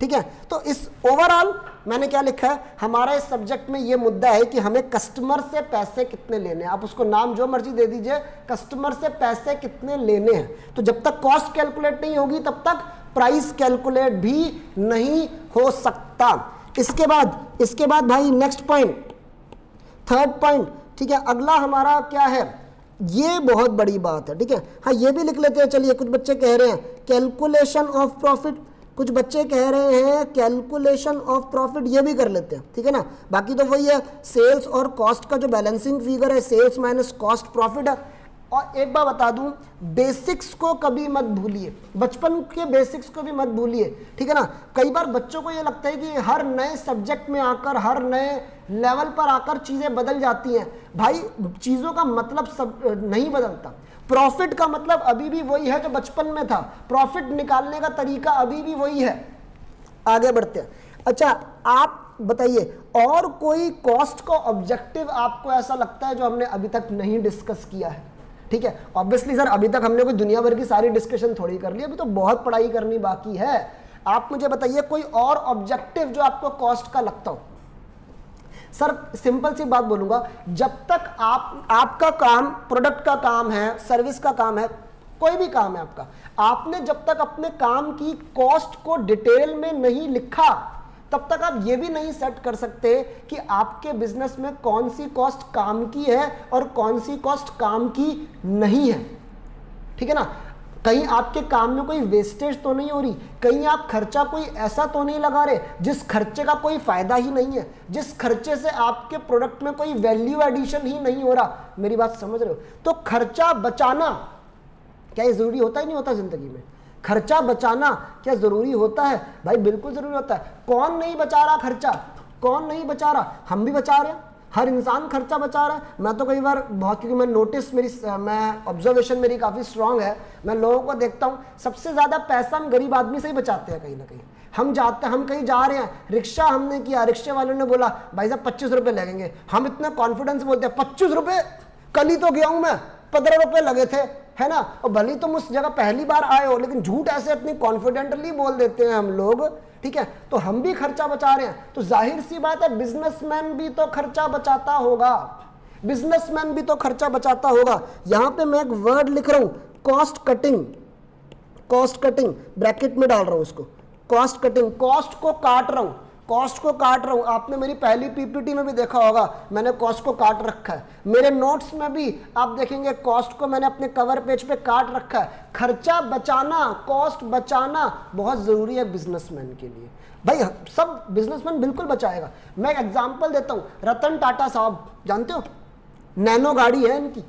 ठीक है। तो इस ओवरऑल मैंने क्या लिखा है, हमारा इस सब्जेक्ट में ये मुद्दा है कि हमें कस्टमर से पैसे कितने लेने हैं। आप उसको नाम जो मर्जी दे दीजिए, कस्टमर से पैसे कितने लेने हैं। तो जब तक कॉस्ट कैलकुलेट नहीं होगी तब तक प्राइस कैलकुलेट भी नहीं हो सकता। इसके बाद भाई नेक्स्ट पॉइंट, थर्ड पॉइंट, ठीक है। अगला हमारा क्या है, ये बहुत बड़ी बात है, ठीक है। हाँ, ये भी लिख लेते हैं। चलिए, कुछ बच्चे कह रहे हैं कैलकुलेशन ऑफ प्रॉफिट, कुछ बच्चे कह रहे हैं कैलकुलेशन ऑफ प्रॉफिट, ये भी कर लेते हैं, ठीक है ना। बाकी तो वही है, सेल्स और कॉस्ट का जो बैलेंसिंग फिगर है, सेल्स माइनस कॉस्ट प्रॉफिट है। और एक बार बता दूं, बेसिक्स को कभी मत भूलिए, बचपन के बेसिक्स को भी मत भूलिए, ठीक है ना। कई बार बच्चों को ये लगता है कि हर नए सब्जेक्ट में आकर, हर नए लेवल पर आकर चीजें बदल जाती हैं। भाई, चीजों का मतलब सब नहीं बदलता। प्रॉफिट का मतलब अभी भी वही है जो बचपन में था, प्रॉफिट निकालने का तरीका अभी भी वही है। आगे बढ़ते हैं। अच्छा, आप बताइए, और कोई कॉस्ट का ऑब्जेक्टिव आपको ऐसा लगता है जो हमने अभी तक नहीं डिस्कस किया है? ठीक है, ऑब्वियसली सर अभी तक हमने कोई दुनिया भर की सारी डिस्कशन थोड़ी कर ली, अभी तो बहुत पढ़ाई करनी बाकी है। आप मुझे बताइए कोई और ऑब्जेक्टिव जो आपको कॉस्ट का लगता हो। सर सिंपल सी बात बोलूंगा, जब तक आपका काम प्रोडक्ट का काम है, सर्विस का काम है, कोई भी काम है आपका, आपने जब तक अपने काम की कॉस्ट को डिटेल में नहीं लिखा, तब तक आप ये भी नहीं सेट कर सकते कि आपके बिजनेस में कौन सी कॉस्ट काम की है और कौन सी कॉस्ट काम की नहीं है, ठीक है ना। कहीं आपके काम में कोई वेस्टेज तो नहीं हो रही, कहीं आप खर्चा कोई ऐसा तो नहीं लगा रहे जिस खर्चे का कोई फायदा ही नहीं है, जिस खर्चे से आपके प्रोडक्ट में कोई वैल्यू एडिशन ही नहीं हो रहा। मेरी बात समझ रहे हो? तो खर्चा बचाना क्या ये जरूरी होता ही नहीं होता जिंदगी में? खर्चा बचाना क्या जरूरी होता है? भाई बिल्कुल जरूरी होता है। कौन नहीं बचा रहा खर्चा? कौन नहीं बचा रहा? हम भी बचा रहे हैं, हर इंसान खर्चा बचा रहा है। मैं तो कई बार बहुत, क्योंकि मैं नोटिस मैं ऑब्जर्वेशन मेरी काफ़ी स्ट्रांग है, मैं लोगों को देखता हूँ सबसे ज़्यादा पैसा हम गरीब आदमी से ही बचाते हैं। कहीं ना कहीं हम कहीं जा रहे हैं, रिक्शा हमने किया, रिक्शे वाले ने बोला भाई साहब 25 रुपये लगेंगे, हम इतना कॉन्फिडेंस बोलते हैं 25 रुपये, कल ही तो गया हूँ मैं, 15 रुपये लगे थे, है ना। और भले तुम उस जगह पहली बार आए हो, लेकिन झूठ ऐसे इतनी कॉन्फिडेंटली बोल देते हैं हम लोग, ठीक है। तो हम भी खर्चा बचा रहे हैं, तो जाहिर सी बात है बिजनेसमैन भी तो खर्चा बचाता होगा, बिजनेसमैन भी तो खर्चा बचाता होगा। यहां पे मैं एक वर्ड लिख रहा हूं, cost cutting, cost cutting bracket में डाल रहा हूं उसको, कॉस्ट कटिंग, कॉस्ट को काट रहा हूं, कॉस्ट को काट रहा हूं। आपने मेरी पहली पीपीटी में भी देखा होगा, मैंने कॉस्ट को काट रखा है। मेरे नोट्स में भी आप देखेंगे कॉस्ट को मैंने अपने कवर पेज पे काट रखा है। खर्चा बचाना, कॉस्ट बचाना बहुत जरूरी है बिजनेसमैन के लिए। भाई सब बिजनेसमैन बिल्कुल बचाएगा। मैं एग्जांपल देता हूं, रतन टाटा साहब जानते हो, नैनो गाड़ी है इनकी।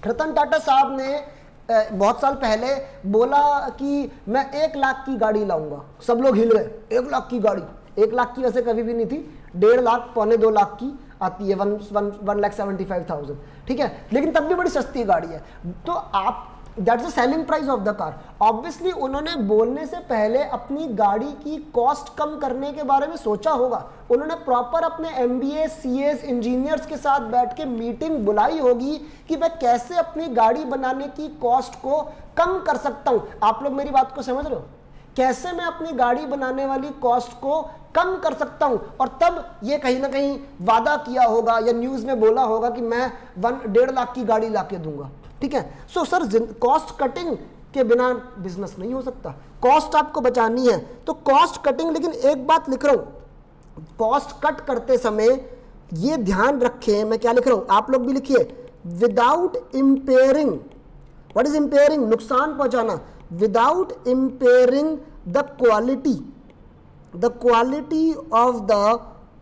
रतन टाटा साहब ने बहुत साल पहले बोला कि मैं 1 लाख की गाड़ी लाऊंगा। सब लोग हिल गए, 1 लाख की गाड़ी। 1 लाख की वैसे कभी भी नहीं थी, 1.5 लाख पौने 2 लाख की आती है, 1,75,000, ठीक है। लेकिन तब भी बड़ी सस्ती गाड़ी है। तो आप that's the selling price of the car. Obviously उन्होंने बोलने से पहले अपनी गाड़ी की कॉस्ट कम करने के बारे में सोचा होगा। उन्होंने प्रॉपर अपने MBA CAs इंजीनियर्स के साथ बैठ के मीटिंग बुलाई होगी कि मैं कैसे अपनी गाड़ी बनाने की कॉस्ट को कम कर सकता हूं। आप लोग मेरी बात को समझ रहे हो? कैसे मैं अपनी गाड़ी बनाने वाली कॉस्ट को कम कर सकता हूं। और तब ये कहीं ना कहीं वादा किया होगा या न्यूज में बोला होगा कि मैं 1.5 लाख की गाड़ी लाके दूंगा, ठीक है। सो सर कॉस्ट कटिंग के बिना बिजनेस नहीं हो सकता। कॉस्ट आपको बचानी है तो कॉस्ट कटिंग, लेकिन एक बात लिख रहा हूं, कॉस्ट कट करते समय ये ध्यान रखें, मैं क्या लिख रहा हूं आप लोग भी लिखिए, without impairing. What is impairing? नुकसान पहुंचाना। Without impairing the quality of the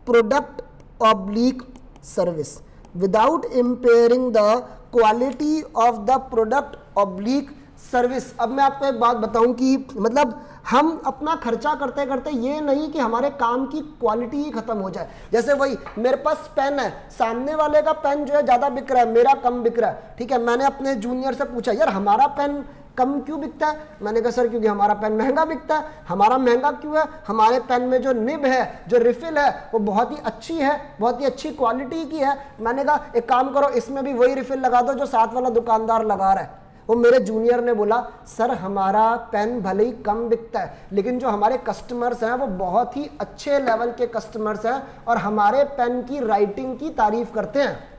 product oblique service, without impairing the quality of the product oblique service. अब मैं आपको एक बात बताऊं कि मतलब हम अपना खर्चा करते करते ये नहीं कि हमारे काम की क्वालिटी ही खत्म हो जाए। जैसे वही मेरे पास पेन है, सामने वाले का पेन जो है ज्यादा बिक रहा है, मेरा कम बिक रहा है, ठीक है। मैंने अपने जूनियर से पूछा, यार हमारा पेन कम क्यों बिकता है? मैंने कहा सर क्योंकि हमारा पेन महंगा बिकता है। हमारा महंगा क्यों है? हमारे पेन में जो निब है, जो रिफिल है, वो बहुत ही अच्छी है, बहुत ही अच्छी क्वालिटी की है। मैंने कहा एक काम करो, इसमें भी वही रिफिल लगा दो जो साथ वाला दुकानदार लगा रहा है। वो मेरे जूनियर ने बोला सर हमारा पेन भले ही कम बिकता है, लेकिन जो हमारे कस्टमर्स हैं वो बहुत ही अच्छे लेवल के कस्टमर्स हैं और हमारे पेन की राइटिंग की तारीफ करते हैं।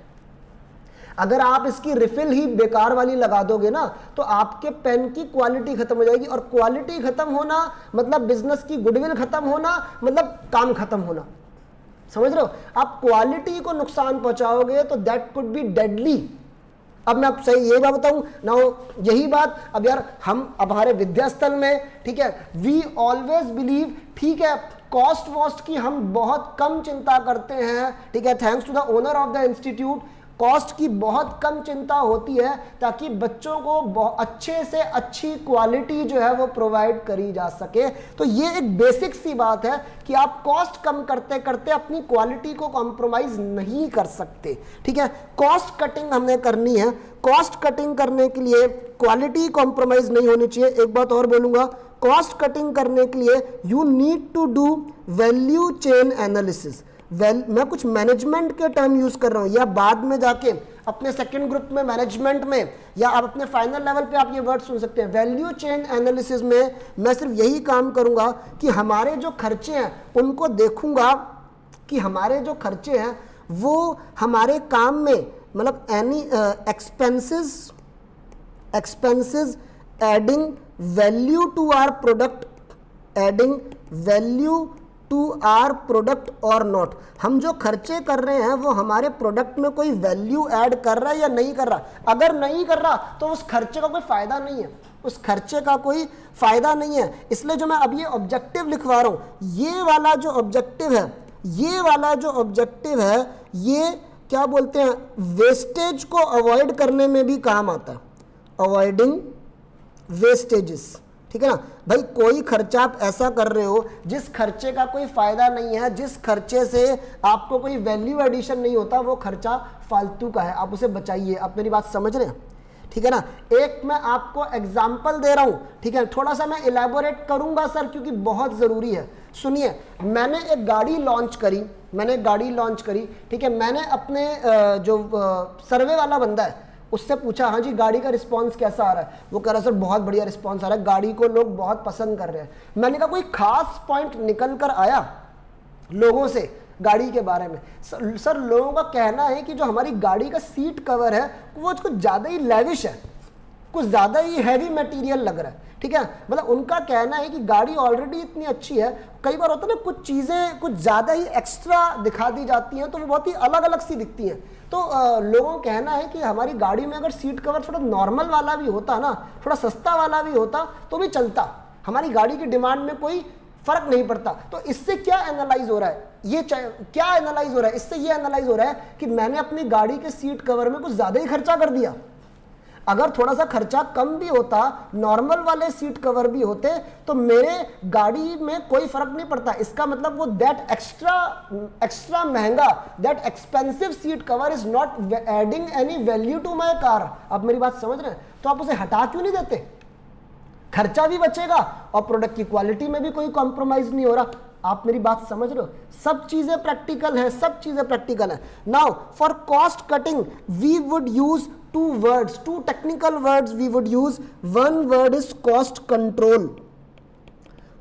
अगर आप इसकी रिफिल ही बेकार वाली लगा दोगे ना तो आपके पेन की क्वालिटी खत्म हो जाएगी, और क्वालिटी खत्म होना मतलब बिजनेस की गुडविल खत्म होना, मतलब काम खत्म होना। समझ रहे हो? आप क्वालिटी को नुकसान पहुंचाओगे तो दैट कुड बी डेडली। अब मैं आपसे ये बात बताऊं ना, यही बात अब यार हम अब हमारे विद्यास्थल में, ठीक है, वी ऑलवेज बिलीव, ठीक है, कॉस्ट वॉस्ट की हम बहुत कम चिंता करते हैं, ठीक है, thanks to the owner of the institute. Cost की बहुत कम चिंता होती है ताकि बच्चों को अच्छे से अच्छी क्वालिटी जो है वो प्रोवाइड करी जा सके। तो ये एक बेसिक सी बात है कि आप कॉस्ट कम करते करते अपनी क्वालिटी को कॉम्प्रोमाइज नहीं कर सकते, ठीक है। कॉस्ट कटिंग हमने करनी है, कॉस्ट कटिंग करने के लिए क्वालिटी कॉम्प्रोमाइज नहीं होनी चाहिए। एक बात और बोलूंगा, कॉस्ट कटिंग करने के लिए you need to do value chain analysis. मैं कुछ मैनेजमेंट के टर्म यूज कर रहा हूं, या बाद में जाके अपने सेकंड ग्रुप में मैनेजमेंट में, या आप अपने फाइनल लेवल पे आप ये वर्ड सुन सकते हैं। वैल्यू चेन एनालिसिस में मैं सिर्फ यही काम करूंगा कि हमारे जो खर्चे हैं उनको देखूंगा कि हमारे जो खर्चे हैं वो हमारे काम में, मतलब any expenses adding value to our product, adding value to our product और नॉट। हम जो खर्चे कर रहे हैं वो हमारे प्रोडक्ट में कोई वैल्यू ऐड कर रहा है या नहीं कर रहा। अगर नहीं कर रहा तो उस खर्चे का कोई फायदा नहीं है, उस खर्चे का कोई फायदा नहीं है। इसलिए जो मैं अब ये ऑब्जेक्टिव लिखवा रहा हूं, ये वाला जो ऑब्जेक्टिव है, ये वाला जो ऑब्जेक्टिव है, ये क्या बोलते हैं, वेस्टेज को अवॉइड करने में भी काम आता है, अवॉइडिंग वेस्टेजेस, ठीक है ना भाई। कोई खर्चा आप ऐसा कर रहे हो जिस खर्चे का कोई फायदा नहीं है, जिस खर्चे से आपको कोई वैल्यू एडिशन नहीं होता, वो खर्चा फालतू का है, आप उसे बचाइए। आप मेरी बात समझ रहे हैं, ठीक है ना। एक मैं आपको एग्जांपल दे रहा हूं, ठीक है, थोड़ा सा मैं इलेबोरेट करूंगा सर क्योंकि बहुत जरूरी है। सुनिए, मैंने एक गाड़ी लॉन्च करी, ठीक है। मैंने अपने जो सर्वे वाला बंदा है उससे पूछा, हाँ जी गाड़ी का रिस्पांस कैसा आ रहा है? वो कह रहा है सर बहुत बढ़िया रिस्पांस आ रहा है, गाड़ी को लोग बहुत पसंद कर रहे हैं। मैंने कहा कोई खास पॉइंट निकल कर आया लोगों से गाड़ी के बारे में? सर लोगों का कहना है कि जो हमारी गाड़ी का सीट कवर है वो कुछ ज़्यादा ही लेविश है, कुछ ज़्यादा ही हैवी मटेरियल लग रहा है, ठीक है। मतलब उनका कहना है कि गाड़ी ऑलरेडी इतनी अच्छी है, कई बार होता है ना कुछ चीज़ें कुछ ज़्यादा ही एक्स्ट्रा दिखा दी जाती हैं तो वो बहुत ही अलग अलग सी दिखती हैं। तो लोगों का कहना है कि हमारी गाड़ी में अगर सीट कवर थोड़ा नॉर्मल वाला भी होता ना, थोड़ा सस्ता वाला भी होता तो भी चलता, हमारी गाड़ी की डिमांड में कोई फर्क नहीं पड़ता। तो इससे क्या एनालाइज हो रहा है, क्या एनालाइज हो रहा है? इससे ये एनालाइज हो रहा है कि मैंने अपनी गाड़ी के सीट कवर में कुछ ज़्यादा ही खर्चा कर दिया। अगर थोड़ा सा खर्चा कम भी होता, नॉर्मल वाले सीट कवर भी होते, तो मेरे गाड़ी में कोई फर्क नहीं पड़ता। इसका मतलब वो दैट एक्स्ट्रा महंगा, that expensive seat cover is not adding any value to my car. आप मेरी बात समझ रहे हैं? तो आप उसे हटा क्यों नहीं देते? खर्चा भी बचेगा और प्रोडक्ट की क्वालिटी में भी कोई कॉम्प्रोमाइज नहीं हो रहा। आप मेरी बात समझ रहे हो? सब चीजें प्रैक्टिकल है, सब चीजें प्रैक्टिकल है। Now for cost cutting we would use two words, two technical words we would use. One word is cost control,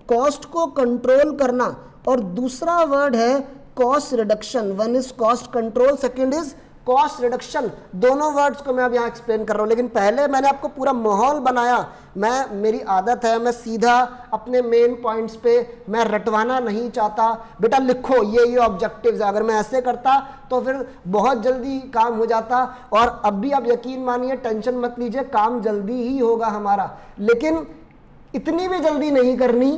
cost को control करना, और दूसरा word है cost reduction. One is cost control, second is cost reduction. दोनों words को मैं अब यहाँ explain कर रहा हूँ, लेकिन पहले मैंने आपको पूरा माहौल बनाया। मेरी आदत है, मैं सीधा अपने मेन पॉइंट्स पे मैं रटवाना नहीं चाहता। बेटा लिखो ये ऑब्जेक्टिव्स है, अगर मैं ऐसे करता तो फिर बहुत जल्दी काम हो जाता। और अब भी आप यकीन मानिए, टेंशन मत लीजिए, काम जल्दी ही होगा हमारा, लेकिन इतनी भी जल्दी नहीं करनी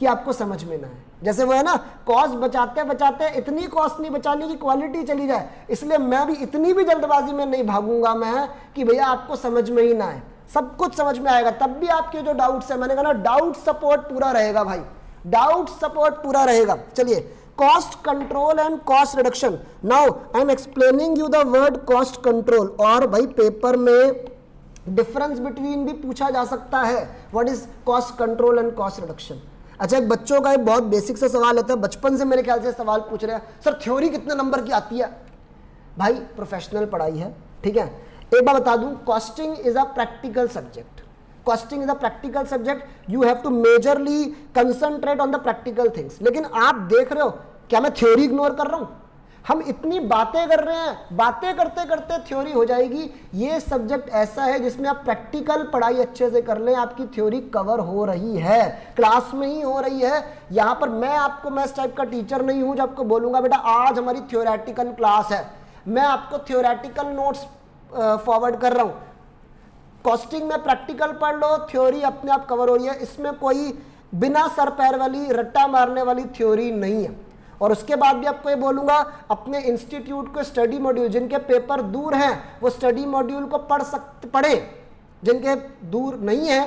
कि आपको समझ में ना आए। जैसे वो है ना, कॉस्ट बचाते बचाते इतनी कॉस्ट नहीं बचानी कि क्वालिटी चली जाए। इसलिए मैं भी इतनी भी जल्दबाजी में नहीं भागूंगा मैं कि भैया आपको समझ में ही ना आए। सब कुछ समझ में आएगा, तब भी आपके जो डाउट्स है, मैंने कहा ना डाउट सपोर्ट पूरा रहेगा भाई, डाउट सपोर्ट पूरा रहेगा। चलिए, cost control and cost reduction. Now I am explaining you the word cost control. और भाई पेपर में डिफरेंस बिटवीन भी पूछा जा सकता है, what is cost control and cost reduction. अच्छा, एक बच्चों का एक बहुत बेसिक सा सवाल होता है, बचपन से मेरे ख्याल से सवाल पूछ रहे हैं, सर थ्योरी कितने नंबर की आती है? भाई प्रोफेशनल पढ़ाई है, ठीक है। एक बार बता दूं, costing is a practical subject, costing is a practical subject, you have to majorly concentrate on the practical things. लेकिन आप देख रहे हो क्या मैं थ्योरी इग्नोर कर रहा हूं? हम इतनी बातें कर रहे हैं, बातें करते करते थ्योरी हो जाएगी। ये सब्जेक्ट ऐसा है जिसमें आप प्रैक्टिकल पढ़ाई अच्छे से कर लें, आपकी थ्योरी कवर हो रही है, क्लास में ही हो रही है। यहां पर मैं इस टाइप का टीचर नहीं हूं जो आपको बोलूंगा बेटा आज हमारी थ्योरेटिकल क्लास है, मैं आपको थ्योरेटिकल नोट्स फॉरवर्ड कर रहा हूं। कॉस्टिंग में प्रैक्टिकल पढ़ लो, थ्योरी अपने आप कवर हो रही है, इसमें कोई बिना सर पैर वाली रट्टा मारने वाली थ्योरी नहीं है। और उसके बाद भी आपको ये बोलूंगा, अपने इंस्टीट्यूट को स्टडी मॉड्यूल, जिनके पेपर दूर हैं वो स्टडी मॉड्यूल को पढ़े, जिनके दूर नहीं है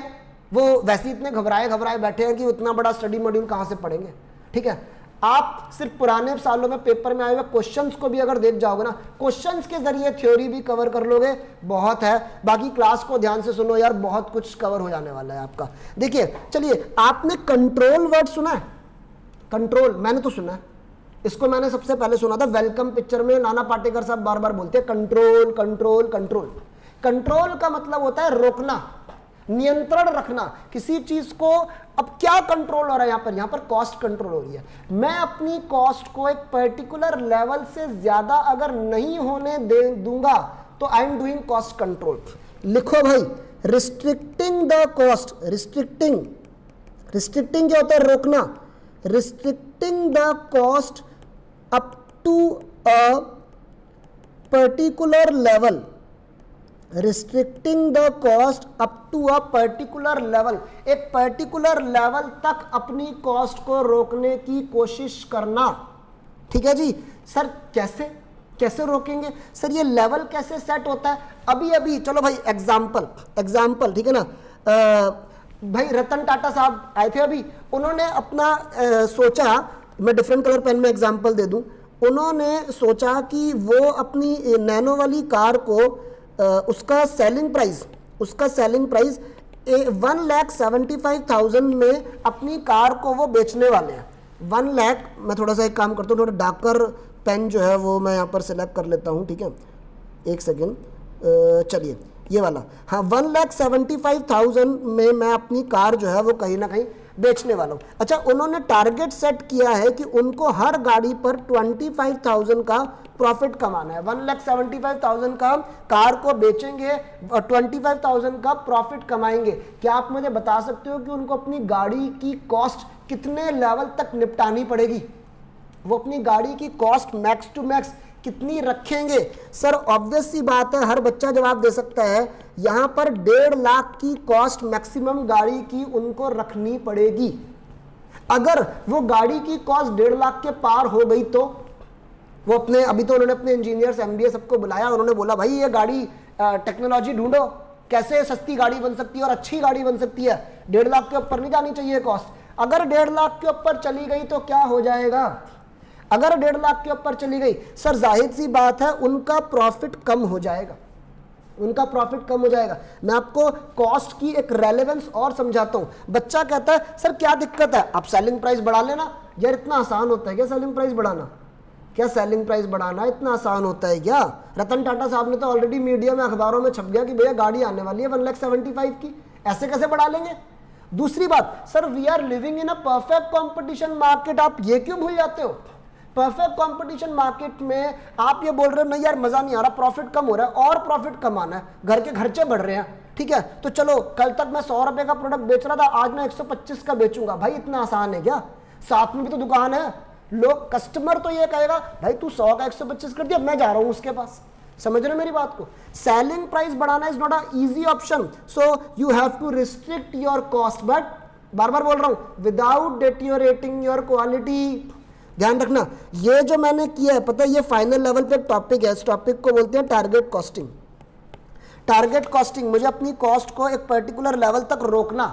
वो वैसे इतने घबराए बैठे हैं कि उतना बड़ा स्टडी मॉड्यूल कहां से पढ़ेंगे, ठीक है। आप सिर्फ पुराने सालों में पेपर में आए हुए क्वेश्चंस को भी अगर देख जाओगे ना, क्वेश्चंस के जरिए थ्योरी भी कवर कर लोगे, बहुत है। बाकी क्लास को ध्यान से सुनो यार, बहुत कुछ कवर हो जाने वाला है आपका। देखिए, चलिए, आपने कंट्रोल वर्ड सुना है? कंट्रोल मैंने तो सुना है, इसको मैंने सबसे पहले सुना था वेलकम पिक्चर में, नाना पाटेकर साहब बार बार बोलते हैं कंट्रोल कंट्रोल कंट्रोल। कंट्रोल का मतलब होता है रोकना, नियंत्रण रखना किसी चीज को। अब क्या कंट्रोल हो रहा है यहाँ पर कॉस्ट कंट्रोल हो रही है। मैं अपनी कॉस्ट को एक पर्टिकुलर लेवल से ज्यादा अगर नहीं होने दे दूंगा तो I am doing cost control. लिखो भाई, रिस्ट्रिक्टिंग द कॉस्ट। रिस्ट्रिक्टिंग क्या होता है? रोकना। Restricting the cost up to a particular level. Restricting the cost up to a particular level, एक पर्टिकुलर लेवल तक अपनी कॉस्ट को रोकने की कोशिश करना, ठीक है जी। सर कैसे रोकेंगे? सर ये लेवल कैसे सेट होता है? अभी चलो भाई एग्जाम्पल, ठीक है ना। भाई रतन टाटा साहब आए थे अभी, उन्होंने अपना सोचा, मैं डिफरेंट कलर पेन में एग्जाम्पल दे दूं, उन्होंने सोचा कि वो अपनी नैनो वाली कार को उसका सेलिंग प्राइस 1,75,000 में अपनी कार को वो बेचने वाले हैं। 1 लाख, मैं थोड़ा सा एक काम करता हूँ, थोड़ा डार्कर पेन जो है वो मैं यहाँ पर सिलेक्ट कर लेता हूँ, ठीक है, एक सेकेंड। चलिए ये वाला, हाँ, 1,75,000 में मैं अपनी कार जो है वो कहीं ना कहीं बेचने वाला हूँ। अच्छा, उन्होंने टारगेट सेट किया है कि उनको हर गाड़ी पर 25,000 का प्रॉफिट कमाना है। 1,75,000 का कार को बेचेंगे और 25,000 का प्रॉफिट कमाएंगे। क्या आप मुझे बता सकते हो कि उनको अपनी गाड़ी की कॉस्ट कितने लेवल तक निपटानी पड़ेगी? वो अपनी गाड़ी की कॉस्ट मैक्स टू मैक्स कितनी रखेंगे? सर ऑब्वियस सी बात है, हर बच्चा जवाब दे सकता है, यहां पर 1.5 लाख की कॉस्ट मैक्सिमम गाड़ी की उनको रखनी पड़ेगी। अगर वो गाड़ी की कॉस्ट 1.5 लाख के पार हो गई तो वो अभी तो उन्होंने अपने इंजीनियर्स MBA सबको बुलाया, उन्होंने बोला भाई ये गाड़ी टेक्नोलॉजी ढूंढो, कैसे सस्ती गाड़ी बन सकती है और अच्छी गाड़ी बन सकती है। 1.5 लाख के ऊपर नहीं जानी चाहिए कॉस्ट। अगर 1.5 लाख के ऊपर चली गई तो क्या हो जाएगा? अगर 1.5 लाख के ऊपर चली गई, सर जाहिर सी बात है उनका प्रॉफिट कम हो जाएगा, मैं आपको कॉस्ट की एक रेलेवेंस और समझाता हूं। बच्चा कहता है सर क्या दिक्कत है, आप सेलिंग प्राइस बढ़ा लेना। यार इतना आसान होता है क्या सेलिंग प्राइस बढ़ाना? इतना आसान होता है क्या? रतन टाटा साहब ने तो ऑलरेडी मीडिया में, अखबारों में छप गया कि भैया गाड़ी आने वाली है 1,75,000 की, ऐसे कैसे बढ़ा लेंगे? दूसरी बात, sir we are living in a perfect competition market, आप ये क्यों भूल जाते हो? परफेक्ट कंपटीशन मार्केट में आप ये बोल रहे हो नहीं यार मजा नहीं आ रहा, प्रॉफिट कम हो रहा है, और प्रॉफिट कमाना है, घर के खर्चे बढ़ रहे हैं, ठीक है, तो चलो कल तक मैं 100 रुपए का प्रोडक्ट बेच रहा था, आज मैं 125 का बेचूंगा। भाई इतना आसान है क्या? साथ में भी तो दुकान है, लोग कस्टमर तो ये कहेगा भाई तू 100 का 125 कर दिया, मैं जा रहा हूं उसके पास। समझ रहे हो मेरी बात को? सेलिंग प्राइस बढ़ाना is not a easy option, so you have to restrict your cost, but बार बार बोल रहा हूं विदाउट डिटीरियोरेटिंग योर क्वालिटी। ध्यान रखना, ये जो मैंने किया है, पता है ये फाइनल लेवल पे टॉपिक है, इस टॉपिक को बोलते हैं टारगेट कॉस्टिंग। टारगेट कॉस्टिंग, मुझे अपनी कॉस्ट को एक पर्टिकुलर लेवल तक रोकना।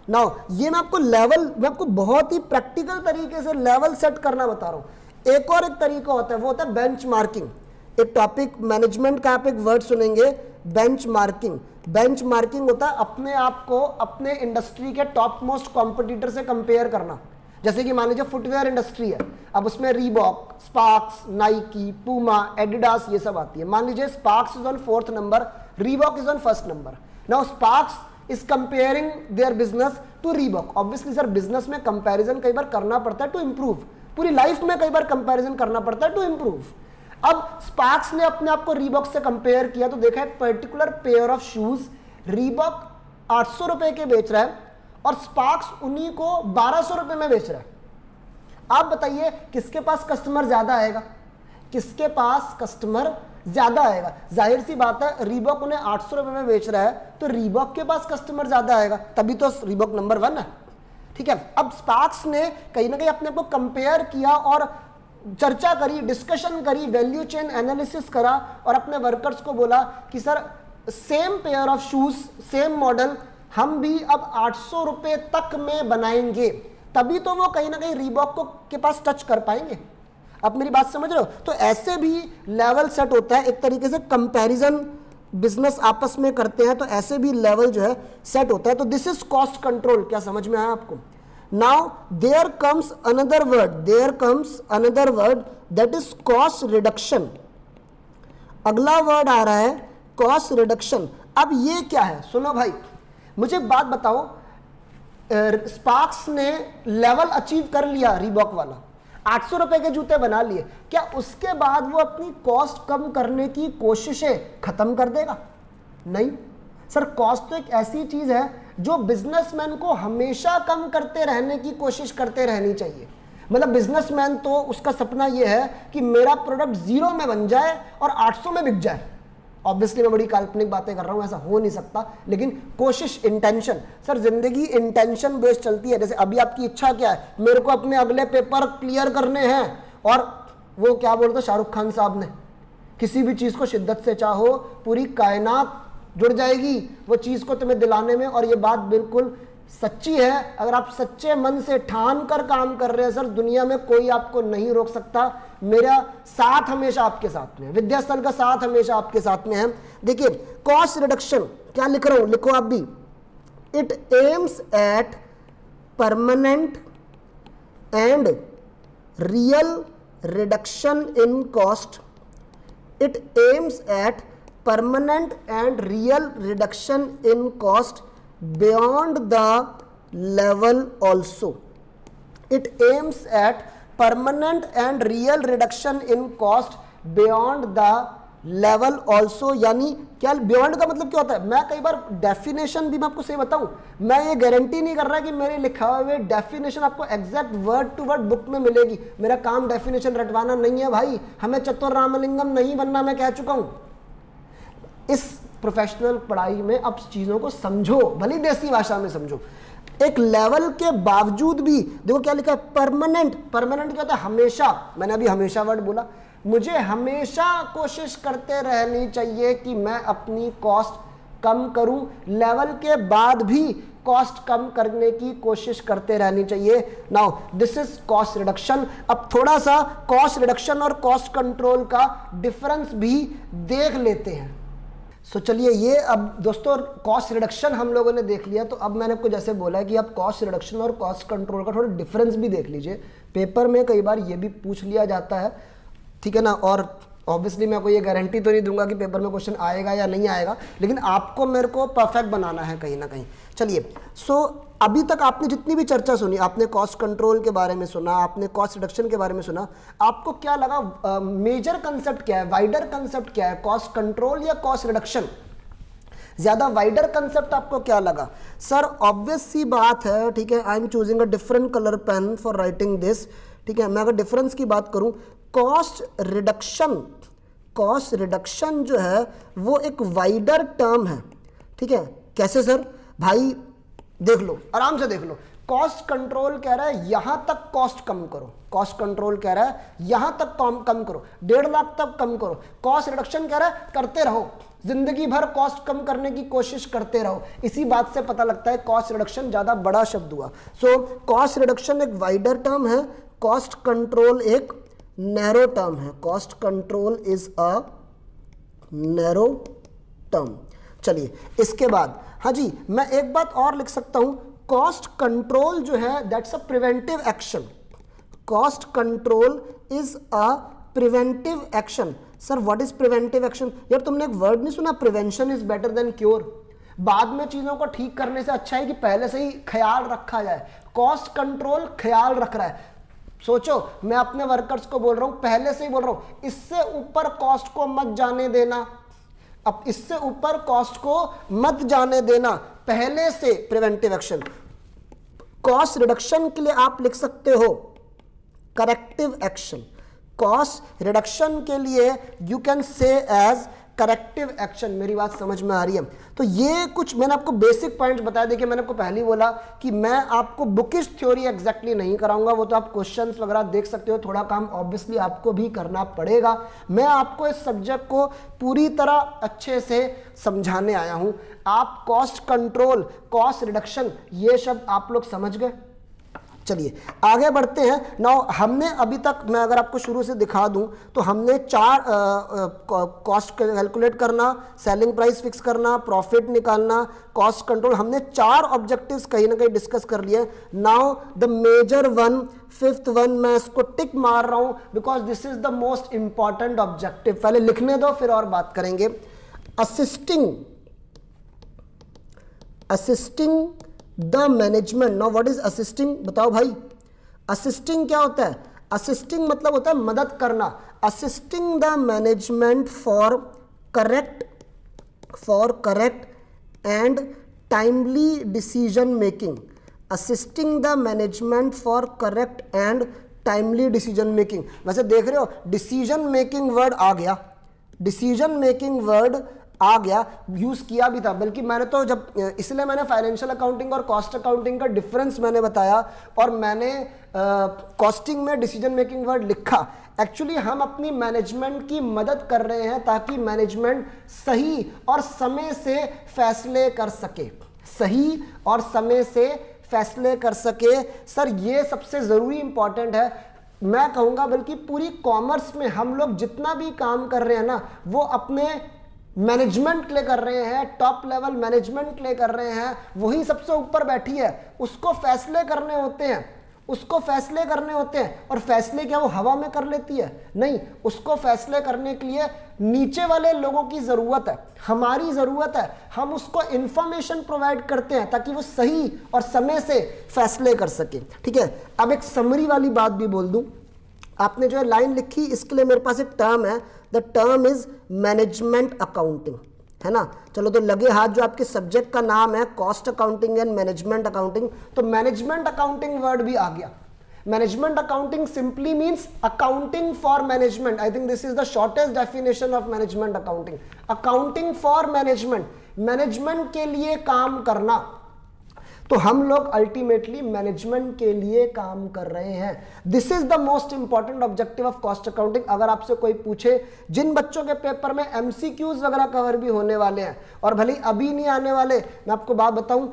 नाउ ये मैं आपको बहुत ही प्रैक्टिकल तरीके से लेवल सेट करना बता रहा हूं। एक और एक तरीका होता है, वो होता है बेंचमार्किंग। एक टॉपिक मैनेजमेंट का आप एक वर्ड सुनेंगे, बेंचमार्किंग। बेंचमार्किंग होता है अपने आप को अपने इंडस्ट्री के टॉप मोस्ट कॉम्पिटिटर से कंपेयर करना। जैसे कि मान लीजिए फुटवेयर इंडस्ट्री है, अब उसमें Reebok, Sparks, Nike, Puma, Adidas ये सब आती है। मान लीजिए Sparks is on 4th number, Reebok is on 1st number. Now Sparks is comparing their business to Reebok. Obviously sir business में कंपैरिजन कई बार करना पड़ता है टू इंप्रूव, पूरी लाइफ में कई बार कंपैरिजन करना पड़ता है टू इंप्रूव। अब स्पार्क्स ने अपने आप को रीबॉक से कंपेयर किया तो देखा एक particular pair of shoes Reebok 800 रुपए के बेच रहा है और स्पार्क्स उन्हीं को 1200 रुपए में बेच रहा है। आप बताइए किसके पास कस्टमर ज्यादा आएगा, किसके पास कस्टमर ज्यादा आएगा। जाहिर सी बात है रीबॉक उन्हें 800 रुपए में बेच रहा है तो रीबॉक के पास कस्टमर ज्यादा आएगा, तभी तो रीबॉक नंबर 1 है। ठीक है, अब स्पार्क्स ने कहीं ना कहीं अपने को कंपेयर किया और चर्चा करी, डिस्कशन करी, वैल्यू चेन एनालिसिस करा और अपने वर्कर्स को बोला कि sir same pair of shoes, same model हम भी अब 800 रुपए तक में बनाएंगे, तभी तो वो कहीं ना कहीं रीबॉक को के पास टच कर पाएंगे। अब मेरी बात समझ रहे हो? तो ऐसे भी लेवल सेट होता है, एक तरीके से कंपैरिजन बिजनेस आपस में करते हैं तो ऐसे भी लेवल जो है सेट होता है। तो दिस इज कॉस्ट कंट्रोल। क्या समझ में आया आपको? Now there comes another word that is cost reduction. अगला वर्ड आ रहा है कॉस्ट रिडक्शन। अब ये क्या है सुनो भाई, मुझे बात बताओ, स्पार्क्स ने लेवल अचीव कर लिया रीबॉक वाला, 800 रुपए के जूते बना लिए, क्या उसके बाद वो अपनी कॉस्ट कम करने की कोशिशें खत्म कर देगा? नहीं सर, कॉस्ट तो एक ऐसी चीज है जो बिजनेसमैन को हमेशा कम करते रहने की कोशिश करते रहनी चाहिए। मतलब बिजनेसमैन तो उसका सपना यह है कि मेरा प्रोडक्ट 0 में बन जाए और 800 में बिक जाए। ऑब्वियसली मैं बड़ी काल्पनिक बातें कर रहा हूं, ऐसा हो नहीं सकता, लेकिन कोशिश, इंटेंशन। सर जिंदगी इंटेंशन बेस्ड चलती है। जैसे अभी आपकी इच्छा क्या है, मेरे को अपने अगले पेपर क्लियर करने हैं, और वो क्या बोलते शाहरुख खान साहब ने, किसी भी चीज को शिद्दत से चाहो पूरी कायनात जुड़ जाएगी वो चीज को तुम्हें दिलाने में। और ये बात बिल्कुल सच्ची है। अगर आप सच्चे मन से ठान कर काम कर रहे हैं सर, दुनिया में कोई आपको नहीं रोक सकता। मेरा साथ हमेशा आपके साथ में, विद्यास्थल का साथ हमेशा आपके साथ में है। देखिए कॉस्ट रिडक्शन क्या लिख रहा हूं, लिखो आप भी। It aims at permanent and real reduction in cost. It aims at permanent and real reduction in cost beyond the level also. It aims at permanent and real reduction in cost beyond the level also। यानी क्या beyond का मतलब क्या होता है? मैं कई बार definition भी मैं आपको सही बताऊं, मैं ये गारंटी नहीं कर रहा कि मेरे लिखा हुए डेफिनेशन आपको exact word to word book में मिलेगी। मेरा काम डेफिनेशन रटवाना नहीं है भाई, हमें चतुर रामलिंगम नहीं बनना, मैं कह चुका हूं। इस प्रोफेशनल पढ़ाई में अब चीजों को समझो, भली देसी भाषा में समझो। एक लेवल के बावजूद भी देखो क्या लिखा है, परमानेंट। परमानेंट क्या होता है? हमेशा। मैंने अभी हमेशा वर्ड बोला। मुझे हमेशा कोशिश करते रहनी चाहिए कि मैं अपनी कॉस्ट कम करूं, लेवल के बाद भी कॉस्ट कम करने की कोशिश करते रहनी चाहिए। Now this is cost reduction. अब थोड़ा सा कॉस्ट रिडक्शन और कॉस्ट कंट्रोल का डिफरेंस भी देख लेते हैं। सो चलिए ये अब दोस्तों कॉस्ट रिडक्शन हम लोगों ने देख लिया, तो अब मैंने आपको जैसे बोला है कि आप कॉस्ट रिडक्शन और कॉस्ट कंट्रोल का थोड़ा डिफरेंस भी देख लीजिए। पेपर में कई बार ये भी पूछ लिया जाता है, ठीक है ना। और ऑब्वियसली मैं कोई ये गारंटी तो नहीं दूंगा कि पेपर में क्वेश्चन आएगा या नहीं आएगा, लेकिन आपको मेरे को परफेक्ट बनाना है कहीं ना कहीं। चलिए सो अभी तक आपने जितनी भी चर्चा सुनी, आपने कॉस्ट कंट्रोल के बारे में सुना, आपने कॉस्ट रिडक्शन के बारे में सुना, आपको क्या लगा? मेजर कंसेप्ट क्या है, वाइडर कंसेप्ट क्या है, कॉस्ट कंट्रोल या कॉस्ट रिडक्शन? ज्यादा वाइडर कंसेप्ट आपको क्या लगा? सर ऑब्वियस सी बात है, ठीक है। I am choosing a different colour pen for writing this, ठीक है। मैं अगर डिफरेंस की बात करूं, कॉस्ट रिडक्शन जो है वो एक वाइडर टर्म है, ठीक है। कैसे सर? भाई देख लो, आराम से देख लो। कॉस्ट कंट्रोल कह रहा है यहां तक कॉस्ट कम करो, कॉस्ट कंट्रोल कह रहा है यहां तक कम करो, 1.5 लाख तक कम करो। कॉस्ट रिडक्शन कह रहा है करते रहो, जिंदगी भर कॉस्ट कम करने की कोशिश करते रहो। इसी बात से पता लगता है कॉस्ट रिडक्शन ज्यादा बड़ा शब्द हुआ। सो कॉस्ट रिडक्शन एक वाइडर टर्म है, कॉस्ट कंट्रोल एक नैरो टर्म है। Cost control is a narrow term. चलिए इसके बाद, हाँ जी, मैं एक बात और लिख सकता हूं, कॉस्ट कंट्रोल जो है that's a preventive action. Cost control is a preventive action. Sir what is preventive action? यार तुमने एक वर्ड नहीं सुना, prevention is better than cure. बाद में चीजों को ठीक करने से अच्छा है कि पहले से ही ख्याल रखा जाए। कॉस्ट कंट्रोल ख्याल रख रहा है। सोचो, मैं अपने वर्कर्स को बोल रहा हूं, पहले से ही बोल रहा हूं, इससे ऊपर कॉस्ट को मत जाने देना। अब इससे ऊपर कॉस्ट को मत जाने देना, पहले से प्रिवेंटिव एक्शन। कॉस्ट रिडक्शन के लिए आप लिख सकते हो करेक्टिव एक्शन। कॉस्ट रिडक्शन के लिए you can say as corrective action. मेरी बात समझ में आ रही है? तो ये कुछ मैंने आपको बेसिक पॉइंट्स बताया। देखिए मैंने आपको पहले ही बोला कि मैं आपको बुकिश थ्योरी एग्जैक्टली नहीं कराऊंगा, वो तो आप क्वेश्चंस वगैरह देख सकते हो। थोड़ा काम ऑब्वियसली आपको भी करना पड़ेगा। मैं आपको इस सब्जेक्ट को पूरी तरह अच्छे से समझाने आया हूं। आप कॉस्ट कंट्रोल, कॉस्ट रिडक्शन, ये शब्द आप लोग समझ गए। चलिए आगे बढ़ते हैं। नाउ हमने अभी तक, मैं अगर आपको शुरू से दिखा दूं तो हमने 4 कॉस्ट कैलकुलेट करना, सेलिंग प्राइस फिक्स करना, प्रॉफिट निकालना, कॉस्ट कंट्रोल, हमने 4 ऑब्जेक्टिव्स कहीं ना कहीं डिस्कस कर लिए। Now the major one, 5th one, मैं इसको टिक मार रहा हूं because this is the most important objective. पहले लिखने दो फिर और बात करेंगे। Assisting the management. Now what is assisting? बताओ भाई, असिस्टिंग क्या होता है? असिस्टिंग मतलब होता है मदद करना। Assisting the management for correct and timely decision making. Assisting the management for correct and timely decision making. वैसे देख रहे हो डिसीजन मेकिंग वर्ड आ गया, डिसीजन मेकिंग वर्ड आ गया, यूज किया भी था। बल्कि मैंने तो जब, इसलिए मैंने फाइनेंशियल अकाउंटिंग और कॉस्ट अकाउंटिंग का डिफरेंस मैंने बताया और मैंने कॉस्टिंग में डिसीजन मेकिंग वर्ड लिखा। एक्चुअली हम अपनी मैनेजमेंट की मदद कर रहे हैं ताकि मैनेजमेंट सही और समय से फैसले कर सके, सही और समय से फैसले कर सके। सर ये सबसे जरूरी इंपॉर्टेंट है, मैं कहूंगा बल्कि पूरी कॉमर्स में हम लोग जितना भी काम कर रहे हैं ना, वो अपने मैनेजमेंट के लिए कर रहे हैं, टॉप लेवल मैनेजमेंट के लिए कर रहे हैं। वही सबसे ऊपर बैठी है, उसको फैसले करने होते हैं, उसको फैसले करने होते हैं। और फैसले क्या वो हवा में कर लेती है? नहीं, उसको फैसले करने के लिए नीचे वाले लोगों की जरूरत है, हमारी जरूरत है। हम उसको इंफॉर्मेशन प्रोवाइड करते हैं ताकि वो सही और समय से फैसले कर सके। ठीक है, अब एक समरी वाली बात भी बोल दूं। आपने जो है लाइन लिखी, इसके लिए मेरे पास एक टर्म है, the term is management accounting, है ना। चलो तो लगे हाथ, जो आपके सब्जेक्ट का नाम है cost accounting and management accounting, तो मैनेजमेंट अकाउंटिंग वर्ड भी आ गया। Management accounting simply means accounting for management. I think this is the shortest definition of management accounting. Accounting for management, management के लिए काम करना। तो हम लोग अल्टीमेटली मैनेजमेंट के लिए काम कर रहे हैं। This is the most important objective of cost accounting. अगर आपसे कोई पूछे, जिन बच्चों के पेपर में एमसीक्यूज वगैरह कवर भी होने वाले हैं और भले अभी नहीं आने वाले, मैं आपको बात बताऊं,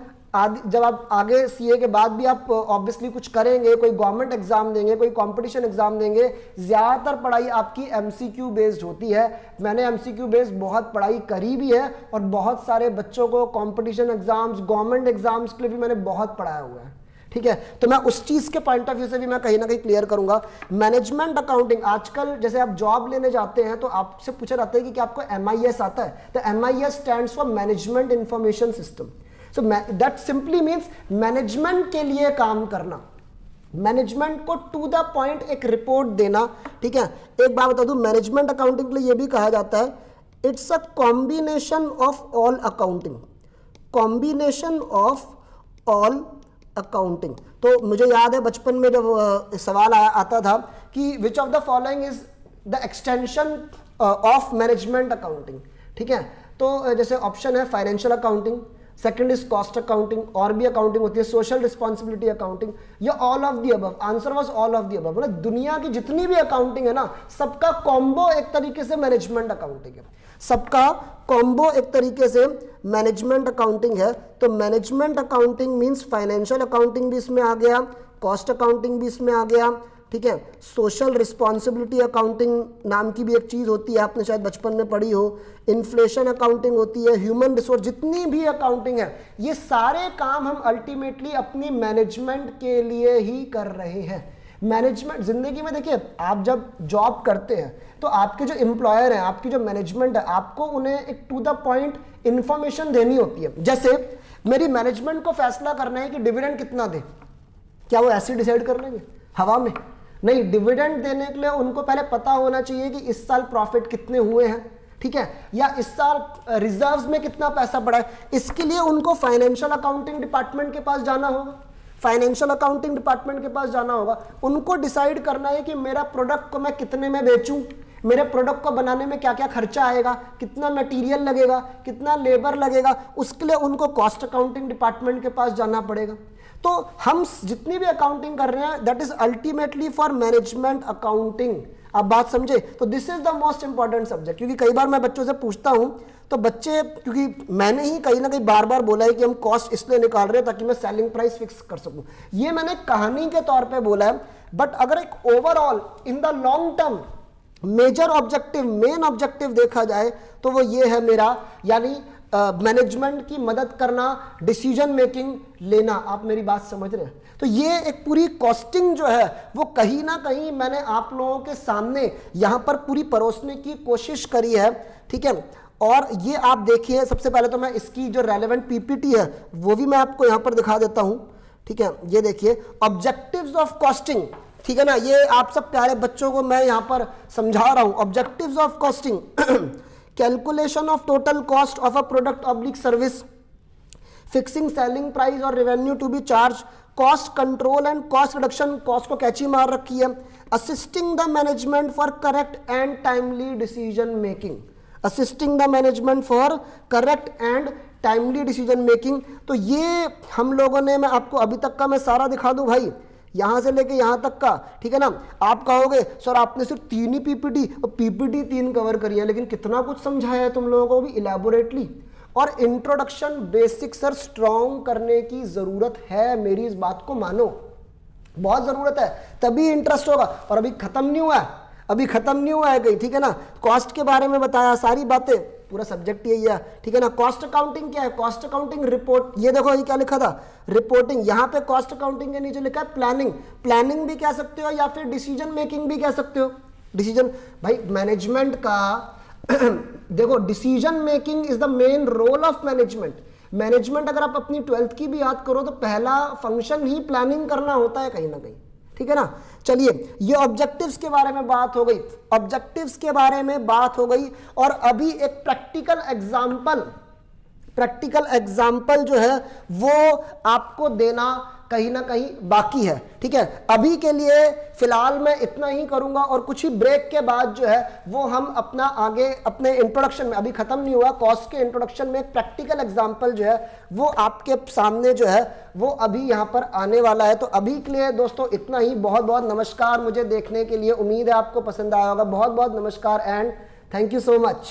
जब आप आगे सीए के बाद भी आप ऑब्वियसली कुछ करेंगे, कोई गवर्नमेंट एग्जाम देंगे, कोई कंपटीशन एग्जाम देंगे, ज्यादातर पढ़ाई आपकी एमसीक्यू बेस्ड होती है। मैंने एमसीक्यू बेस्ड बहुत पढ़ाई करी भी है और बहुत सारे बच्चों को कंपटीशन एग्जाम्स, गवर्नमेंट एग्जाम्स के लिए भी मैंने बहुत पढ़ाया हुआ है। ठीक है, तो मैं उस चीज के पॉइंट ऑफ व्यू से भी मैं कहीं ना कहीं क्लियर करूंगा। मैनेजमेंट अकाउंटिंग, आजकल जैसे आप जॉब लेने जाते हैं तो आपसे पूछा जाता है कि क्या आपको MIS आता है? तो MIS stands for management information system. So that simply means management के लिए काम करना, मैनेजमेंट को टू द पॉइंट एक रिपोर्ट देना। ठीक है, एक बात बता दूं, मैनेजमेंट अकाउंटिंग के लिए यह भी कहा जाता है it's a combination of all accounting, combination of all accounting. तो मुझे याद है बचपन में जब सवाल आता था कि which of the following is the extension of management accounting. ठीक है, तो जैसे ऑप्शन है financial accounting, second is cost accounting, और भी अकाउंटिंग होती है, सोशल रिस्पॉन्सिबिलिटी अकाउंटिंग, या all of the above. Answer was all of the above. मतलब दुनिया की जितनी भी अकाउंटिंग है ना, सबका कॉम्बो एक तरीके से मैनेजमेंट अकाउंटिंग है, सबका कॉम्बो एक तरीके से मैनेजमेंट अकाउंटिंग है। तो management accounting means financial accounting भी इसमें आ गया, कॉस्ट अकाउंटिंग भी इसमें आ गया, ठीक है। सोशल रिस्पॉन्सिबिलिटी अकाउंटिंग नाम की भी एक चीज होती है, आपने शायद बचपन में पढ़ी हो। इन्फ्लेशन अकाउंटिंग होती है, ह्यूमन रिसोर्स, जितनी भी अकाउंटिंग है, ये सारे काम हम अल्टीमेटली अपनी मैनेजमेंट के लिए ही कर रहे हैं। मैनेजमेंट जिंदगी में देखिए, आप जब जॉब करते हैं तो आपके जो एम्प्लॉयर हैं, आपकी जो मैनेजमेंट है, आपको उन्हें एक टू द पॉइंट इंफॉर्मेशन देनी होती है। जैसे मेरी मैनेजमेंट को फैसला करना है कि डिविडेंड कितना दे, क्या वो ऐसे डिसाइड कर लेंगे हवा में? नहीं, डिविडेंड देने के लिए उनको पहले पता होना चाहिए कि इस साल प्रॉफिट कितने हुए हैं, ठीक है, या इस साल रिजर्व्स में कितना पैसा पड़ा है। इसके लिए उनको फाइनेंशियल अकाउंटिंग डिपार्टमेंट के पास जाना होगा, फाइनेंशियल अकाउंटिंग डिपार्टमेंट के पास जाना होगा। उनको डिसाइड करना है कि मेरा प्रोडक्ट को मैं कितने में बेचूं, मेरे प्रोडक्ट को बनाने में क्या क्या खर्चा आएगा, कितना मटेरियल लगेगा, कितना लेबर लगेगा, उसके लिए उनको कॉस्ट अकाउंटिंग डिपार्टमेंट के पास जाना पड़ेगा। तो हम जितनी भी अकाउंटिंग कर रहे हैं, that is ultimately for management accounting. आप बात समझे? तो this is the most important subject. क्योंकि कई बार मैं बच्चों से पूछता हूं तो बच्चे, क्योंकि मैंने ही कहीं ना कहीं बार बार बोला है कि हम कॉस्ट इसलिए निकाल रहे हैं ताकि मैं सेलिंग प्राइस फिक्स कर सकूं, ये मैंने कहानी के तौर पे बोला है। बट अगर एक overall in the long term major objective, main objective देखा जाए तो वो ये है मेरा, यानी मैनेजमेंट की मदद करना, डिसीजन मेकिंग लेना। आप मेरी बात समझ रहे हैं? तो ये एक पूरी कॉस्टिंग जो है वो कहीं ना कहीं मैंने आप लोगों के सामने यहां पर पूरी परोसने की कोशिश करी है, ठीक है। और ये आप देखिए, सबसे पहले तो मैं इसकी जो रेलेवेंट पीपीटी है वो भी मैं आपको यहां पर दिखा देता हूं, ठीक है। ये देखिए, ऑब्जेक्टिव्स ऑफ कॉस्टिंग, ठीक है ना, ये आप सब प्यारे बच्चों को मैं यहां पर समझा रहा हूं। Objectives of costing, calculation of total cost of a product oblique service, fixing selling price और revenue to be charge, cost control and cost reduction, cost को कैची मार रखी है, assisting the management for correct and timely decision making, assisting the management for correct and timely decision making. तो ये हम लोगों ने, मैं आपको अभी तक का मैं सारा दिखा दूं भाई, यहां से लेके यहां तक का, ठीक है ना। आप कहोगे सर आपने सिर्फ 3 ही पीपीटी, और पीपीटी 3 कवर करी है, लेकिन कितना कुछ समझाया है तुम लोगों को भी इलेबोरेटली। और इंट्रोडक्शन बेसिक सर स्ट्रॉन्ग करने की जरूरत है, मेरी इस बात को मानो, बहुत जरूरत है, तभी इंटरेस्ट होगा। और अभी खत्म नहीं हुआ है, अभी खत्म नहीं हुआ है कहीं, ठीक है ना। कॉस्ट के बारे में बताया, सारी बातें, पूरा सब्जेक्ट यही है, ठीक है ना। कॉस्ट अकाउंटिंग क्या है? कॉस्ट अकाउंटिंग रिपोर्ट, ये देखो ये क्या लिखा था, रिपोर्टिंग। यहाँ पे कॉस्ट अकाउंटिंग के नीचे लिखा है प्लानिंग, प्लानिंग भी कह सकते हो या फिर डिसीजन मेकिंग भी कह सकते हो। डिसीजन भाई मैनेजमेंट का देखो, decision making is the main role of management. Management अगर आप अपनी 12th की भी याद करो तो पहला फंक्शन ही प्लानिंग करना होता है कहीं ना कहीं, ठीक है ना। चलिए, ये ऑब्जेक्टिव्स के बारे में बात हो गई, ऑब्जेक्टिव्स के बारे में बात हो गई। और अभी एक प्रैक्टिकल एग्जाम्पल जो है वो आपको देना कहीं ना कहीं बाकी है, ठीक है। अभी के लिए फिलहाल मैं इतना ही करूंगा, और कुछ ही ब्रेक के बाद जो है वो हम अपना आगे अपने इंट्रोडक्शन में, अभी खत्म नहीं हुआ, कॉस्ट के इंट्रोडक्शन में एक प्रैक्टिकल एग्जांपल जो है वो आपके सामने जो है वो अभी यहां पर आने वाला है। तो अभी के लिए दोस्तों इतना ही। बहुत बहुत नमस्कार मुझे देखने के लिए, उम्मीद है आपको पसंद आया होगा। बहुत बहुत नमस्कार and thank you so much.